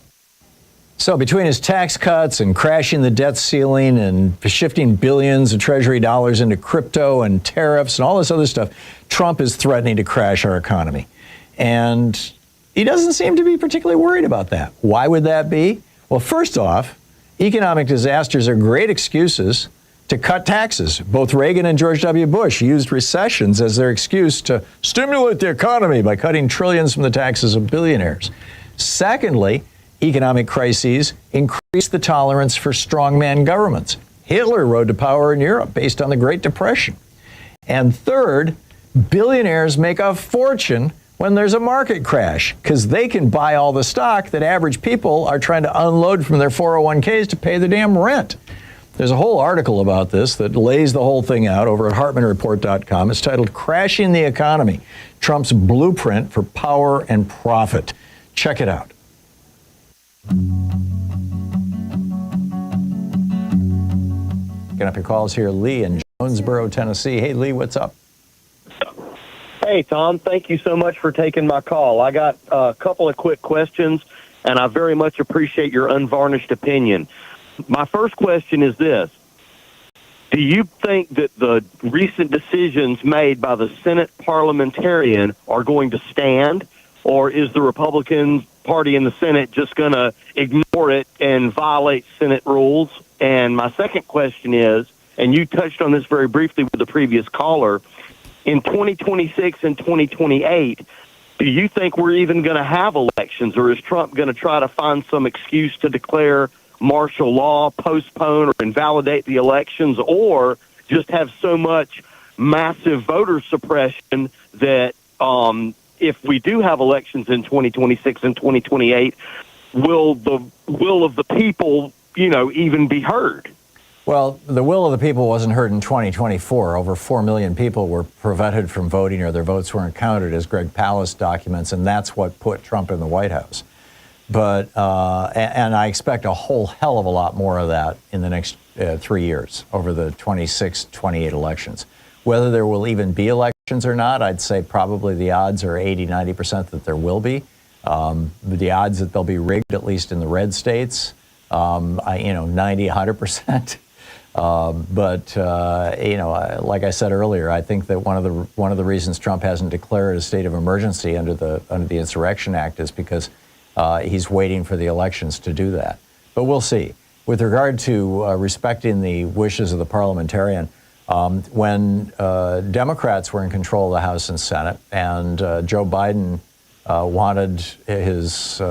So between his tax cuts and crashing the debt ceiling and shifting billions of Treasury dollars into crypto and tariffs and all this other stuff, Trump is threatening to crash our economy. And he doesn't seem to be particularly worried about that. Why would that be? Well, first off, economic disasters are great excuses to cut taxes. Both Reagan and George W. Bush used recessions as their excuse to stimulate the economy by cutting trillions from the taxes of billionaires. Secondly, economic crises increase the tolerance for strongman governments. Hitler rode to power in Europe based on the Great Depression. And third, billionaires make a fortune when there's a market crash, because they can buy all the stock that average people are trying to unload from their 401ks to pay the damn rent. There's a whole article about this that lays the whole thing out over at HartmannReport.com. It's titled Crashing the Economy, Trump's Blueprint for Power and Profit. Check it out. Getting up your calls here, Lee in Jonesboro, Tennessee. Hey, Lee, what's up? Hey, Tom, thank you so much for taking my call. I got a couple of quick questions, and I very much appreciate your unvarnished opinion. My first question is this. Do you think that the recent decisions made by the Senate parliamentarian are going to stand, or is the Republican Party in the Senate just going to ignore it and violate Senate rules? And my second question is, and you touched on this very briefly with the previous caller, in 2026 and 2028, do you think we're even going to have elections, or is Trump going to try to find some excuse to declare martial law, postpone or invalidate the elections, or just have so much massive voter suppression that if we do have elections in 2026 and 2028, will the will of the people, even be heard? Well, the will of the people wasn't heard in 2024. Over 4 million people were prevented from voting, or their votes weren't counted, as Greg Palast documents, and that's what put Trump in the White House. But and I expect a whole hell of a lot more of that in the next 3 years over the 26, 28 elections. Whether there will even be elections or not, I'd say probably the odds are 80, 90% that there will be. The odds that they'll be rigged, at least in the red states, 90, 100%. Like I said earlier, I think that one of the reasons Trump hasn't declared a state of emergency under the Insurrection Act is because he's waiting for the elections to do that. But we'll see. With regard to respecting the wishes of the parliamentarian, when Democrats were in control of the House and Senate, and Joe Biden wanted his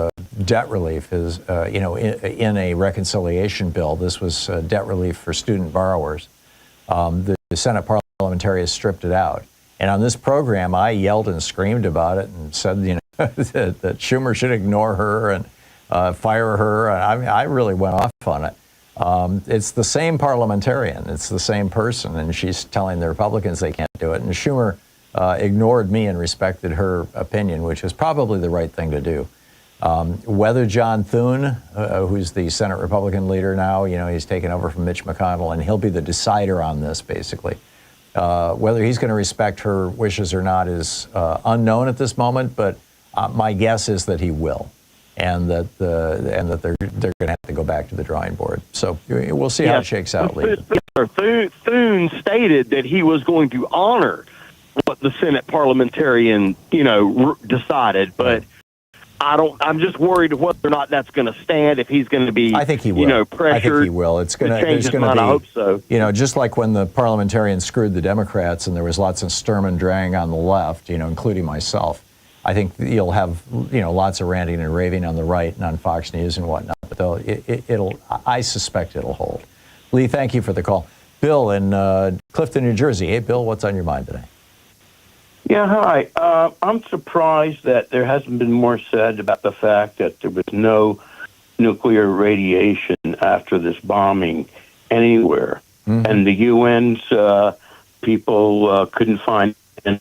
debt relief, in a reconciliation bill. This was debt relief for student borrowers. The Senate parliamentarians stripped it out. And on this program, I yelled and screamed about it and said, that Schumer should ignore her and fire her. I really went off on it. It's the same parliamentarian. It's the same person. And she's telling the Republicans they can't do it. And Schumer ignored me and respected her opinion, which is probably the right thing to do. Whether John Thune, who's the Senate Republican leader now, he's taken over from Mitch McConnell, and he'll be the decider on this, basically. Whether he's going to respect her wishes or not is unknown at this moment, but my guess is that he will, and that they're going to have to go back to the drawing board. So we'll see how it shakes out later. Thune stated that he was going to honor what the Senate parliamentarian, decided, but I'm just worried whether or not that's going to stand. If he's going to be, I think he will. Pressured. I think he will. It's going to change his mind. be. I hope so. Just like when the parliamentarians screwed the Democrats, and there was lots of sturm and drang on the left, including myself. I think you'll have, lots of ranting and raving on the right and on Fox News and whatnot. But I suspect it'll hold. Lee, thank you for the call. Bill in Clifton, New Jersey. Hey, Bill, what's on your mind today? Yeah, hi. I'm surprised that there hasn't been more said about the fact that there was no nuclear radiation after this bombing anywhere. Mm-hmm. And the UN's people couldn't find any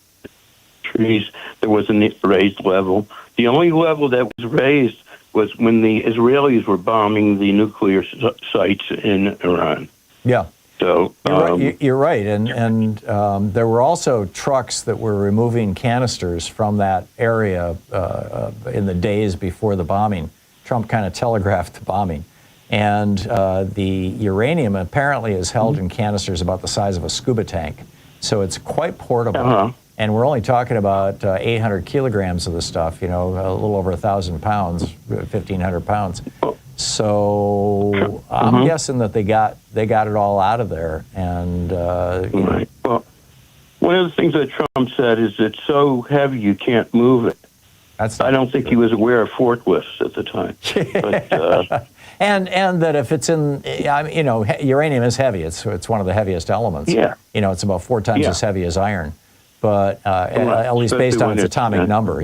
trees. There wasn't a raised level. The only level that was raised was when the Israelis were bombing the nuclear sites in Iran. Yeah. So you're right, and there were also trucks that were removing canisters from that area in the days before the bombing. Trump kind of telegraphed the bombing, and the uranium apparently is held in canisters about the size of a scuba tank, so it's quite portable. Uh-huh. And we're only talking about 800 kilograms of the stuff, a little over 1,000 pounds, 1,500 pounds. So I'm guessing that they got it all out of there, and right. Well, one of the things that Trump said is it's so heavy you can't move it. I don't think he was aware of forklifts at the time. But, and that if it's in, uranium is heavy. It's one of the heaviest elements. Yeah. It's about 4 times as heavy as iron, but at least based on its atomic number.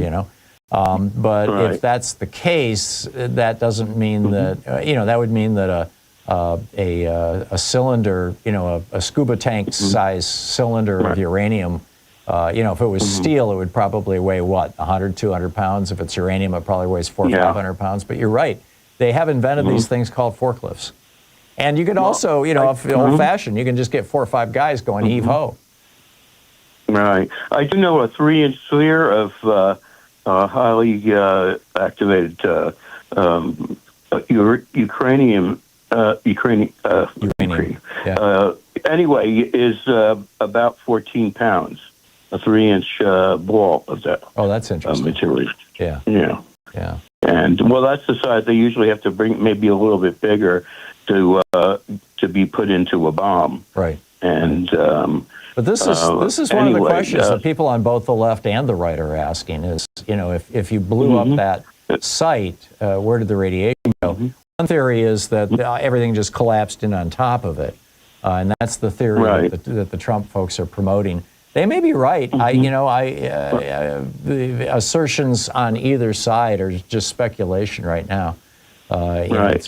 But if that's the case, that doesn't mean that that would mean that a cylinder, a scuba tank size cylinder of uranium, if it was steel, it would probably weigh 100, 200 pounds. If it's uranium, it probably weighs 400, 500 pounds. But you're right, they have invented these things called forklifts, and you could also, if old-fashioned, you can just get 4 or 5 guys going heave ho. Right. I do know a 3-inch sphere of highly activated Ukrainian. Anyway, is about 14 pounds. A 3-inch ball of that. Oh, that's interesting. Material. Yeah. Yeah. And that's the size they usually have to bring, maybe a little bit bigger to be put into a bomb. Right. And but this is one of the questions that people on both the left and the right are asking is, if you blew up that site, where did the radiation go? One theory is that everything just collapsed in on top of it, and that's the theory that the Trump folks are promoting. They may be right. The assertions on either side are just speculation right now. Right.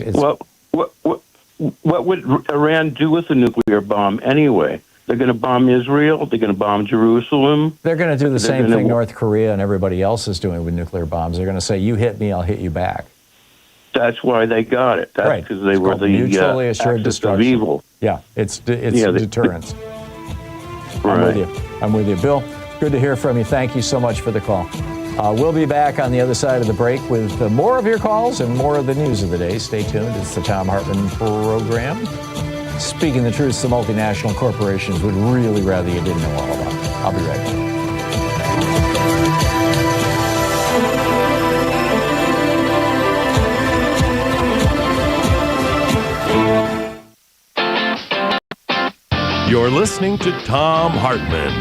What would Iran do with a nuclear bomb anyway? They're going to bomb Israel. They're going to bomb Jerusalem. They're going to do the same thing North Korea and everybody else is doing with nuclear bombs. They're going to say, "You hit me, I'll hit you back." That's why they got it. That's because they were the mutually assured destruction of evil. Yeah, it's deterrence. Right. I'm with you, Bill. Good to hear from you. Thank you so much for the call. We'll be back on the other side of the break with more of your calls and more of the news of the day. Stay tuned. It's the Thom Hartmann Program. Speaking the truth, the multinational corporations would really rather you didn't know all about it. I'll be right back. You're listening to Thom Hartmann.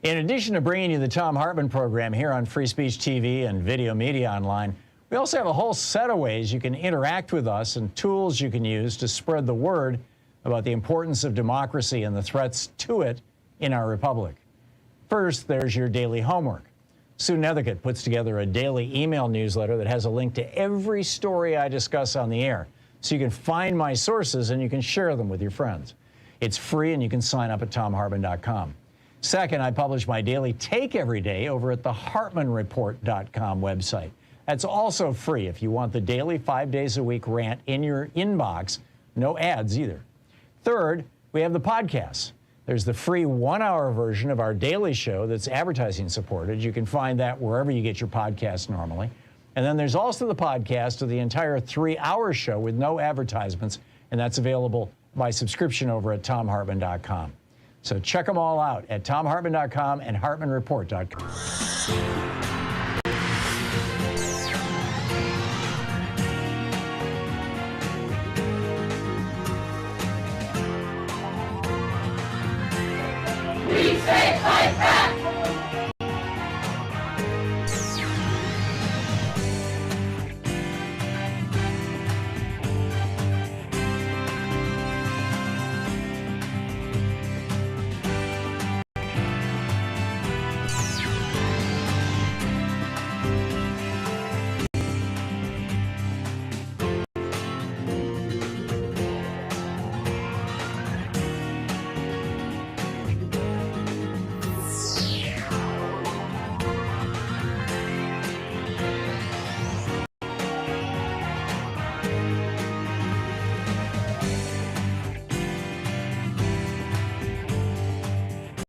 In addition to bringing you the Thom Hartmann Program here on Free Speech TV and Video Media Online, we also have a whole set of ways you can interact with us and tools you can use to spread the word about the importance of democracy and the threats to it in our republic. First, there's your daily homework. Sue Nethercutt puts together a daily email newsletter that has a link to every story I discuss on the air, so you can find my sources and you can share them with your friends. It's free and you can sign up at thomhartmann.com. Second, I publish my daily take every day over at the HartmannReport.com website. That's also free if you want the daily 5 days a week rant in your inbox. No ads either. Third, we have the podcasts. There's the free 1-hour version of our daily show that's advertising supported. You can find that wherever you get your podcasts normally. And then there's also the podcast of the entire 3-hour show with no advertisements, and that's available by subscription over at thomhartmann.com. So check them all out at thomhartmann.com and hartmannreport.com. We say fight back!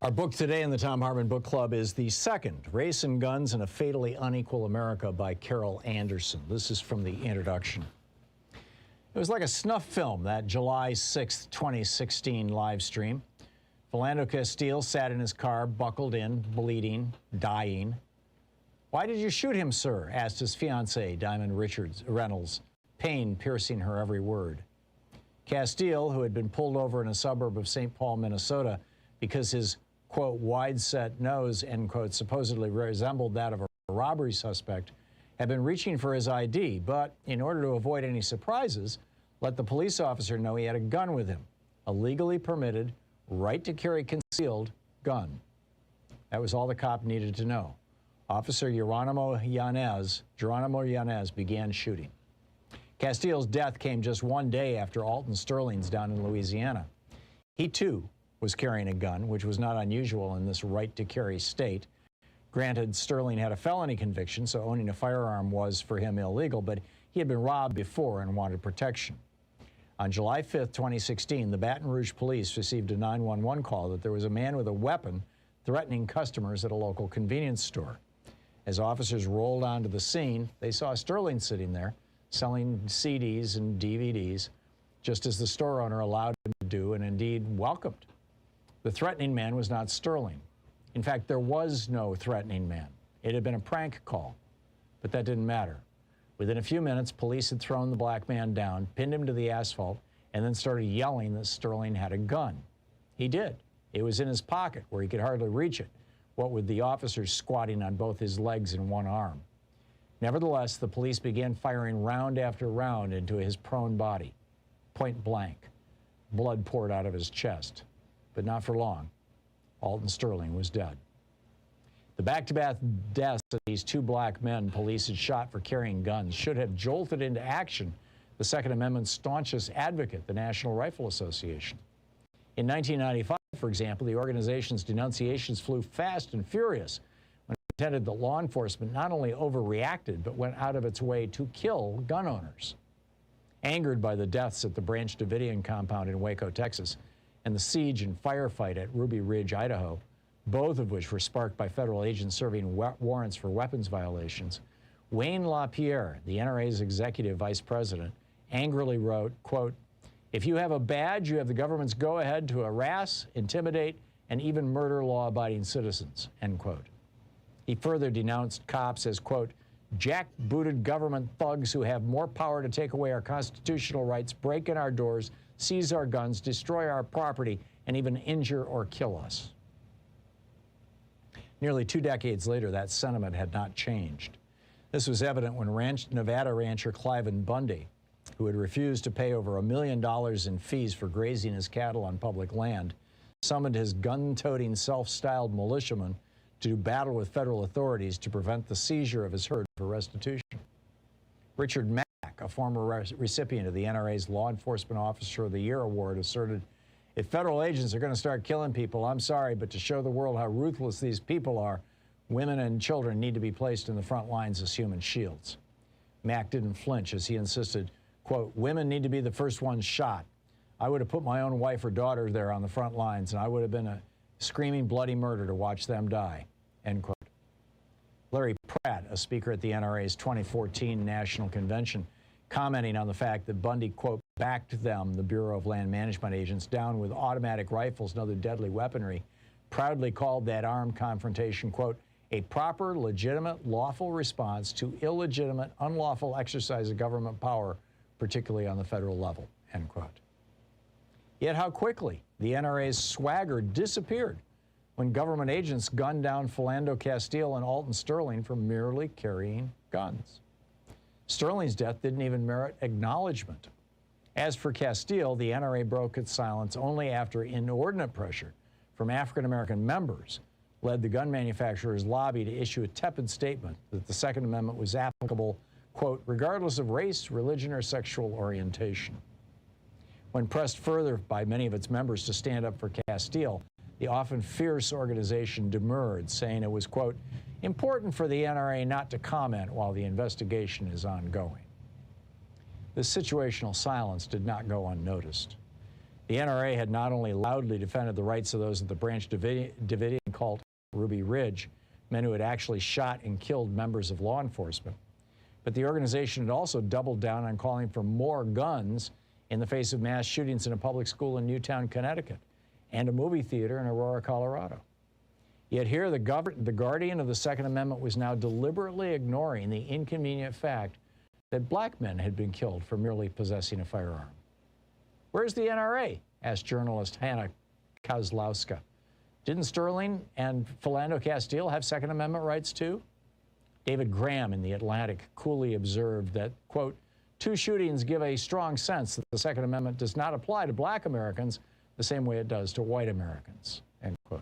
Our book today in the Thom Hartmann Book Club is the second, Race and Guns in a Fatally Unequal America by Carol Anderson. This is from the introduction. It was like a snuff film, that July 6th, 2016 live stream. Philando Castile sat in his car, buckled in, bleeding, dying. "Why did you shoot him, sir?" asked his fiancée, Diamond Reynolds, pain piercing her every word. Castile, who had been pulled over in a suburb of St. Paul, Minnesota, because his quote, wide-set nose, end quote, supposedly resembled that of a robbery suspect, had been reaching for his ID, but in order to avoid any surprises, let the police officer know he had a gun with him, a legally permitted, right-to-carry concealed gun. That was all the cop needed to know. Officer Geronimo Yanez began shooting. Castile's death came just one day after Alton Sterling's down in Louisiana. He, too, was carrying a gun, which was not unusual in this right-to-carry state. Granted, Sterling had a felony conviction, so owning a firearm was, for him, illegal, but he had been robbed before and wanted protection. On July 5th, 2016, the Baton Rouge police received a 911 call that there was a man with a weapon threatening customers at a local convenience store. As officers rolled onto the scene, they saw Sterling sitting there, selling CDs and DVDs, just as the store owner allowed him to do and indeed welcomed. The threatening man was not Sterling. In fact, there was no threatening man. It had been a prank call, but that didn't matter. Within a few minutes, police had thrown the black man down, pinned him to the asphalt, and then started yelling that Sterling had a gun. He did. It was in his pocket where he could hardly reach it, what with the officers squatting on both his legs and one arm. Nevertheless, the police began firing round after round into his prone body, point blank. Blood poured out of his chest. But not for long. Alton Sterling was dead. The back-to-back deaths of these two black men police had shot for carrying guns should have jolted into action the Second Amendment's staunchest advocate, the National Rifle Association. In 1995, for example, the organization's denunciations flew fast and furious when it contended that law enforcement not only overreacted, but went out of its way to kill gun owners. Angered by the deaths at the Branch Davidian compound in Waco, Texas, and the siege and firefight at Ruby Ridge, Idaho, both of which were sparked by federal agents serving warrants for weapons violations, Wayne LaPierre, the NRA's executive vice president, angrily wrote, quote, "If you have a badge, you have the government's go-ahead to harass, intimidate, and even murder law-abiding citizens," end quote. He further denounced cops as, quote, "jackbooted government thugs who have more power to take away our constitutional rights, break in our doors, seize our guns, destroy our property, and even injure or kill us." Nearly 2 decades later, that sentiment had not changed. This was evident when Nevada rancher Cliven Bundy, who had refused to pay over $1 million in fees for grazing his cattle on public land, summoned his gun-toting, self-styled militiamen to do battle with federal authorities to prevent the seizure of his herd for restitution. Richard Mack, a former recipient of the NRA's Law Enforcement Officer of the Year award, asserted, If federal agents are going to start killing people, I'm sorry, but to show the world how ruthless these people are, women and children need to be placed in the front lines as human shields. Mack didn't flinch as he insisted, quote, women need to be the first ones shot. I would have put my own wife or daughter there on the front lines, and I would have been a screaming bloody murder to watch them die, end quote. Larry Pratt, a speaker at the NRA's 2014 National Convention, commenting on the fact that Bundy, quote, backed them, the Bureau of Land Management agents, down with automatic rifles and other deadly weaponry, proudly called that armed confrontation, quote, a proper, legitimate, lawful response to illegitimate, unlawful exercise of government power, particularly on the federal level, end quote. Yet how quickly the NRA's swagger disappeared when government agents gunned down Philando Castile and Alton Sterling for merely carrying guns. Sterling's death didn't even merit acknowledgement. As for Castile, the NRA broke its silence only after inordinate pressure from African-American members led the gun manufacturers' lobby to issue a tepid statement that the Second Amendment was applicable, quote, regardless of race, religion, or sexual orientation. When pressed further by many of its members to stand up for Castile, the often fierce organization demurred, saying it was, quote, important for the NRA not to comment while the investigation is ongoing. This situational silence did not go unnoticed. The NRA had not only loudly defended the rights of those of the Branch Davidian cult Ruby Ridge, men who had actually shot and killed members of law enforcement, but the organization had also doubled down on calling for more guns in the face of mass shootings in a public school in Newtown, Connecticut, and a movie theater in Aurora, Colorado. Yet here, the guardian of the Second Amendment was now deliberately ignoring the inconvenient fact that black men had been killed for merely possessing a firearm. Where's the NRA? Asked journalist Hannah Kozlowska. Didn't Sterling and Philando Castile have Second Amendment rights too? David Graham in The Atlantic coolly observed that, quote, two shootings give a strong sense that the Second Amendment does not apply to black Americans the same way it does to white Americans, end quote.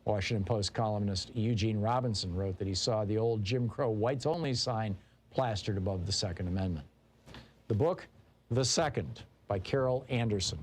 Washington Post columnist Eugene Robinson wrote that he saw the old Jim Crow whites only sign plastered above the Second Amendment. The book, The Second, by Carol Anderson.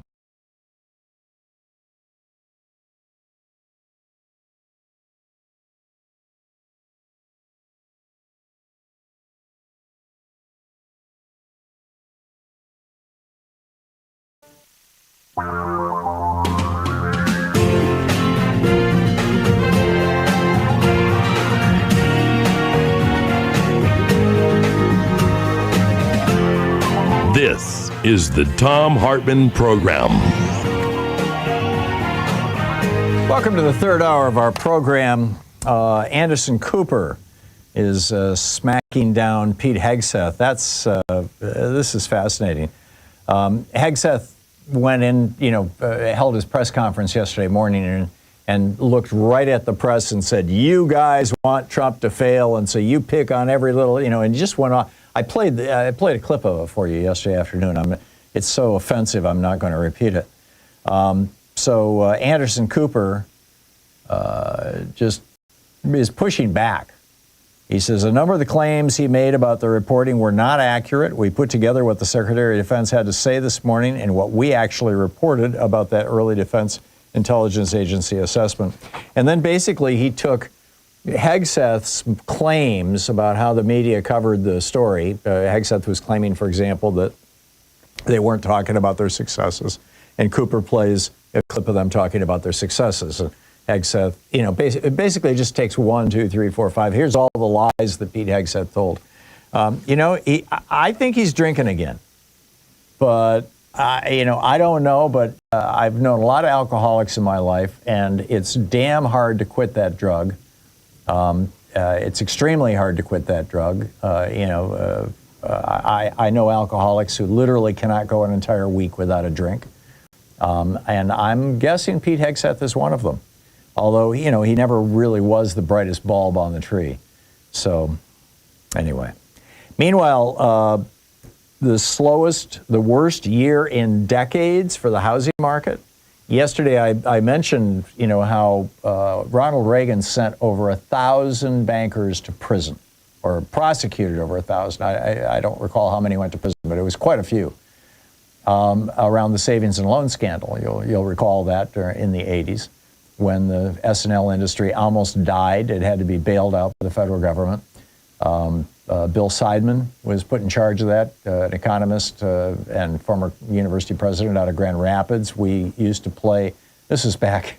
This is the Thom Hartmann Program. Welcome to the third hour of our program. Anderson Cooper is smacking down Pete Hegseth. This is fascinating. Hegseth went in, held his press conference yesterday morning and looked right at the press and said, you guys want Trump to fail, and so you pick on every little, and just went off. I played a clip of it for you yesterday afternoon. It's so offensive, I'm not going to repeat it. So Anderson Cooper just is pushing back. He says a number of the claims he made about the reporting were not accurate. We put together what the Secretary of Defense had to say this morning and what we actually reported about that early Defense Intelligence Agency assessment. And then basically he took Hegseth's claims about how the media covered the story. Hegseth was claiming, for example, that they weren't talking about their successes. And Cooper plays a clip of them talking about their successes. And Hegseth, it basically just takes 1, 2, 3, 4, 5. Here's all the lies that Pete Hegseth told. I think he's drinking again. But, I don't know, but I've known a lot of alcoholics in my life, and it's damn hard to quit that drug. It's extremely hard to quit that drug. I know alcoholics who literally cannot go an entire week without a drink. And I'm guessing Pete Hegseth is one of them. Although, he never really was the brightest bulb on the tree. So, anyway. Meanwhile, the worst year in decades for the housing market. Yesterday, I mentioned, how Ronald Reagan sent over 1,000 bankers to prison, or prosecuted over 1,000. I don't recall how many went to prison, but it was quite a few. around the savings and loan scandal. You'll recall that in the 80s when the S&L industry almost died. It had to be bailed out by the federal government. Bill Seidman was put in charge of that, an economist and former university president out of Grand Rapids. We used to play, this is back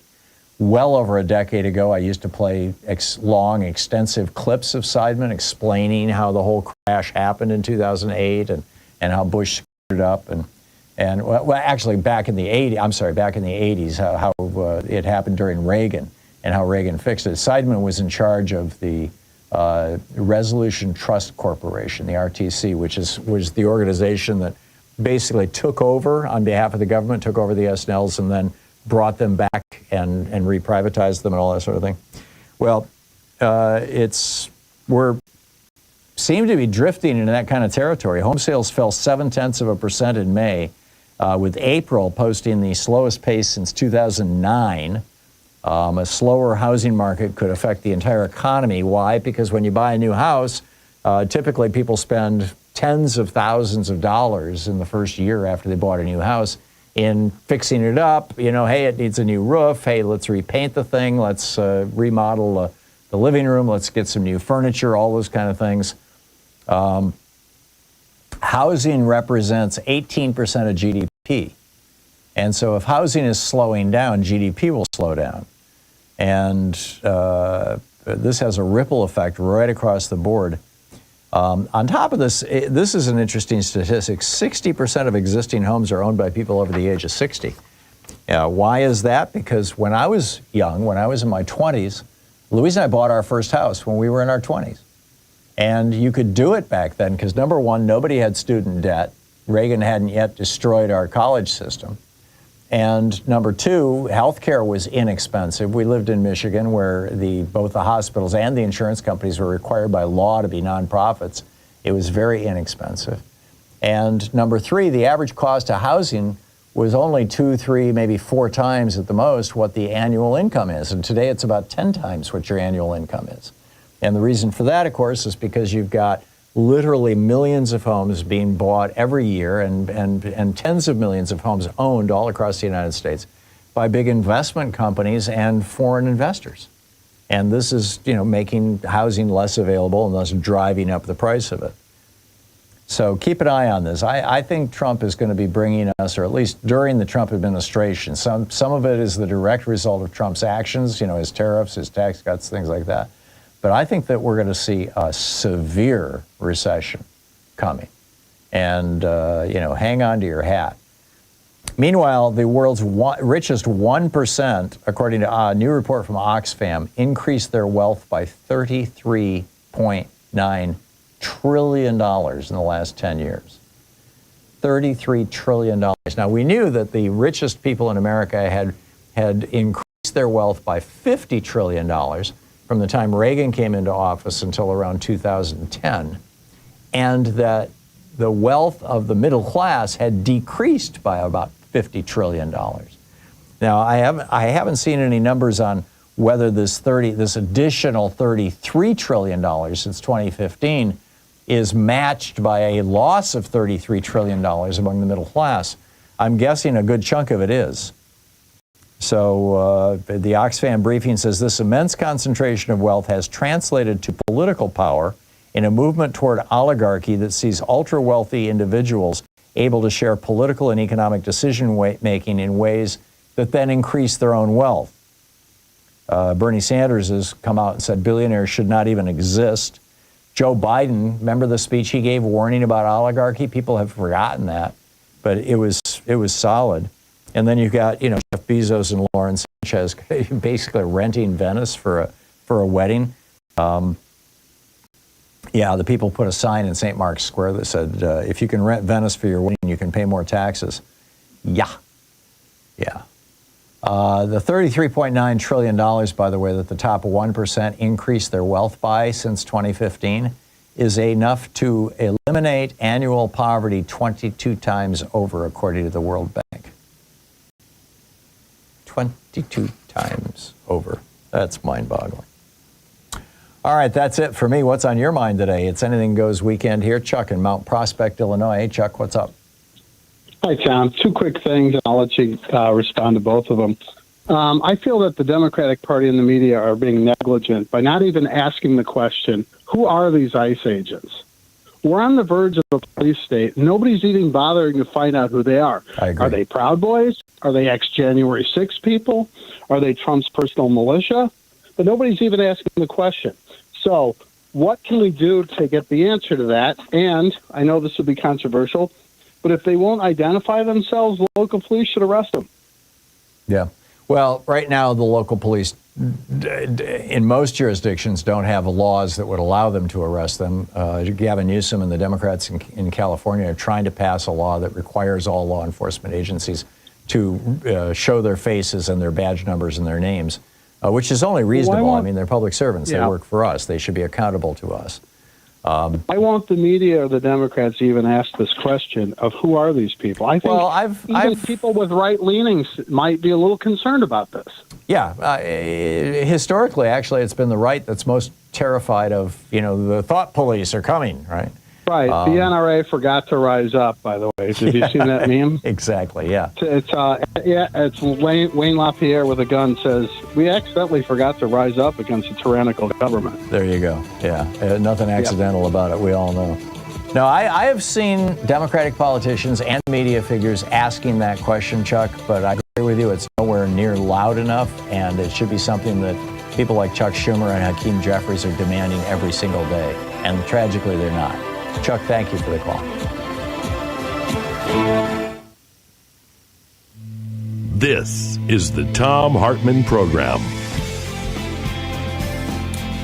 well over a decade ago, I used to play long, extensive clips of Seidman explaining how the whole crash happened in 2008 and how Bush screwed it up. And well, actually back in the 80s, how it happened during Reagan and how Reagan fixed it. Seidman was in charge of the Resolution Trust Corporation, the RTC, which was the organization that basically took over on behalf of the government, took over the S&Ls, and then brought them back and reprivatized them and all that sort of thing. Well, we're seem to be drifting into that kind of territory. Home sales fell 0.7% in May, with April posting the slowest pace since 2009. A slower housing market could affect the entire economy. Why? Because when you buy a new house, typically people spend tens of thousands of dollars in the first year after they bought a new house in fixing it up. Hey, it needs a new roof. Hey, let's repaint the thing. Let's remodel the living room. Let's get some new furniture, all those kind of things. Housing represents 18% of GDP. And so if housing is slowing down, GDP will slow down. And this has a ripple effect right across the board. On top of this, this is an interesting statistic. 60% of existing homes are owned by people over the age of 60. Why is that? Because when I was young, when I was in my 20s, Louise and I bought our first house when we were in our 20s. And you could do it back then because, number one, nobody had student debt. Reagan hadn't yet destroyed our college system. And number two, healthcare was inexpensive. We lived in Michigan where both the hospitals and the insurance companies were required by law to be nonprofits. It was very inexpensive. And number three, the average cost of housing was only 2, 3, maybe 4 times at the most what the annual income is. And today it's about 10 times what your annual income is. And the reason for that, of course, is because you've got literally millions of homes being bought every year and tens of millions of homes owned all across the United States by big investment companies and foreign investors. And this is, making housing less available and thus driving up the price of it. So keep an eye on this. I think Trump is going to be bringing us, or at least during the Trump administration, some of it is the direct result of Trump's actions, his tariffs, his tax cuts, things like that. But I think that we're going to see a severe recession coming. And, hang on to your hat. Meanwhile, the world's richest 1%, according to a new report from Oxfam, increased their wealth by $33.9 trillion in the last 10 years. $33 trillion. Now, we knew that the richest people in America had increased their wealth by $50 trillion from the time Reagan came into office until around 2010, and that the wealth of the middle class had decreased by about $50 trillion. Now, I haven't seen any numbers on whether this additional $33 trillion since 2015 is matched by a loss of $33 trillion among the middle class. I'm guessing a good chunk of it is. So the Oxfam briefing says this immense concentration of wealth has translated to political power in a movement toward oligarchy that sees ultra-wealthy individuals able to share political and economic decision-making in ways that then increase their own wealth. Bernie Sanders has come out and said billionaires should not even exist. Joe Biden, remember the speech he gave warning about oligarchy? People have forgotten that, but it was solid. And then you've got, Jeff Bezos and Lauren Sanchez basically renting Venice for a wedding. The people put a sign in St. Mark's Square that said, if you can rent Venice for your wedding, you can pay more taxes. The $33.9 trillion, by the way, that the top 1% increased their wealth by since 2015 is enough to eliminate annual poverty 22 times over, according to the World Bank. 22 times over. That's mind-boggling. All right, that's it for me. What's on your mind today? It's Anything Goes weekend here. Chuck in Mount Prospect, Illinois. Hey, Chuck, what's up? Hi, Tom. Two quick things, and I'll let you respond to both of them. I feel that the Democratic Party and the media are being negligent by not even asking the question, who are these ICE agents? We're on the verge of a police state. Nobody's even bothering to find out who they are. I agree. Are they Proud Boys? Are they ex-January 6 people? Are they Trump's personal militia? But nobody's even asking the question. So what can we do to get the answer to that? And I know this will be controversial, but if they won't identify themselves, the local police should arrest them. Yeah. Well, right now, the local police in most jurisdictions don't have laws that would allow them to arrest them. Gavin Newsom and the Democrats in California are trying to pass a law that requires all law enforcement agencies to show their faces and their badge numbers and their names, which is only reasonable. I mean, they're public servants. Yeah. They work for us. They should be accountable to us. I want the media or the Democrats to even ask this question of who are these people. I think even people with right leanings might be a little concerned about this. Yeah, historically, actually, it's been the right that's most terrified of, the thought police are coming, right? Right. The NRA forgot to rise up, by the way. Have you seen that meme? Exactly, yeah. It's Wayne LaPierre with a gun says, we accidentally forgot to rise up against a tyrannical government. There you go, yeah. Nothing accidental about it, we all know. No, I have seen Democratic politicians and media figures asking that question, Chuck, but I agree with you, it's nowhere near loud enough, and it should be something that people like Chuck Schumer and Hakeem Jeffries are demanding every single day, and tragically they're not. Chuck, thank you for the call. This is the Thom Hartmann Program.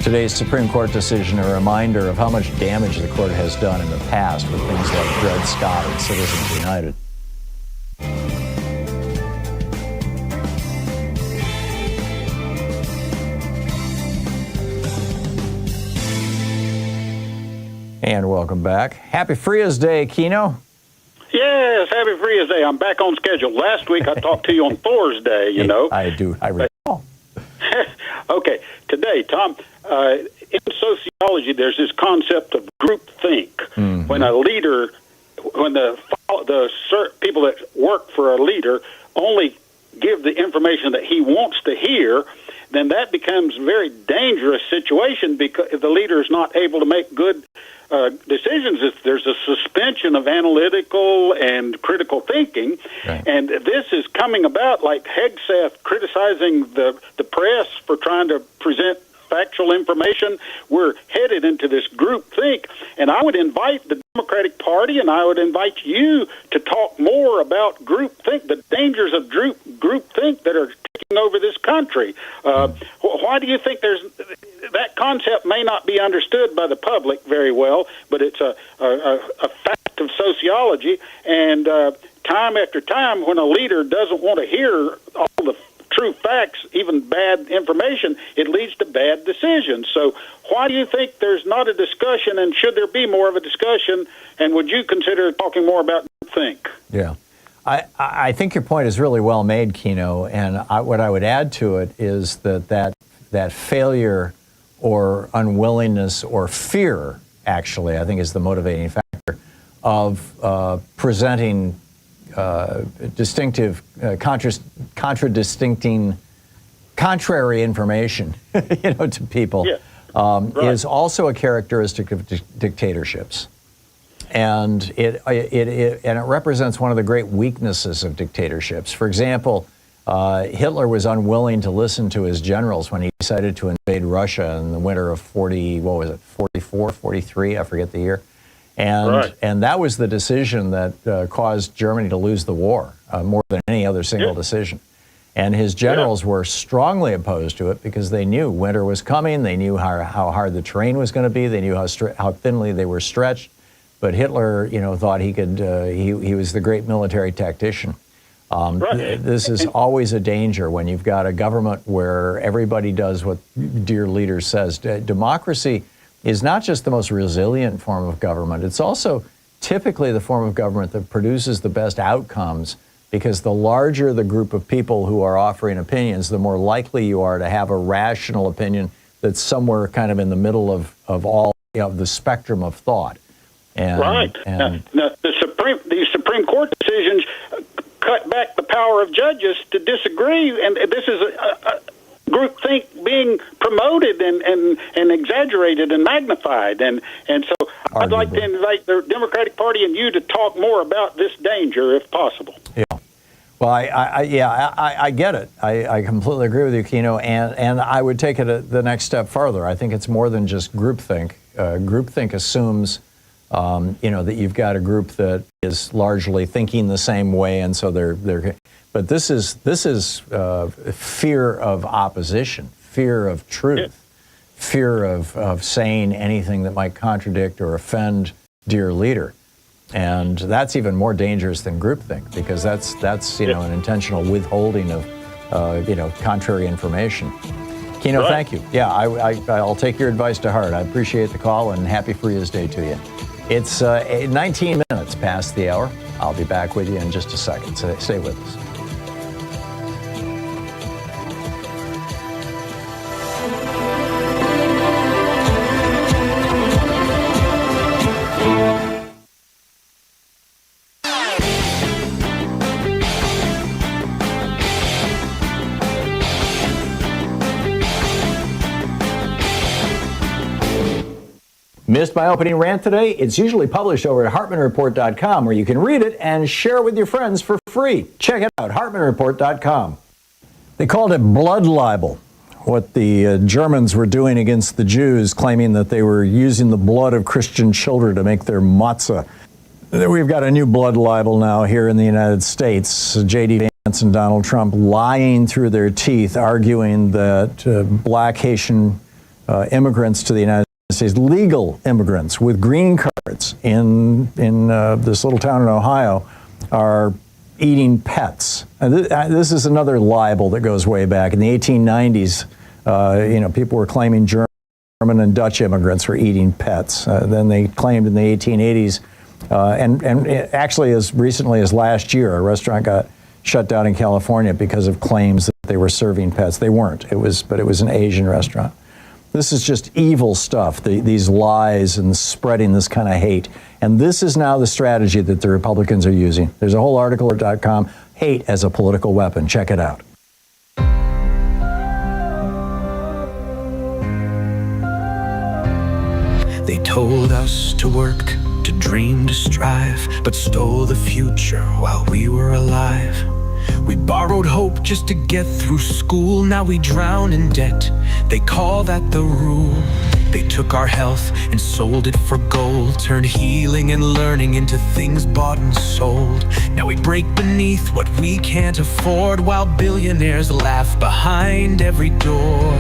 Today's Supreme Court decision, a reminder of how much damage the court has done in the past with things like Dred Scott and Citizens United. And welcome back. Happy Fria's Day, Keno. Yes, happy Fria's Day. I'm back on schedule. Last week I talked to you on Thor's Day, you know. I recall. Okay, today, Tom, in sociology there's this concept of groupthink. Mm-hmm. When a leader, when the people that work for a leader only give the information that he wants to hear, then that becomes a very dangerous situation because if the leader is not able to make good decisions, if there's a suspension of analytical and critical thinking. Right. And this is coming about like Hegseth criticizing the press for trying to present factual information. We're headed into this group think, and I would invite the Democratic Party and I would invite you to talk more about group think, the dangers of group think that are taking over this country. Why do you think that concept may not be understood by the public very well, but it's a fact of sociology, and time after time when a leader doesn't want to hear all the true facts, even bad information, it leads to bad decisions. So why do you think there's not a discussion, and should there be more of a discussion, and would you consider talking more about think? Yeah. I think your point is really well made, Keno, and what I would add to it is that failure or unwillingness or fear, actually, I think is the motivating factor of presenting distinctive, contrary information, to people, is also a characteristic of dictatorships, and it represents one of the great weaknesses of dictatorships. For example, Hitler was unwilling to listen to his generals when he decided to invade Russia in the winter of 44, 43, I forget the year. And that was the decision that caused Germany to lose the war more than any other single decision. And his generals were strongly opposed to it because they knew winter was coming. They knew how hard the terrain was going to be. They knew how thinly they were stretched. But Hitler, thought he could. He was the great military tactician. This is always a danger when you've got a government where everybody does what dear leader says. Democracy is not just the most resilient form of government, it's also typically the form of government that produces the best outcomes, because the larger the group of people who are offering opinions, the more likely you are to have a rational opinion that's somewhere kind of in the middle of all the spectrum of thought. And, right. And now, these Supreme Court decisions cut back the power of judges to disagree, and this is a groupthink being promoted and exaggerated and magnified, and so I'd like to invite the Democratic Party and you to talk more about this danger, if possible. Yeah. Well, I get it. I completely agree with you, Keno, and I would take it the next step farther. I think it's more than just groupthink. Groupthink assumes, that you've got a group that is largely thinking the same way, and so they're. But this is fear of opposition, fear of truth, fear of saying anything that might contradict or offend dear leader. And that's even more dangerous than groupthink, because that's an intentional withholding of contrary information. Keno, thank you. Yeah, I'll take your advice to heart. I appreciate the call, and happy Free's Day to you. It's 19 minutes past the hour. I'll be back with you in just a second. So stay with us. Missed my opening rant today? It's usually published over at HartmannReport.com, where you can read it and share it with your friends for free. Check it out, HartmannReport.com. They called it blood libel, what the Germans were doing against the Jews, claiming that they were using the blood of Christian children to make their matzah. We've got a new blood libel now here in the United States. J.D. Vance and Donald Trump lying through their teeth, arguing that black Haitian immigrants to the United States, legal immigrants with green cards in this little town in Ohio, are eating pets. And this is another libel that goes way back. In the 1890s, people were claiming German and Dutch immigrants were eating pets. Then they claimed in the 1880s, and actually as recently as last year, a restaurant got shut down in California because of claims that they were serving pets. They weren't. But it was an Asian restaurant. This is just evil stuff, these lies and spreading this kind of hate. And this is now the strategy that the Republicans are using. There's a whole article at .com, Hate as a Political Weapon. Check it out. They told us to work, to dream, to strive, but stole the future while we were alive. We borrowed hope just to get through school. Now we drown in debt. They call that the rule. They took our health and sold it for gold, turned healing and learning into things bought and sold. Now we break beneath what we can't afford, while billionaires laugh behind every door.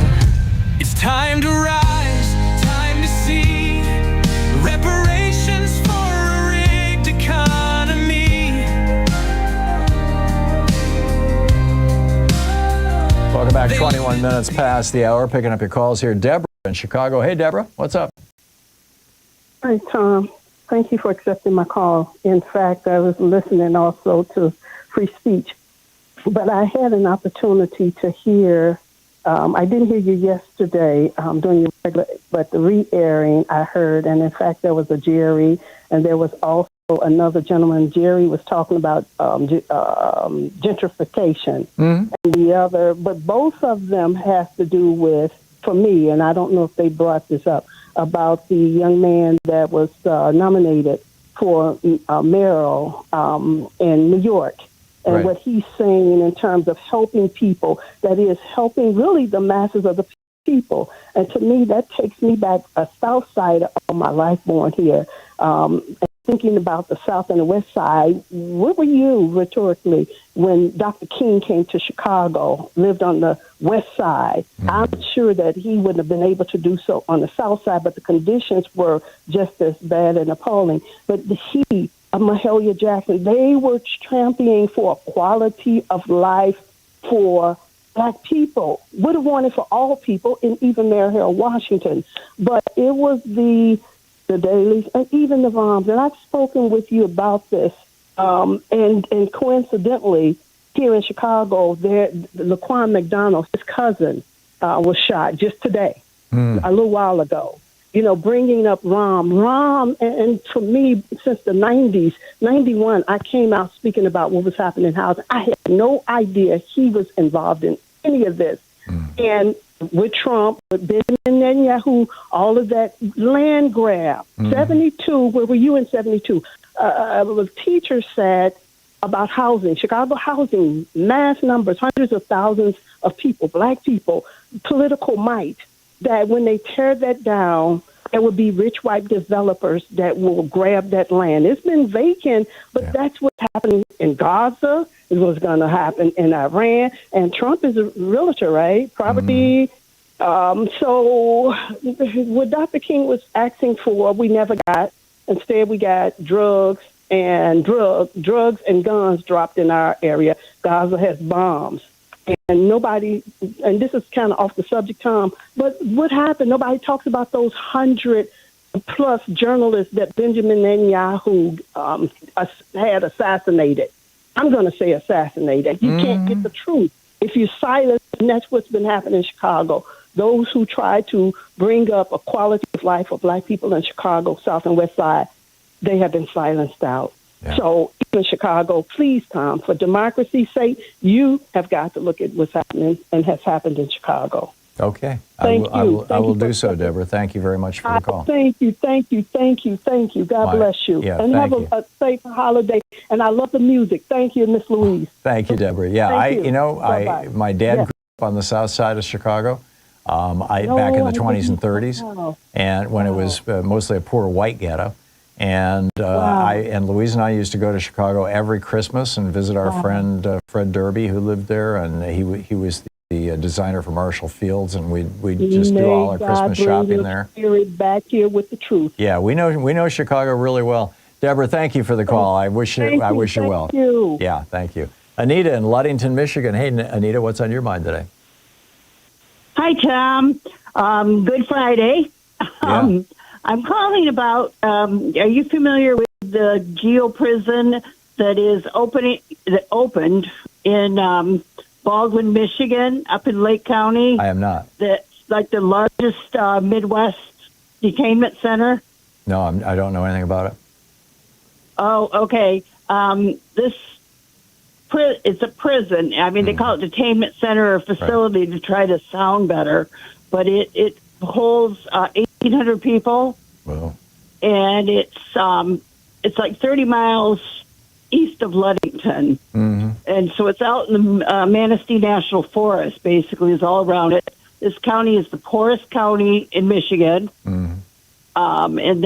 It's time to rise, time to see reparations for a rigged economy. Welcome back. 21 minutes past the hour. Picking up your calls here. Deborah in Chicago. Hey, Deborah. What's up? Hi, Tom. Thank you for accepting my call. In fact, I was listening also to free speech, but I had an opportunity to hear. I didn't hear you yesterday during your regular, but the re-airing I heard, and in fact, there was a Jerry, and there was also another gentleman. Jerry was talking about gentrification, and the other, but both of them have to do with, for me, and I don't know if they brought this up, about the young man that was nominated for mayoral in New York. And right. What he's saying in terms of helping people, that is helping really the masses of the people. And to me, that takes me back a South Side of my life born here. And thinking about the South and the West Side, where were you rhetorically when Dr. King came to Chicago, lived on the West Side? I'm sure that he wouldn't have been able to do so on the South Side, but the conditions were just as bad and appalling. But he, Mahalia Jackson, they were championing for quality of life for Black people. Would have wanted for all people, and even Mayor Harold Washington. But it was the dailies and even the Voms, and I've spoken with you about this. And coincidentally, here in Chicago, Laquan McDonald, his cousin, was shot just today, a little while ago. bringing up Rahm, and for me, since the 90s, 91, I came out speaking about what was happening in housing. I had no idea he was involved in any of this. And with Trump, with Benjamin Netanyahu, all of that land grab. 72, where were you in 72? A teacher said about housing, Chicago housing, mass numbers, hundreds of thousands of people, black people, political might, that when they tear that down, there will be rich white developers that will grab that land. It's been vacant, but that's what's happening in Gaza. It's what's going to happen in Iran. And Trump is a realtor, right? Property. So what Dr. King was asking for, we never got. Instead, we got drugs and guns dropped in our area. Gaza has bombs. And nobody, and this is kind of off the subject, Tom, but what happened? Nobody talks about those 100+ journalists that Benjamin Netanyahu had assassinated. I'm going to say assassinated. You can't get the truth if you silence, and that's what's been happening in Chicago. Those who try to bring up a quality of life for black people in Chicago, South and West Side, they have been silenced out. Yeah. So in Chicago, please, Tom, for democracy's sake, you have got to look at what's happening and has happened in Chicago. Okay. I will do so, Deborah. Thank you very much for the call. Thank you. God bless you. Yeah, and have a safe holiday. And I love the music. Thank you, Miss Louise. Thank you, Deborah. Yeah, my dad grew up on the south side of Chicago. Back in the 20s and 30s, and when it was mostly a poor white ghetto. And Louise and I used to go to Chicago every Christmas and visit our friend Fred Derby, who lived there, and he was the designer for Marshall Fields, and we just do all our Christmas shopping there. Spirit back here with the truth. Yeah, we know Chicago really well. Deborah, thank you for the call. I wish you well. Thank you. Yeah, thank you. Anita in Ludington, Michigan. Hey, Anita, what's on your mind today? Hi, Tom. Good Friday. Yeah. I'm calling about, are you familiar with the Geo prison that opened in Baldwin, Michigan, up in Lake County? I am not. That's like the largest Midwest detainment center? No, I don't know anything about it. Oh, okay. It's a prison. I mean, they call it detainment center or facility to try to sound better, but it holds 1,800 people. Wow. And it's like 30 miles east of Ludington. Mm-hmm. And so it's out in the Manistee National Forest, basically, is all around it. This county is the poorest county in Michigan. Mm-hmm. And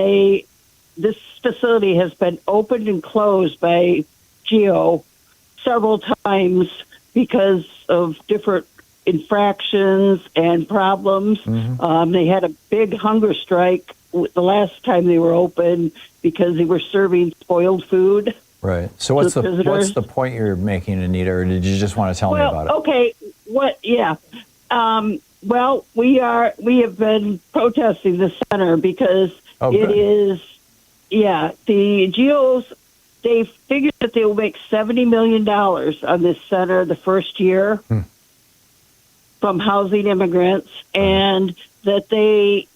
this facility has been opened and closed by Geo several times because of different infractions and problems. Mm-hmm. They had a big hunger strike the last time they were open because they were serving spoiled food. Right. So what's the point you're making, Anita, or did you just want to tell me about it? Okay. Yeah. Well, we have been protesting the center because it is, the Geos, they figured that they will make $70 million on this center the first year from housing immigrants, and that they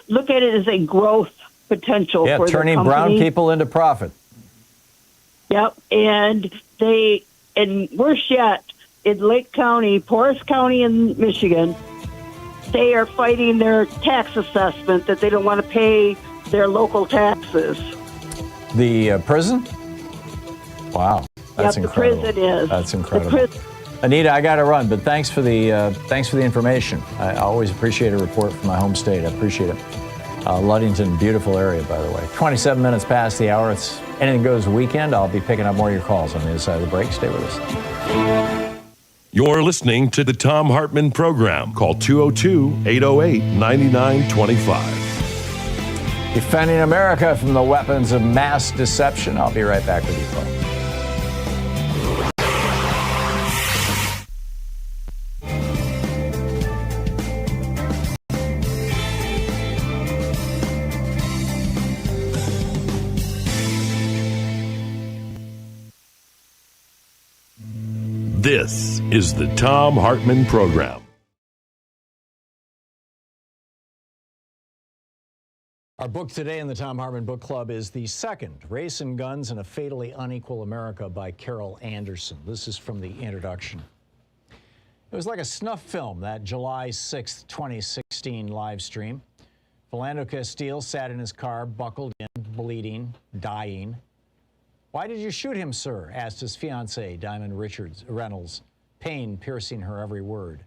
look at it as a growth potential for turning brown people into profit. Yep, and worse yet, in Lake County, poorest county in Michigan, they are fighting their tax assessment that they don't want to pay their local taxes. The prison? Wow, that's incredible. The prison is. That's incredible. Anita, I got to run, but thanks for the information. I always appreciate a report from my home state. I appreciate it. Ludington, beautiful area, by the way. 27 minutes past the hour. It's Anything Goes weekend. I'll be picking up more of your calls on the other side of the break. Stay with us. You're listening to the Thom Hartmann Program. Call 202-808-9925. Defending America from the weapons of mass deception. I'll be right back with you, folks. This is the Thom Hartmann Program. Our book today in the Thom Hartmann Book Club is the second, Race and Guns in a Fatally Unequal America by Carol Anderson. This is from the introduction. It was like a snuff film, that July 6, 2016 live stream. Philando Castile sat in his car, buckled in, bleeding, dying. "Why did you shoot him, sir?" asked his fiancée, Diamond Reynolds, pain piercing her every word.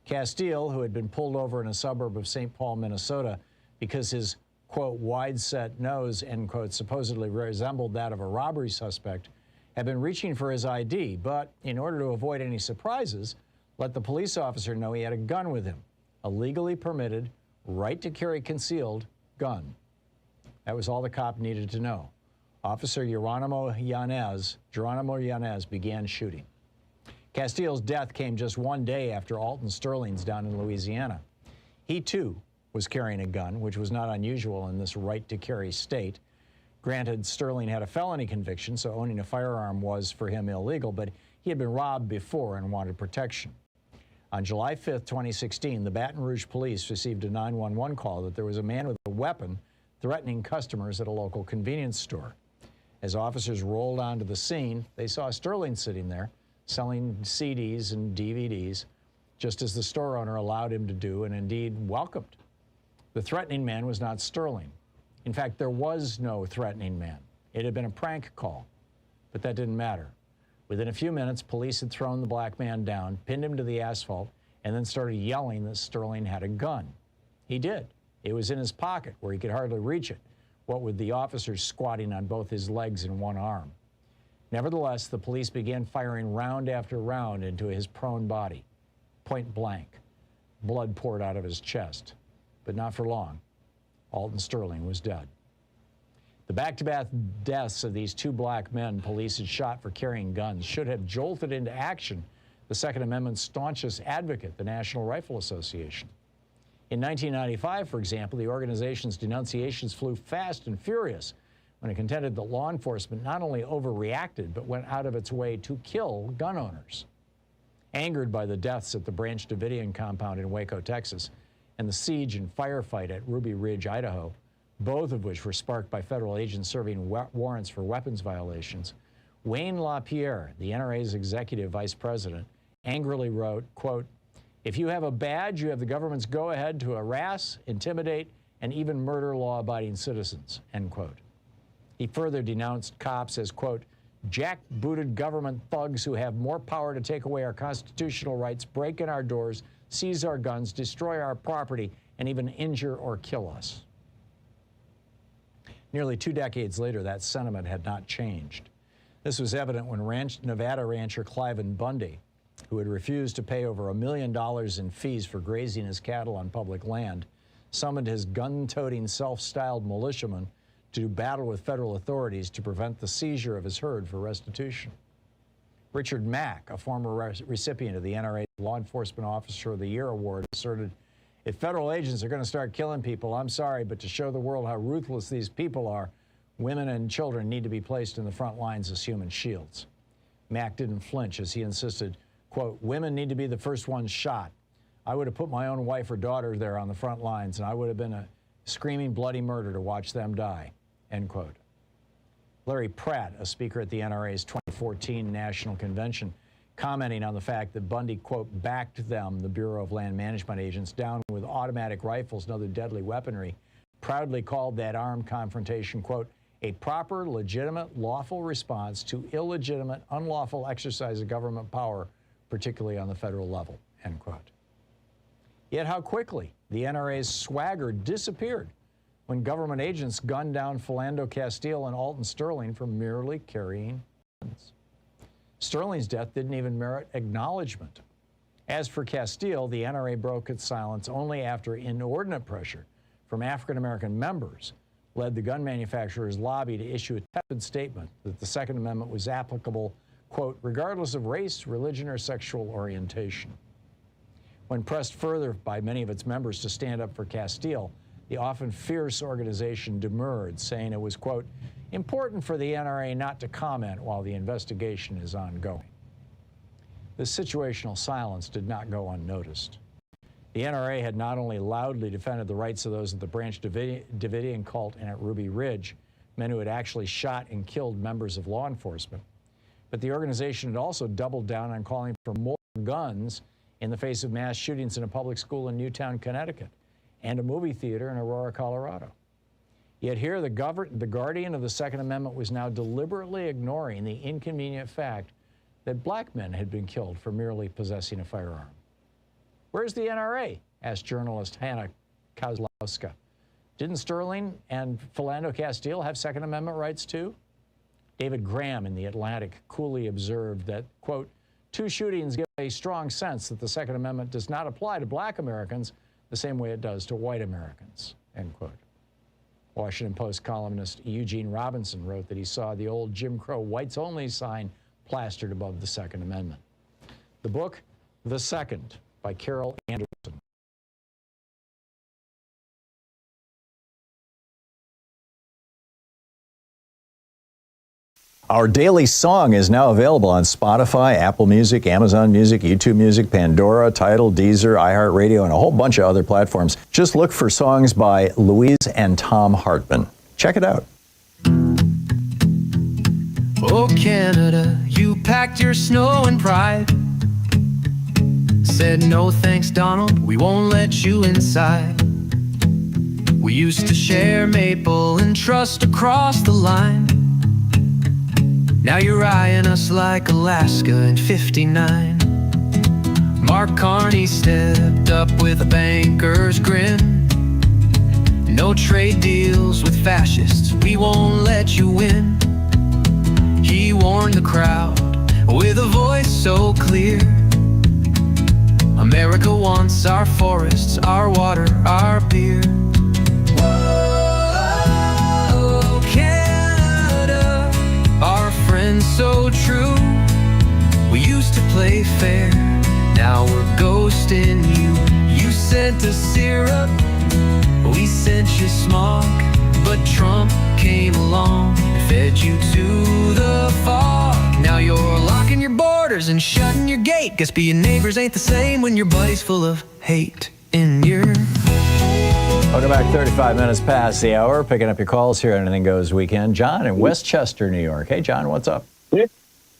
Castile, who had been pulled over in a suburb of St. Paul, Minnesota, because his, quote, wide-set nose, end quote, supposedly resembled that of a robbery suspect, had been reaching for his ID, but in order to avoid any surprises, let the police officer know he had a gun with him, a legally permitted, right-to-carry concealed gun. That was all the cop needed to know. Officer Geronimo Yanez began shooting. Castile's death came just one day after Alton Sterling's down in Louisiana. He, too, was carrying a gun, which was not unusual in this right-to-carry state. Granted, Sterling had a felony conviction, so owning a firearm was for him illegal, but he had been robbed before and wanted protection. On July 5th, 2016, the Baton Rouge police received a 911 call that there was a man with a weapon threatening customers at a local convenience store. As officers rolled onto the scene, they saw Sterling sitting there selling CDs and DVDs, just as the store owner allowed him to do and indeed welcomed. The threatening man was not Sterling. In fact, there was no threatening man. It had been a prank call, but that didn't matter. Within a few minutes, police had thrown the black man down, pinned him to the asphalt, and then started yelling that Sterling had a gun. He did. It was in his pocket where he could hardly reach it, what with the officers squatting on both his legs and one arm. Nevertheless, the police began firing round after round into his prone body, point blank. Blood poured out of his chest, but not for long. Alton Sterling was dead. The back-to-back deaths of these two black men police had shot for carrying guns should have jolted into action the Second Amendment's staunchest advocate, the National Rifle Association. In 1995, for example, the organization's denunciations flew fast and furious when it contended that law enforcement not only overreacted, but went out of its way to kill gun owners. Angered by the deaths at the Branch Davidian compound in Waco, Texas, and the siege and firefight at Ruby Ridge, Idaho, both of which were sparked by federal agents serving warrants for weapons violations, Wayne LaPierre, the NRA's executive vice president, angrily wrote, quote, "If you have a badge, you have the government's go-ahead to harass, intimidate, and even murder law-abiding citizens," end quote. He further denounced cops as, quote, "jackbooted government thugs who have more power to take away our constitutional rights, break in our doors, seize our guns, destroy our property, and even injure or kill us." Nearly 2 decades later, that sentiment had not changed. This was evident when Nevada rancher Cliven Bundy, who had refused to pay over $1 million in fees for grazing his cattle on public land, summoned his gun-toting, self-styled militiamen to do battle with federal authorities to prevent the seizure of his herd for restitution. Richard Mack, a former recipient of the NRA's Law Enforcement Officer of the Year award, asserted, "If federal agents are going to start killing people, I'm sorry, but to show the world how ruthless these people are, women and children need to be placed in the front lines as human shields." Mack didn't flinch as he insisted, quote, "Women need to be the first ones shot. I would have put my own wife or daughter there on the front lines, and I would have been a screaming bloody murder to watch them die," end quote. Larry Pratt, a speaker at the NRA's 2014 National Convention, commenting on the fact that Bundy, quote, "backed them," the Bureau of Land Management agents, down with automatic rifles and other deadly weaponry, proudly called that armed confrontation, quote, "a proper, legitimate, lawful response to illegitimate, unlawful exercise of government power, particularly on the federal level," end quote. Yet how quickly the NRA's swagger disappeared when government agents gunned down Philando Castile and Alton Sterling for merely carrying guns. Sterling's death didn't even merit acknowledgement. As for Castile, the NRA broke its silence only after inordinate pressure from African-American members led the gun manufacturers' lobby to issue a tepid statement that the Second Amendment was applicable, quote, "regardless of race, religion, or sexual orientation." When pressed further by many of its members to stand up for Castile, the often fierce organization demurred, saying it was, quote, "important for the NRA not to comment while the investigation is ongoing." This situational silence did not go unnoticed. The NRA had not only loudly defended the rights of those at the Branch Davidian cult and at Ruby Ridge, men who had actually shot and killed members of law enforcement, but the organization had also doubled down on calling for more guns in the face of mass shootings in a public school in Newtown, Connecticut, and a movie theater in Aurora, Colorado. Yet here, the guardian of the Second Amendment was now deliberately ignoring the inconvenient fact that black men had been killed for merely possessing a firearm. Where's the NRA? Asked journalist Hannah Kozlowska. Didn't Sterling and Philando Castile have Second Amendment rights too? David Graham in The Atlantic coolly observed that, quote, two shootings give a strong sense that the Second Amendment does not apply to black Americans the same way it does to white Americans, end quote. Washington Post columnist Eugene Robinson wrote that he saw the old Jim Crow whites only sign plastered above the Second Amendment. The book, The Second, by Carol Anderson. Our daily song is now available on Spotify, Apple Music, Amazon Music, YouTube Music, Pandora, Tidal, Deezer, iHeartRadio, and a whole bunch of other platforms. Just look for songs by Louise and Thom Hartmann. Check it out. Oh, Canada, you packed your snow and pride. Said no thanks, Donald, we won't let you inside. We used to share maple and trust across the line. Now you're eyeing us like Alaska in '59. Mark Carney stepped up with a banker's grin. No trade deals with fascists, we won't let you win. He warned the crowd with a voice so clear. America wants our forests, our water, our beer. Whoa, Canada, our friends so true. We used to play fair, now we're ghosting you. You sent us syrup, we sent you smog, but Trump came along and fed you to the fog. Now you're locking your borders and shutting your gate. Guess being neighbors ain't the same when your buddy's full of hate in your... Welcome back, 35 minutes past the hour. Picking up your calls here on Anything Goes Weekend. John in Westchester, New York. Hey, John, what's up?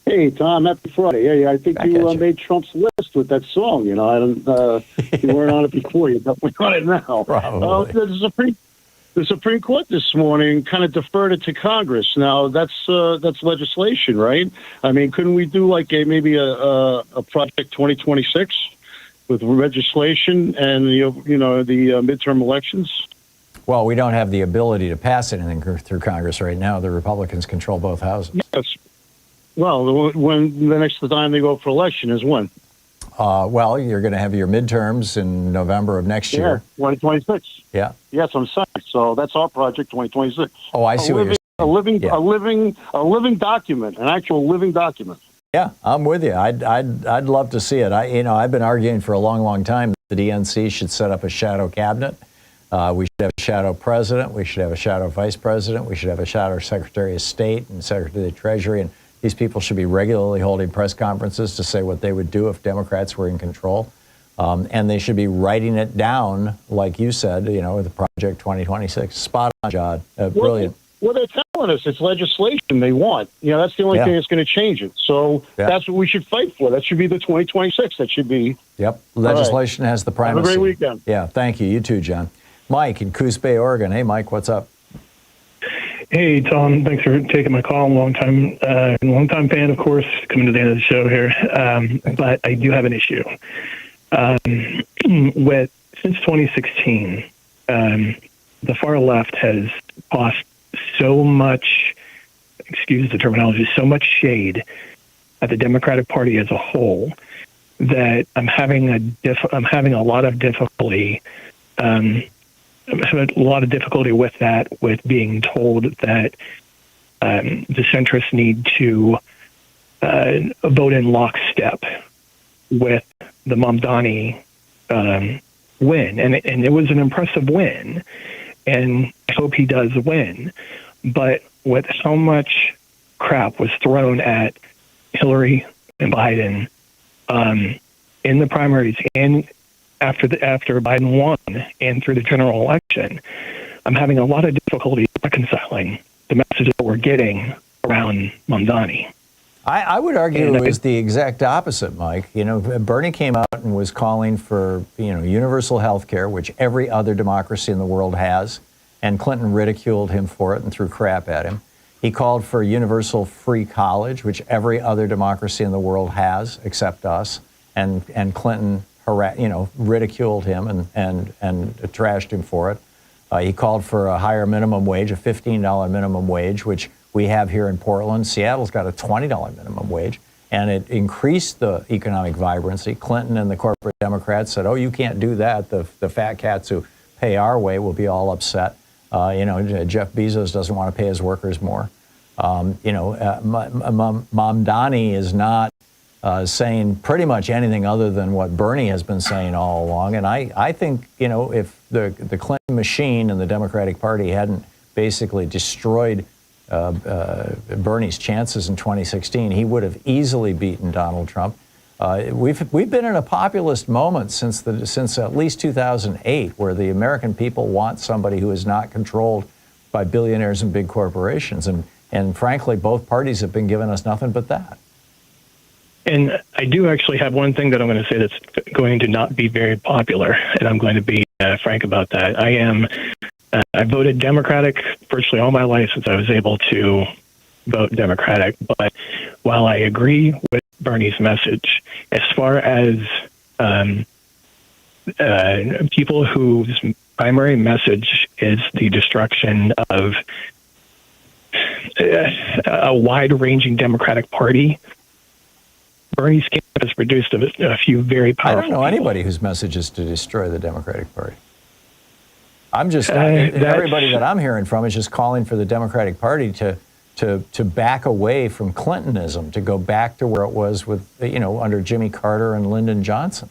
Hey, Tom, happy Friday. Hey, I think you made Trump's list with that song. You know, I don't, you weren't on it before. You're definitely on it now. Probably. The Supreme Court this morning kind of deferred it to Congress. Now that's legislation, right? I mean, couldn't we do like maybe a Project 2026 with legislation and the midterm elections? Well, we don't have the ability to pass anything through Congress right now. The Republicans control both houses. Yes. Well, when the next time they go for election is when? Well, you're going to have your midterms in November of next year. 2026. Yeah. Yes, I'm sorry. So that's our project, 2026. Oh, I see what you're saying. A living document, an actual living document. Yeah, I'm with you. I'd love to see it. I've been arguing for a long time that the DNC should set up a shadow cabinet. We should have a shadow president. We should have a shadow vice president. We should have a shadow secretary of state and secretary of the treasury. And these people should be regularly holding press conferences to say what they would do if Democrats were in control. And they should be writing it down, like you said, with the Project 2026. Spot on, John. Brilliant. Well, they're telling us it's legislation they want. That's the only thing that's going to change it. So that's what we should fight for. That should be the 2026. That should be. Yep. Legislation has the primacy. Have a great weekend. Yeah. Thank you. You too, John. Mike in Coos Bay, Oregon. Hey, Mike, what's up? Hey, Tom. Thanks for taking my call. Long time fan, of course, coming to the end of the show here. But I do have an issue. Since 2016, the far left has tossed so much, excuse the terminology, so much shade at the Democratic Party as a whole that I'm having a lot of difficulty. I'm having a lot of difficulty with that, with being told that the centrists need to vote in lockstep with the Mamdani win. And it was an impressive win, and I hope he does win. But with how much crap was thrown at Hillary and Biden in the primaries and after Biden won and through the general election, I'm having a lot of difficulty reconciling the messages that we're getting around Mamdani. I would argue it was the exact opposite, Mike. You know, Bernie came out and was calling for, universal health care, which every other democracy in the world has, and Clinton ridiculed him for it and threw crap at him. He called for universal free college, which every other democracy in the world has except us, and Clinton ridiculed him and trashed him for it. He called for a higher minimum wage, a $15 minimum wage, which we have here in Portland. Seattle's got a $20 minimum wage, and it increased the economic vibrancy. Clinton and the corporate Democrats said, "Oh, you can't do that. The fat cats who pay our way will be all upset." Jeff Bezos doesn't want to pay his workers more. Mamdani is not saying pretty much anything other than what Bernie has been saying all along. And I think, if the Clinton machine and the Democratic Party hadn't basically destroyed Bernie's chances in 2016, he would have easily beaten Donald Trump. We've been in a populist moment since at least 2008, where the American people want somebody who is not controlled by billionaires and big corporations, and frankly, both parties have been giving us nothing but that. And I do actually have one thing that I'm going to say that's going to not be very popular, and I'm going to be frank about that. I voted Democratic virtually all my life since I was able to vote Democratic. But while I agree with Bernie's message, as far as people whose primary message is the destruction of a wide-ranging Democratic Party, Bernie's camp has produced a few very powerful I don't know anybody whose message is to destroy the Democratic Party. Everybody that I'm hearing from is just calling for the Democratic Party to back away from Clintonism, to go back to where it was with, under Jimmy Carter and Lyndon Johnson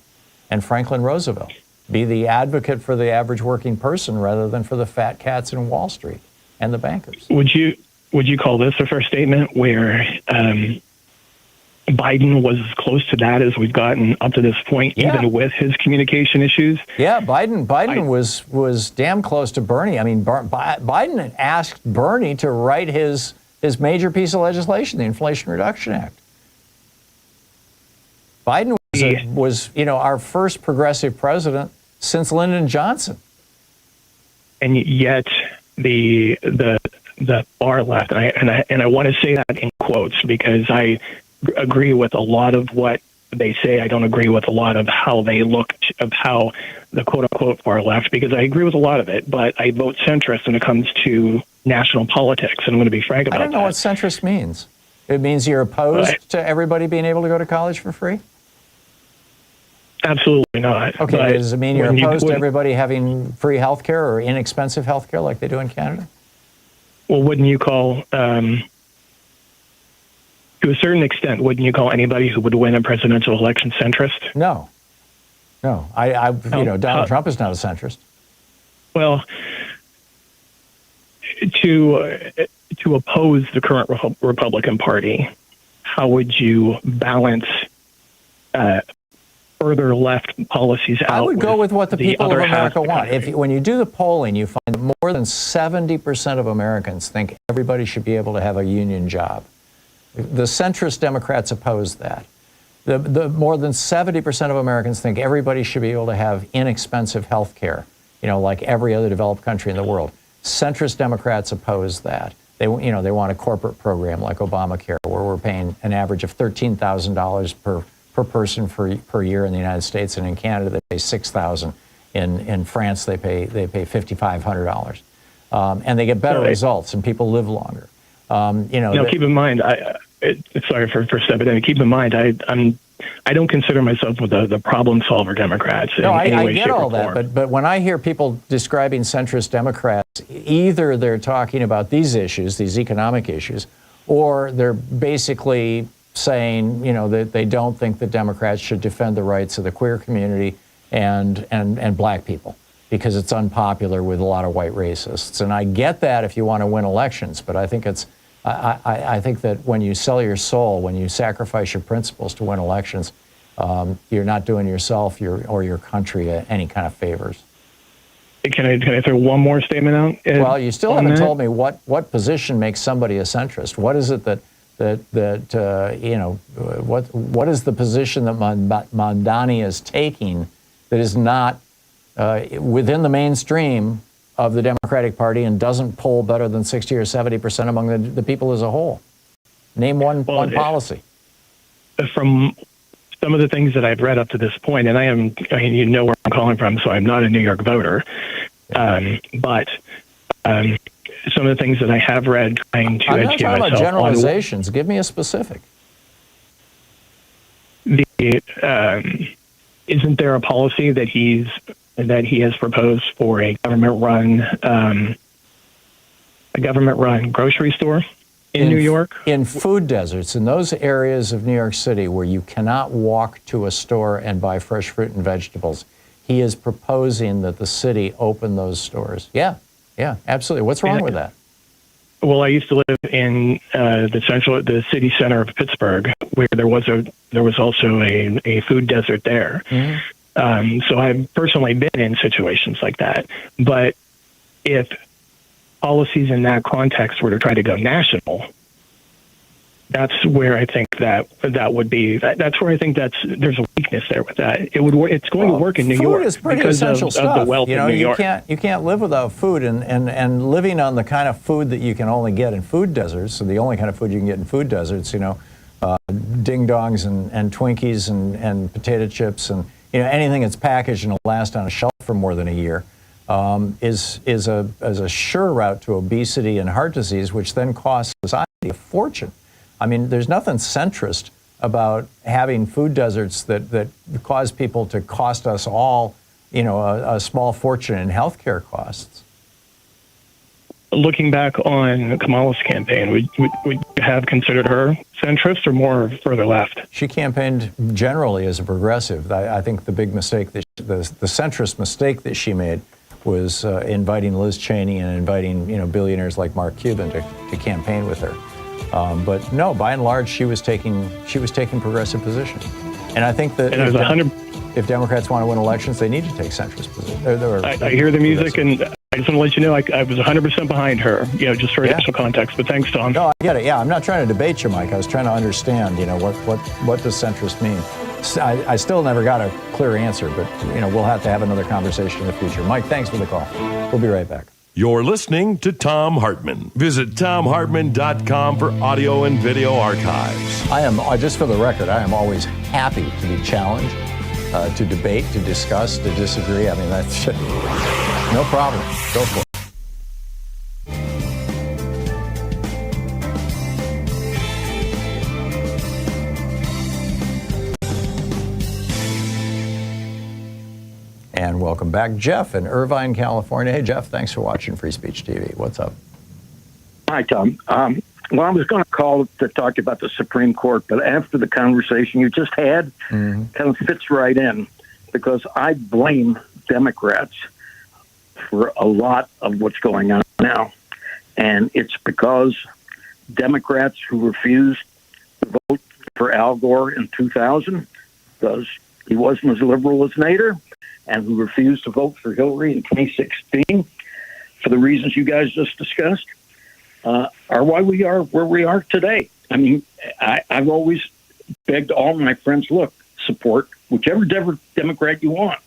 and Franklin Roosevelt. Be the advocate for the average working person rather than for the fat cats in Wall Street and the bankers. Would you call this a fair statement where Biden was as close to that as we've gotten up to this point, even with his communication issues? Yeah, Biden was damn close to Bernie. I mean, Biden asked Bernie to write his major piece of legislation, the Inflation Reduction Act. Biden was our first progressive president since Lyndon Johnson. And yet the far left, and I want to say that in quotes because I agree with a lot of what they say. I don't agree with a lot of how they look, of how the quote-unquote far left, because I agree with a lot of it, but I vote centrist when it comes to national politics, and I'm going to be frank about that. I don't know what centrist means. It means you're opposed to everybody being able to go to college for free? Absolutely not. Okay, does it mean you're opposed to everybody having free health care or inexpensive health care like they do in Canada? Well, wouldn't you call... to a certain extent, wouldn't you call anybody who would win a presidential election centrist? No. Donald Trump is not a centrist. Well, to oppose the current Republican Party, how would you balance further left policies out? I would go with what the people of America want. When you do the polling, you find that more than 70% of Americans think everybody should be able to have a union job. The centrist Democrats oppose that. The more than 70% of Americans think everybody should be able to have inexpensive health care, like every other developed country in the world. Centrist Democrats oppose that. They want a corporate program like Obamacare, where we're paying an average of $13,000 per person per year in the United States, and in Canada they pay $6,000. In France they pay $5,500, and they get better results, and people live longer. Keep in mind, sorry for stepping in. Keep in mind, I don't consider myself the problem solver Democrats. I get all that, but when I hear people describing centrist Democrats, either they're talking about these issues, these economic issues, or they're basically saying, that they don't think the Democrats should defend the rights of the queer community and black people, because it's unpopular with a lot of white racists. And I get that if you want to win elections, but I think I think that when you sell your soul, when you sacrifice your principles to win elections, you're not doing yourself or your country any kind of favors. Can I throw one more statement out? Well, you still haven't told me what position makes somebody a centrist. What is it that what is the position that Mamdani is taking that is not within the mainstream of the Democratic Party and doesn't poll better than 60 or 70% among the people as a whole? Name one policy. From some of the things that I've read up to this point, and you know where I'm calling from, so I'm not a New York voter, but some of the things that I have read trying to I'm not educate talking myself about generalizations. Give me a specific. Isn't there a policy that he has proposed for a government-run grocery store in New York? In food deserts, in those areas of New York City where you cannot walk to a store and buy fresh fruit and vegetables, he is proposing that the city open those stores. Yeah, absolutely. What's wrong with that? Well, I used to live in the city center of Pittsburgh, where there was also a food desert there. Mm-hmm. So I've personally been in situations like that. But if policies in that context were to try to go national, that's where I think that would be. That's where I think there's a weakness there with that. It's going to work in New York. Food is pretty because essential stuff. Of the wealth in New York. You can't live without food, and living on the kind of food that you can only get in food deserts. So the only kind of food you can get in food deserts, ding dongs and Twinkies and potato chips and anything that's packaged and will last on a shelf for more than a year, is a sure route to obesity and heart disease, which then costs society a fortune. I mean, there's nothing centrist about having food deserts that cause people to cost us all, a small fortune in healthcare costs. Looking back on Kamala's campaign, would you have considered her centrist or more further left? She campaigned generally as a progressive. I think the big mistake, the centrist mistake that she made was inviting Liz Cheney and inviting billionaires like Mark Cuban to campaign with her. But no, by and large, she was taking progressive positions, and I think that if Democrats want to win elections, they need to take centrist positions. I hear the music, and I just want to let you know I was 100% behind her. Just for additional context. But thanks, Tom. No, I get it. Yeah, I'm not trying to debate you, Mike. I was trying to understand. What does centrist mean? I still never got a clear answer, but we'll have to have another conversation in the future. Mike, thanks for the call. We'll be right back. You're listening to Thom Hartmann. Visit thomhartmann.com for audio and video archives. I am, just for the record, I am always happy to be challenged, to debate, to discuss, to disagree. I mean, that's no problem. Go for it. And welcome back, Jeff in Irvine, California. Hey, Jeff, thanks for watching Free Speech TV. What's up? Hi, Tom. Well, I was going to call to talk about the Supreme Court, but after the conversation you just had, kind of fits right in, because I blame Democrats for a lot of what's going on now. And it's because Democrats who refused to vote for Al Gore in 2000, because he wasn't as liberal as Nader, and who refused to vote for Hillary in 2016 for the reasons you guys just discussed, are why we are where we are today. I mean, I've always begged all my friends, look, support whichever Democrat you want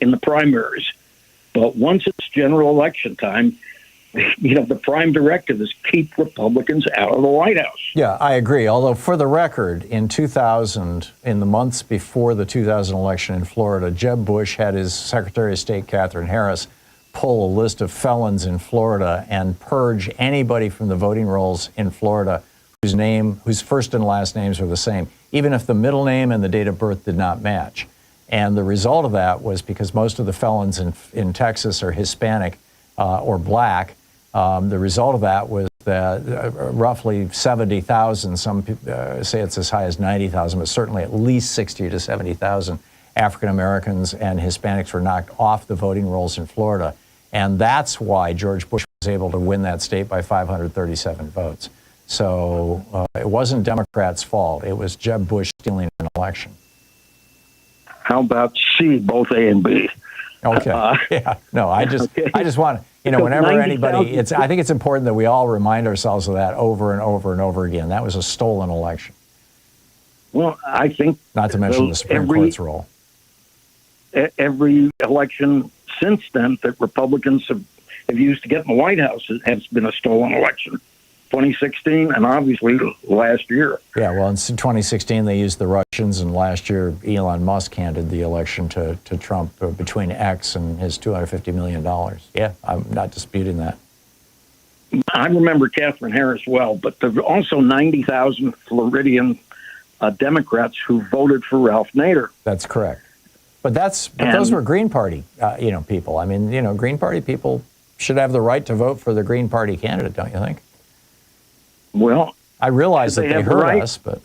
in the primaries. But once it's general election time, the prime directive is keep Republicans out of the White House. Yeah, I agree. Although, for the record, in 2000, in the months before the 2000 election in Florida, Jeb Bush had his Secretary of State, Katherine Harris, pull a list of felons in Florida and purge anybody from the voting rolls in Florida whose first and last names were the same, even if the middle name and the date of birth did not match. And the result of that was, because most of the felons in Texas are Hispanic or black, the result of that was that roughly 70,000, some people say it's as high as 90,000, but certainly at least 60 to 70,000 African Americans and Hispanics were knocked off the voting rolls in Florida. And that's why George Bush was able to win that state by 537 votes. So it wasn't Democrats' fault. It was Jeb Bush stealing an election. How about C, both A and B? Okay. Yeah. No, I just want, whenever anybody, I think it's important that we all remind ourselves of that over and over and over again. That was a stolen election. Well, I think, not to mention the Supreme Court's role. Every election since then that Republicans have used to get in the White House has been a stolen election. 2016 and obviously last year. Yeah, well, in 2016 they used the Russians, and last year Elon Musk handed the election to Trump between X and his $250 million. Yeah, I'm not disputing that. I remember Catherine Harris well, but there were also 90,000 Floridian Democrats who voted for Ralph Nader. That's correct. But those were Green Party, people. I mean, Green Party people should have the right to vote for the Green Party candidate, don't you think? Well, I realize that they hurt us, but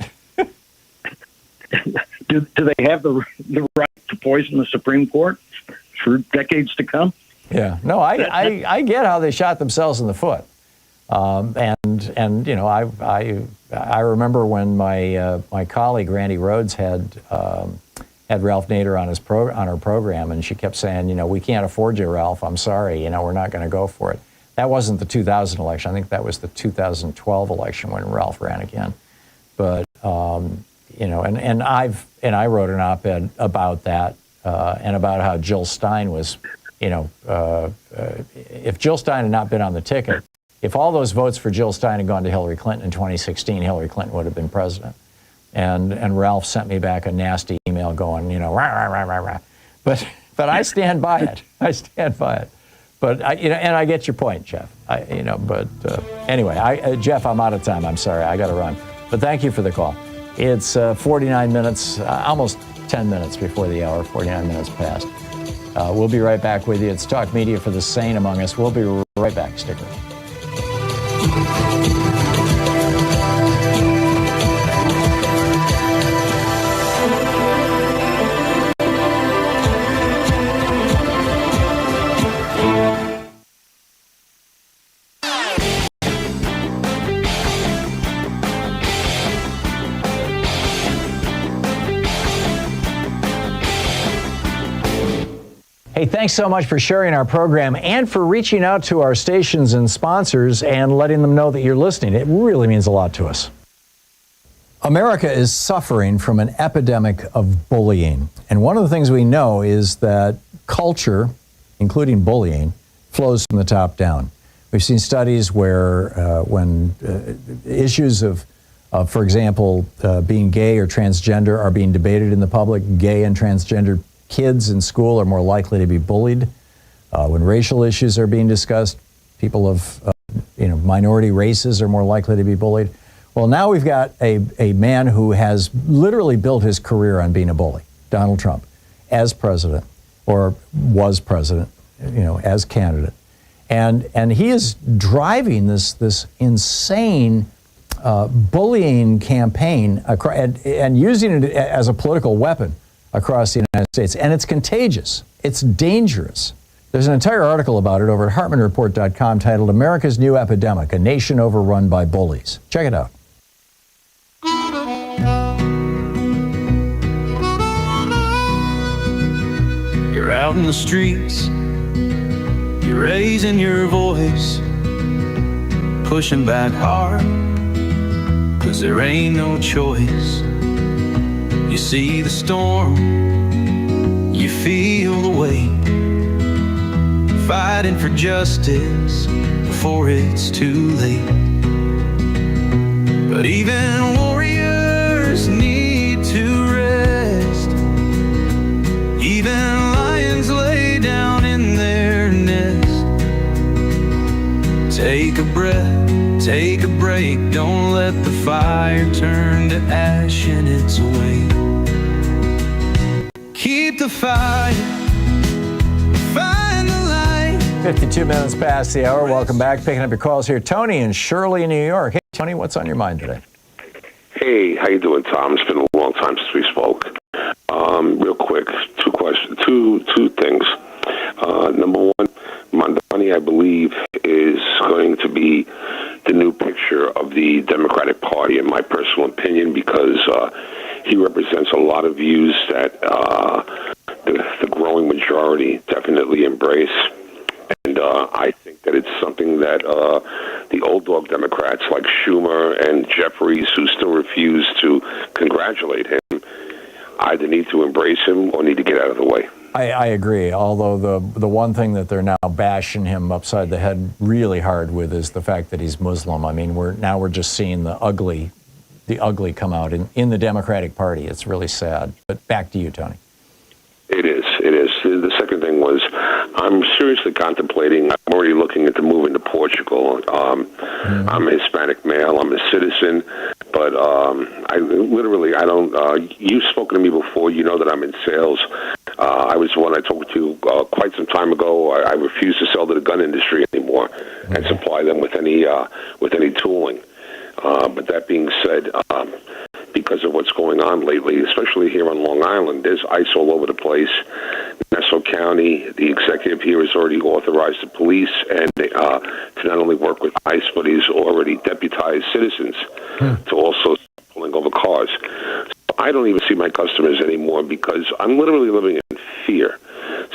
do they have the right to poison the Supreme Court for decades to come? Yeah, no, I get how they shot themselves in the foot, and I remember when my colleague Randy Rhodes had Ralph Nader on her program, and she kept saying, we can't afford you, Ralph. I'm sorry, we're not going to go for it. That wasn't the 2000 election. I think that was the 2012 election when Ralph ran again. But and I wrote an op-ed about that and about how Jill Stein was, if Jill Stein had not been on the ticket, if all those votes for Jill Stein had gone to Hillary Clinton in 2016, Hillary Clinton would have been president. And Ralph sent me back a nasty email going, rah, rah, rah, rah, rah. But I stand by it. I stand by it. But and I get your point, Jeff. Anyway, Jeff, I'm out of time. I'm sorry, I got to run. But thank you for the call. It's 49 minutes, almost 10 minutes before the hour. 49 minutes past. We'll be right back with you. It's Talk Media for the Sane Among Us. We'll be right back. Stick around. Hey, thanks so much for sharing our program and for reaching out to our stations and sponsors and letting them know that you're listening. It really means a lot to us. America is suffering from an epidemic of bullying. And one of the things we know is that culture, including bullying, flows from the top down. We've seen studies where when issues of, for example, being gay or transgender are being debated in the public, gay and transgender kids in school are more likely to be bullied. When racial issues are being discussed, people of minority races are more likely to be bullied. Well, now we've got a man who has literally built his career on being a bully, Donald Trump, as president, or was president, as candidate. And he is driving this insane bullying campaign and using it as a political weapon across the United States. And it's contagious. It's dangerous. There's an entire article about it over at HartmannReport.com titled America's New Epidemic, A Nation Overrun by Bullies. Check it out. You're out in the streets, you're raising your voice, pushing back hard, 'cause there ain't no choice. You see the storm, you feel the weight, fighting for justice before it's too late. But even warriors need to rest, even lions lay down in their nest. Take a breath, take a break, don't let the fire turn to ash in its way. Keep the fire, find the light. 52 minutes past the hour. Welcome back. Picking up your calls here. Tony in Shirley, in New York. Hey, Tony, what's on your mind today? Hey, how you doing, Tom? It's been a long time since we spoke. Real quick, two questions, two things. Number one, Mondani, I believe, is going to be the new picture of the Democratic Party, in my personal opinion, because he represents a lot of views that the growing majority definitely embrace. And I think that it's something that the old dog Democrats like Schumer and Jeffries, who still refuse to congratulate him, either need to embrace him or need to get out of the way. I agree, although the one thing that they're now bashing him upside the head really hard with is the fact that he's Muslim. I mean, we're just seeing the ugly come out in the Democratic Party. It's really sad. But back to you, Tony. It is. The second thing was, I'm seriously contemplating, I'm already looking into moving to Portugal. I'm a Hispanic male, I'm a citizen, but you've spoken to me before, you know that I'm in sales. I was one I talked to quite some time ago. I refuse to sell to the gun industry anymore and supply them with any tooling. But that being said, because of what's going on lately, especially here on Long Island, there's ICE all over the place. Nassau County, the executive here has already authorized the police and to not only work with ICE, but he's already deputized citizens to also pulling over cars. So I don't even see my customers anymore because I'm literally living in fear.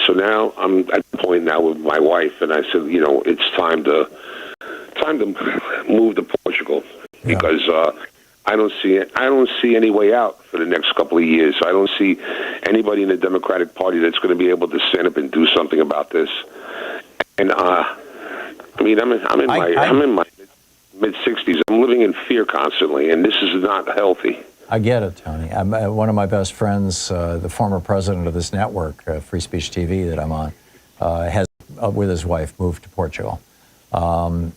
So now I'm at the point now with my wife, and I said, it's time to move to Portugal because I don't see any way out for the next couple of years. I don't see anybody in the Democratic Party that's going to be able to stand up and do something about this. And I'm in my mid-60s. I'm living in fear constantly, and this is not healthy. I get it, Tony. One of my best friends, the former president of this network, Free Speech TV, that I'm on, has, with his wife, moved to Portugal. Greg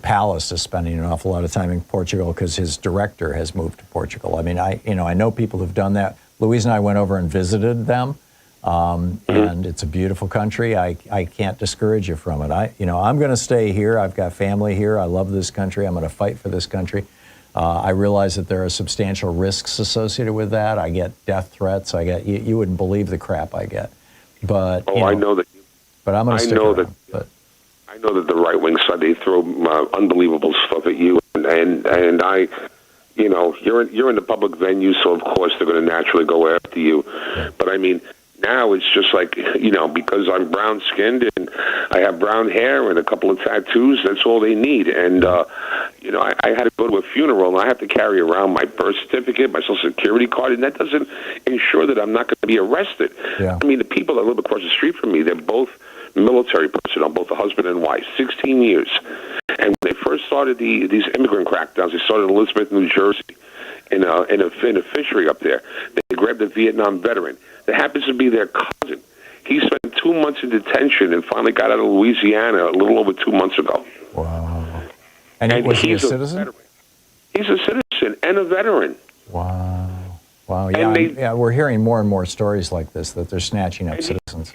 Palast is spending an awful lot of time in Portugal because his director has moved to Portugal. I mean, I know people who've done that. Louise and I went over and visited them, and it's a beautiful country. I can't discourage you from it. I'm going to stay here. I've got family here. I love this country. I'm going to fight for this country. I realize that there are substantial risks associated with that. I get death threats. You wouldn't believe the crap I get. But I know that. But I'm going to stick around. I know that the right-wing side, they throw unbelievable stuff at you, and I, you're in the public venue, so of course they're going to naturally go after you. Yeah. But I mean, now it's just like, because I'm brown-skinned and I have brown hair and a couple of tattoos, that's all they need. And, I had to go to a funeral, and I have to carry around my birth certificate, my Social Security card, and that doesn't ensure that I'm not going to be arrested. Yeah. I mean, the people that live across the street from me, they're both military personnel, both the husband and wife, 16 years. And when they first started these immigrant crackdowns, they started in Elizabeth, New Jersey, in a fishery up there. They grabbed a Vietnam veteran that happens to be their cousin. He spent 2 months in detention and finally got out of Louisiana a little over 2 months ago. Wow. And was he a citizen? He's a citizen and a veteran. Wow. Yeah, we're hearing more and more stories like this, that they're snatching up citizens.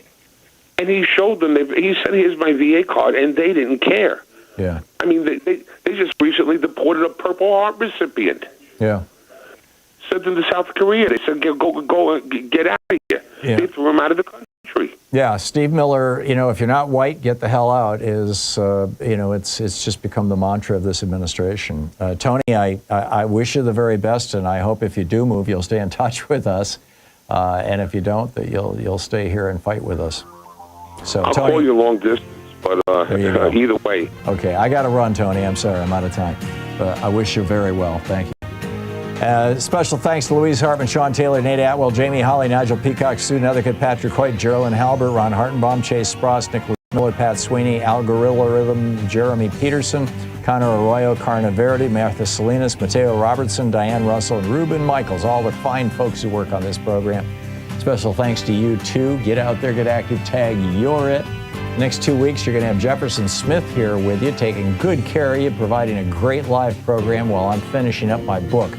And he showed them, he said, here's my VA card, and they didn't care. Yeah. I mean, they just recently deported a Purple Heart recipient. Yeah. Sent him to South Korea. They said, go, get out of here. Yeah. They threw him out of the country. Yeah, Steve Miller, if you're not white, get the hell out is, it's just become the mantra of this administration. Tony, I wish you the very best, and I hope if you do move, you'll stay in touch with us. And if you don't, that you'll stay here and fight with us. So, I'll Tony, call you long distance, but either way. Okay, I got to run, Tony. I'm sorry, I'm out of time. But I wish you very well. Thank you. Special thanks to Louise Hartmann, Sean Taylor, Nate Atwell, Jamie Holly, Nigel Peacock, student advocate Patrick Hoyt, Geraldine Halbert, Ron Hartenbaum, Chase Spross, Nicholas Miller, Pat Sweeney, Al Gorilla Rhythm, Jeremy Peterson, Connor Arroyo, Carna Verity, Martha Salinas, Mateo Robertson, Diane Russell, and Ruben Michaels, all the fine folks who work on this program. Special thanks to you, too. Get out there, get active, tag You're It. Next 2 weeks, you're going to have Jefferson Smith here with you, taking good care of you, providing a great live program while I'm finishing up my book,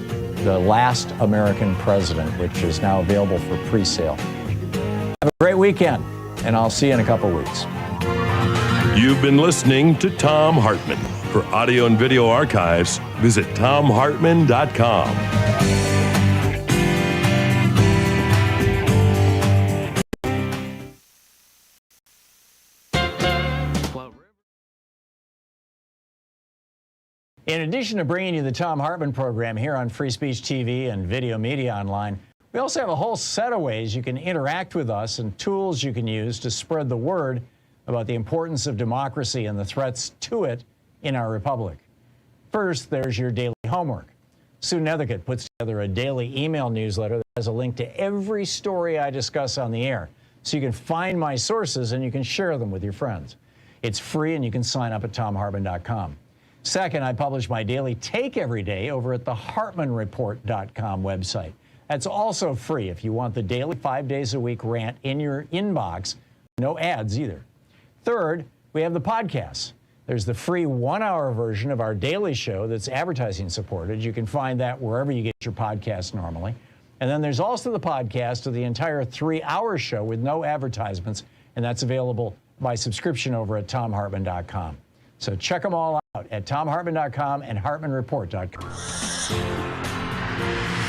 The Last American President, which is now available for pre-sale. Have a great weekend, and I'll see you in a couple weeks. You've been listening to Thom Hartmann. For audio and video archives, visit thomhartmann.com. In addition to bringing you the Thom Hartmann Program here on Free Speech TV and Video Media Online, we also have a whole set of ways you can interact with us and tools you can use to spread the word about the importance of democracy and the threats to it in our republic. First, there's your daily homework. Sue Nethercutt puts together a daily email newsletter that has a link to every story I discuss on the air, so you can find my sources and you can share them with your friends. It's free and you can sign up at thomhartmann.com. Second, I publish my daily take every day over at the hartmannreport.com website. That's also free if you want the daily 5 days a week rant in your inbox. No ads either. Third, we have the podcasts. There's the free 1-hour version of our daily show that's advertising supported. You can find that wherever you get your podcasts normally. And then there's also the podcast of the entire 3-hour show with no advertisements, and that's available by subscription over at thomhartmann.com. So check them all out at thomhartmann.com and hartmannreport.com.